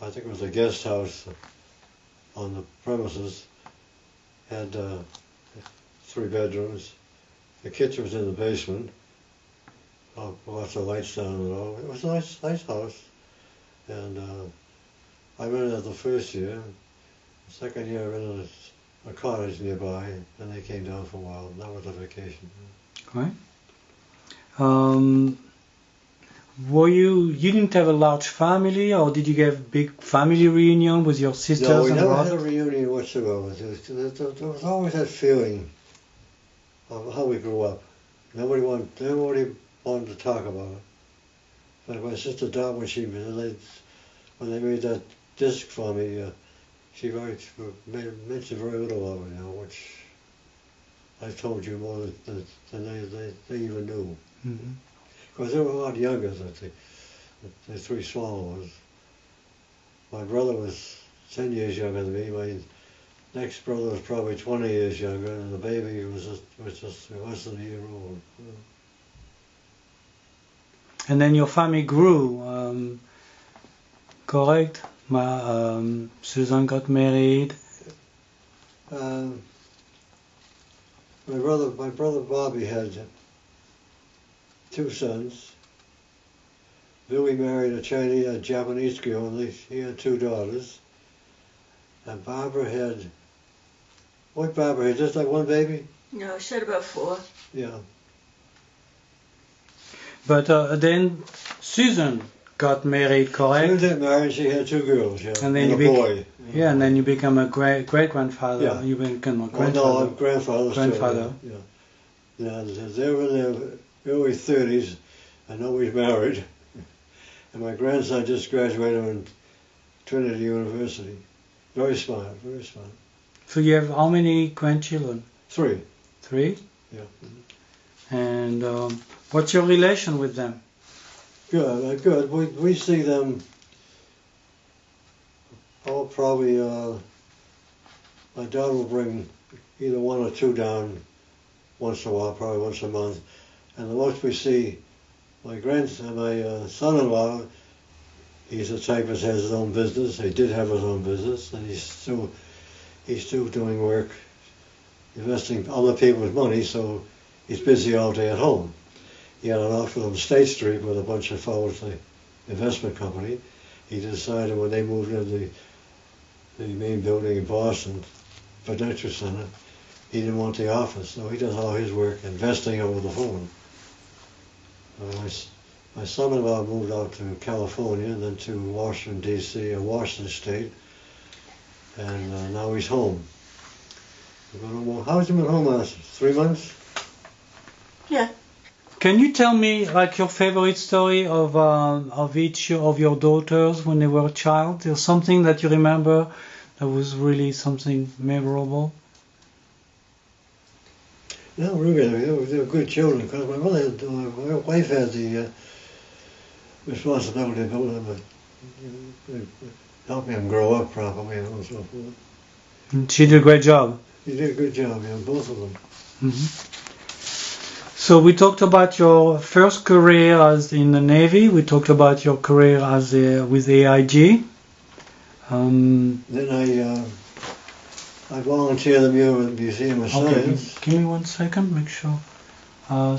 I think it was a guest house on the premises. Had 3 bedrooms. The kitchen was in the basement. Lots of lights down and all. It was a nice house. And I rented it the first year. The second year I rented a cottage nearby, and they came down for a while. And that was a vacation. Right. You didn't have a large family, or did you have big family reunion with your sisters No, we and never brothers? had a reunion whatsoever. There was always that feeling of how we grew up. Nobody wanted to talk about it. Like my sister Dot, when they made that disc for me, she mentioned very little of it, which I told you more than they even knew. Mm-hmm. Because they were a lot younger than the 3 smaller ones. My brother was 10 years younger than me. My next brother was probably 20 years younger, and the baby was just less than a year old. And then your family grew, correct? Susan got married. My brother Bobby had 2 sons. Billy married a Japanese girl, and he had 2 daughters. And Barbara had, just like 1 baby? No, she had about 4. Yeah. But then Susan got married, correct? Susan got married, she had 2 girls, yeah, And then a boy. Yeah, and then you become a great-grandfather. Yeah. You become a Well, no, I'm grandfather. Grandfather. Still, yeah. Now, they were in their early 30s, and nobody's married. And my grandson just graduated from Trinity University. Very smart, very smart. So you have how many grandchildren? 3. 3? Yeah. And what's your relation with them? Good, good. We see them, probably, my daughter will bring either 1 or 2 down once in a while, probably once a month. And the most we see, my son-in-law, he's the type that has his own business. He did have his own business, and he's still doing work, investing other people's money, so he's busy all day at home. He had an office on State Street with a bunch of fellows, the investment company. He decided when they moved into the main building in Boston, Prudential Center, he didn't want the office, so he does all his work investing over the phone. My son-in-law moved out to California, and then to Washington, D.C., or Washington State, and now he's home. How's he been home last 3 months? Yeah. Can you tell me like your favorite story of each of your daughters when they were a child? There's something that you remember that was really something memorable? No, really, they were good children, because my wife had the responsibility of helping them grow up properly and so forth. And she did a great job. She did a good job, yeah, both of them. Mm-hmm. So we talked about your first career as in the Navy. We talked about your career as with AIG. Then I volunteered at the Museum of Science. Okay, give me 1 second, make sure.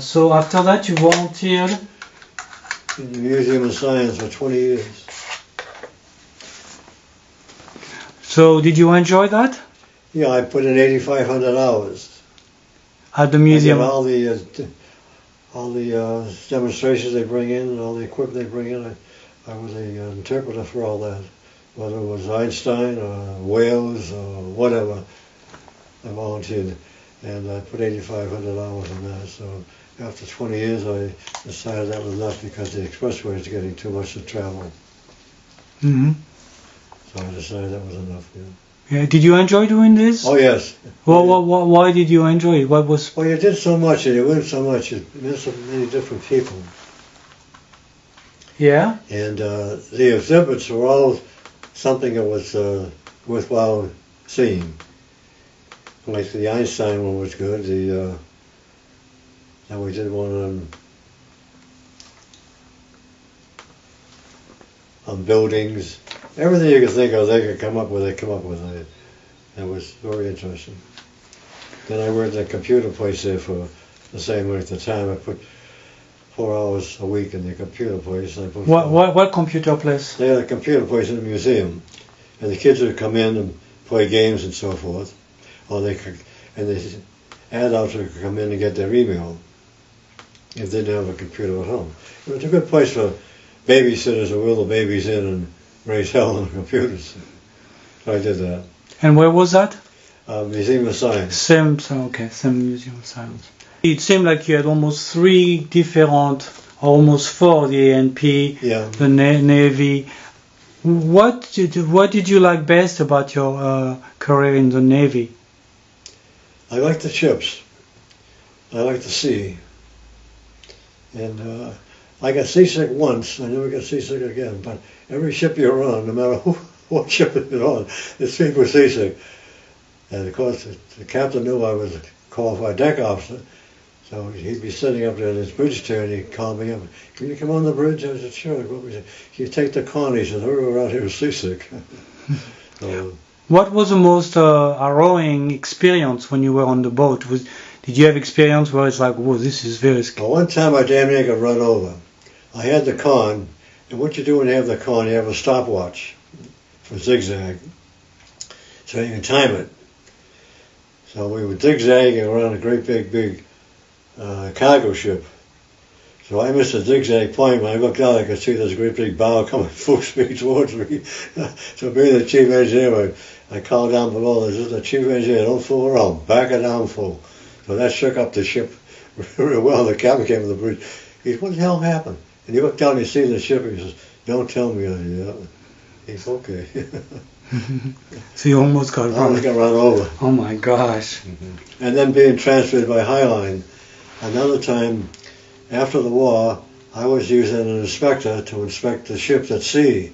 So after that you volunteered? In the Museum of Science for 20 years. So did you enjoy that? Yeah, I put in 8,500 hours. At the museum? I did all the demonstrations they bring in and all the equipment they bring in. I was the interpreter for all that. Whether it was Einstein or Wales or whatever, I volunteered. And I put 8,500 hours in that. So after 20 years, I decided that was enough because the expressway was getting too much to travel. Mm-hmm. So I decided that was enough, yeah. Yeah. Did you enjoy doing this? Oh yes. Why did you enjoy it? What was? Well, you did so much and you learned so much. You met so many different people. Yeah. And the exhibits were all something that was worthwhile seeing. Like the Einstein one was good. And we did one on buildings. Everything you could think of, they could come up with. They come up with it. It was very interesting. Then I worked at a computer place there for the same length of time. I put 4 hours a week in the computer place. And I put What computer place? They had a computer place in the museum, and the kids would come in and play games and so forth, or the adults would come in and get their email if they didn't have a computer at home. It was a good place for babysitters to wheel the babies in and raise hell on the computers. So I did that. And where was that? Museum of Science. Same Museum of Science. It seemed like you had almost 3 different, almost 4, the ANP, Yeah. the Navy. What did you like best about your career in the Navy? I like the ships. I like the sea. And I got seasick once. I never got seasick again. But every ship you're on, no matter what ship you're on, it's super seasick. And of course, the captain knew I was a qualified deck officer. So he'd be sitting up there in his bridge chair and he'd call me up. Can you come on the bridge? I said, sure. You take the con. He said, we're out here seasick. So, what was the most harrowing experience when you were on the boat? Did you have experience where it's like, whoa, this is very scary? well, one time I damn near got run over. I had the con, and what you do when you have the con, you have a stopwatch for zigzag, so you can time it. So we were zigzagging around a great big cargo ship. So I missed a zigzag point. When I looked out, I could see this great big bow coming full speed towards me. So being the chief engineer, I called down below, this is the chief engineer, don't fool around, back it down full. So that shook up the ship real well. The captain came to the bridge. He said, what the hell happened? And he looked down and he seen the ship. He says, don't tell me. He's okay. So you almost got I almost got run over. Oh my gosh. Mm-hmm. And then being transferred by Highline. Another time, after the war, I was using an inspector to inspect the ships at sea.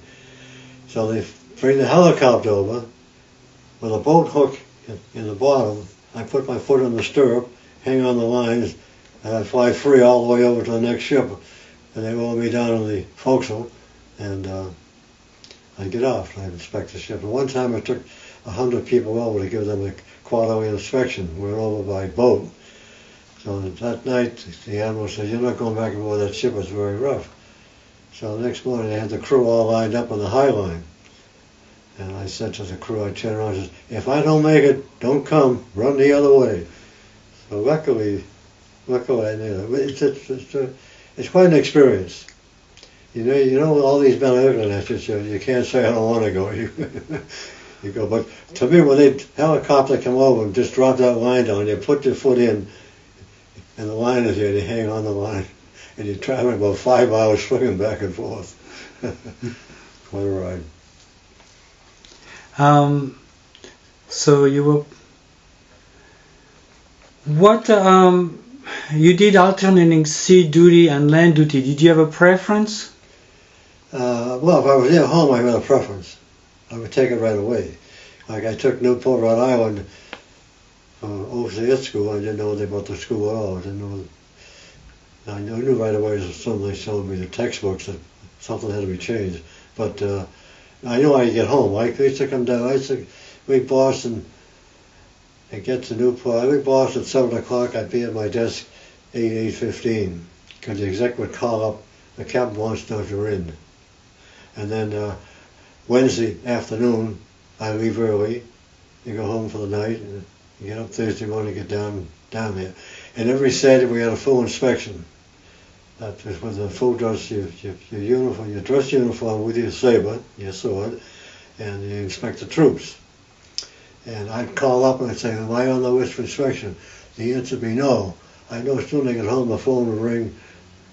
So they bring the helicopter over with a boat hook in the bottom. I put my foot in the stirrup, hang on the lines, and I fly free all the way over to the next ship. And they roll me down on the forecastle, and I get off. I inspect the ship. And one time I took 100 people over to give them a quarterly inspection. We were over by boat. So that night, the admiral said, you're not going back aboard that ship, it's very rough. So the next morning, they had the crew all lined up on the High Line. And I said to the crew, I turned around and said, if I don't make it, don't come, run the other way. So luckily I knew it. It's quite an experience. You know all these men are looking at you, you can't say I don't want to go. You go. But to me, when they helicopter come over and just drop that line down, you put your foot in, and the line is there, and you hang on the line, and you're traveling about 5 hours swinging back and forth. What a ride. So you were, you did alternating sea duty and land duty. Did you have a preference? Well, if I was near home, I had a preference. I would take it right away. Like I took Newport, Rhode Island, OCS school. I didn't know anything about the school at all. I knew right away as soon as they showed me the textbooks that something had to be changed. But I knew I could get home. I used to come down. I used to leave Boston and get to Newport. I leave Boston at 7 o'clock. I'd be at my desk 8:15 because the exec would call up, the captain wants to know if you're in. And then Wednesday afternoon, I leave early. You go home for the night, and you get up Thursday morning, get down there. And every Saturday we had a full inspection. That was with a full dress, your uniform, your dress uniform with your saber, your sword, and you inspect the troops. And I'd call up and I'd say, am I on the list for inspection? The answer would be no. I know as soon as I get home, the phone would ring,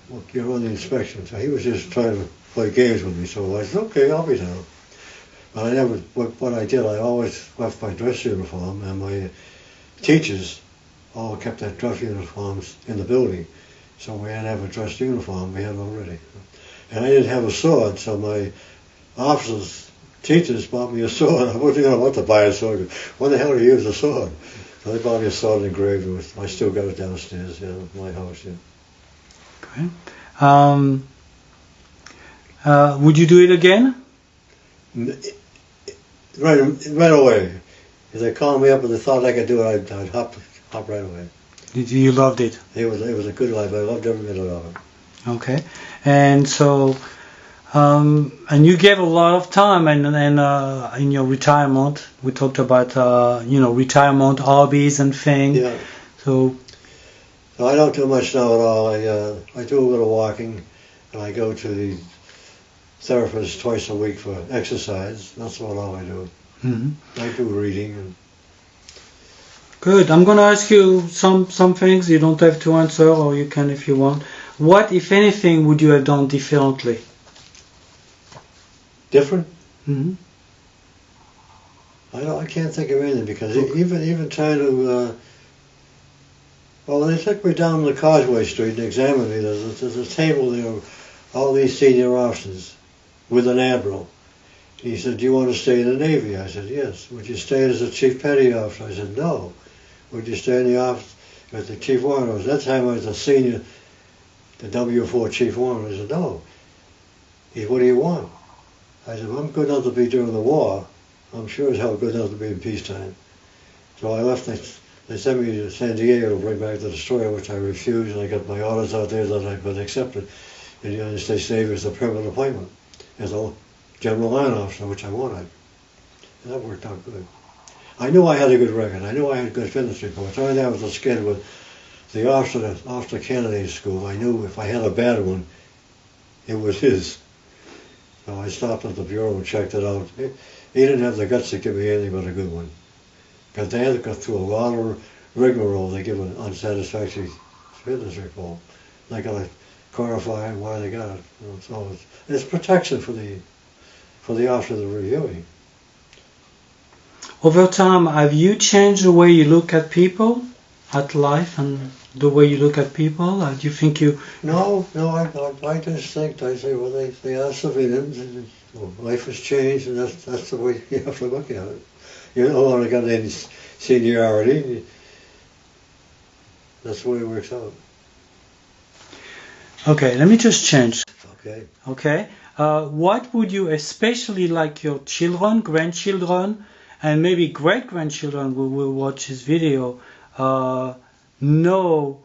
well, you're on the inspection. So he was just trying to play games with me. So I said, okay, I'll be down. But I never, what I did, I always left my dress uniform, and my teachers all kept their dress uniforms in the building. So we had to have a dress uniform, we had already. And I didn't have a sword, so my officers, teachers bought me a sword. I wasn't going to want to buy a sword. When the hell do you use a sword? So they bought me a sword engraved with, I still got it downstairs, in my house, yeah. Okay. Would you do it again? Right away. If they called me up and they thought I could do it, I'd hop right away. You loved it? It was a good life. I loved every minute of it. Okay. And so, and you gave a lot of time, and in your retirement, we talked about retirement hobbies and things. Yeah. So I don't do much now at all. I do a little walking, and I go to the therapist twice a week for exercise. That's about all I do. Mm-hmm. I do reading. And good. I'm going to ask you some things. You don't have to answer, or you can if you want. What, if anything, would you have done differently? Different? Mm-hmm. I can't think of anything, because even trying to. Well, when they took me down to Causeway Street and examined me, there's a table there of all these senior officers with an admiral. He said, "Do you want to stay in the Navy?" I said, "Yes." "Would you stay as a chief petty officer?" I said, "No." "Would you stay in the office with the chief warrant officer?" At that time I was a senior, the W4 chief warrant. I said, "No." He said, "What do you want?" I said, "Well, I'm good enough to be during the war. I'm sure as hell good enough to be in peacetime." So I left. They sent me to San Diego to bring back the destroyer, which I refused, and I got my orders out there that I'd been accepted in the United States Navy as a permanent appointment as a general line officer, which I wanted. And that worked out good. I knew I had a good record. I knew I had good fitness reports. Only that I was a kid with the officer candidate school. I knew if I had a bad one, it was his. So I stopped at the bureau and checked it out. He didn't have the guts to give me anything but a good one. Because they had to go through a lot of rigmarole. They give an unsatisfactory fitness report. They got to clarify why they got it. So it's protection for the officer they're reviewing. Over time, have you changed the way you look at people, at life, and the way you look at people? Do you think you... No, I just think, I say, well, they are civilians, and life has changed, and that's the way you have to look at it. You don't want to get any seniority. That's the way it works out. Okay, let me just change. Okay. Okay. What would you especially like your children, grandchildren, and maybe great-grandchildren who will watch this video know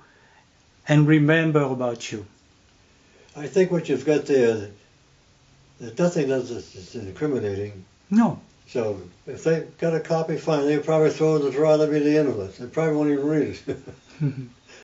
and remember about you? I think what you've got there's nothing that's incriminating. No. So if they got a copy, fine. They'd probably throw it in the drawer. That'd be the end of it. They probably won't even read it.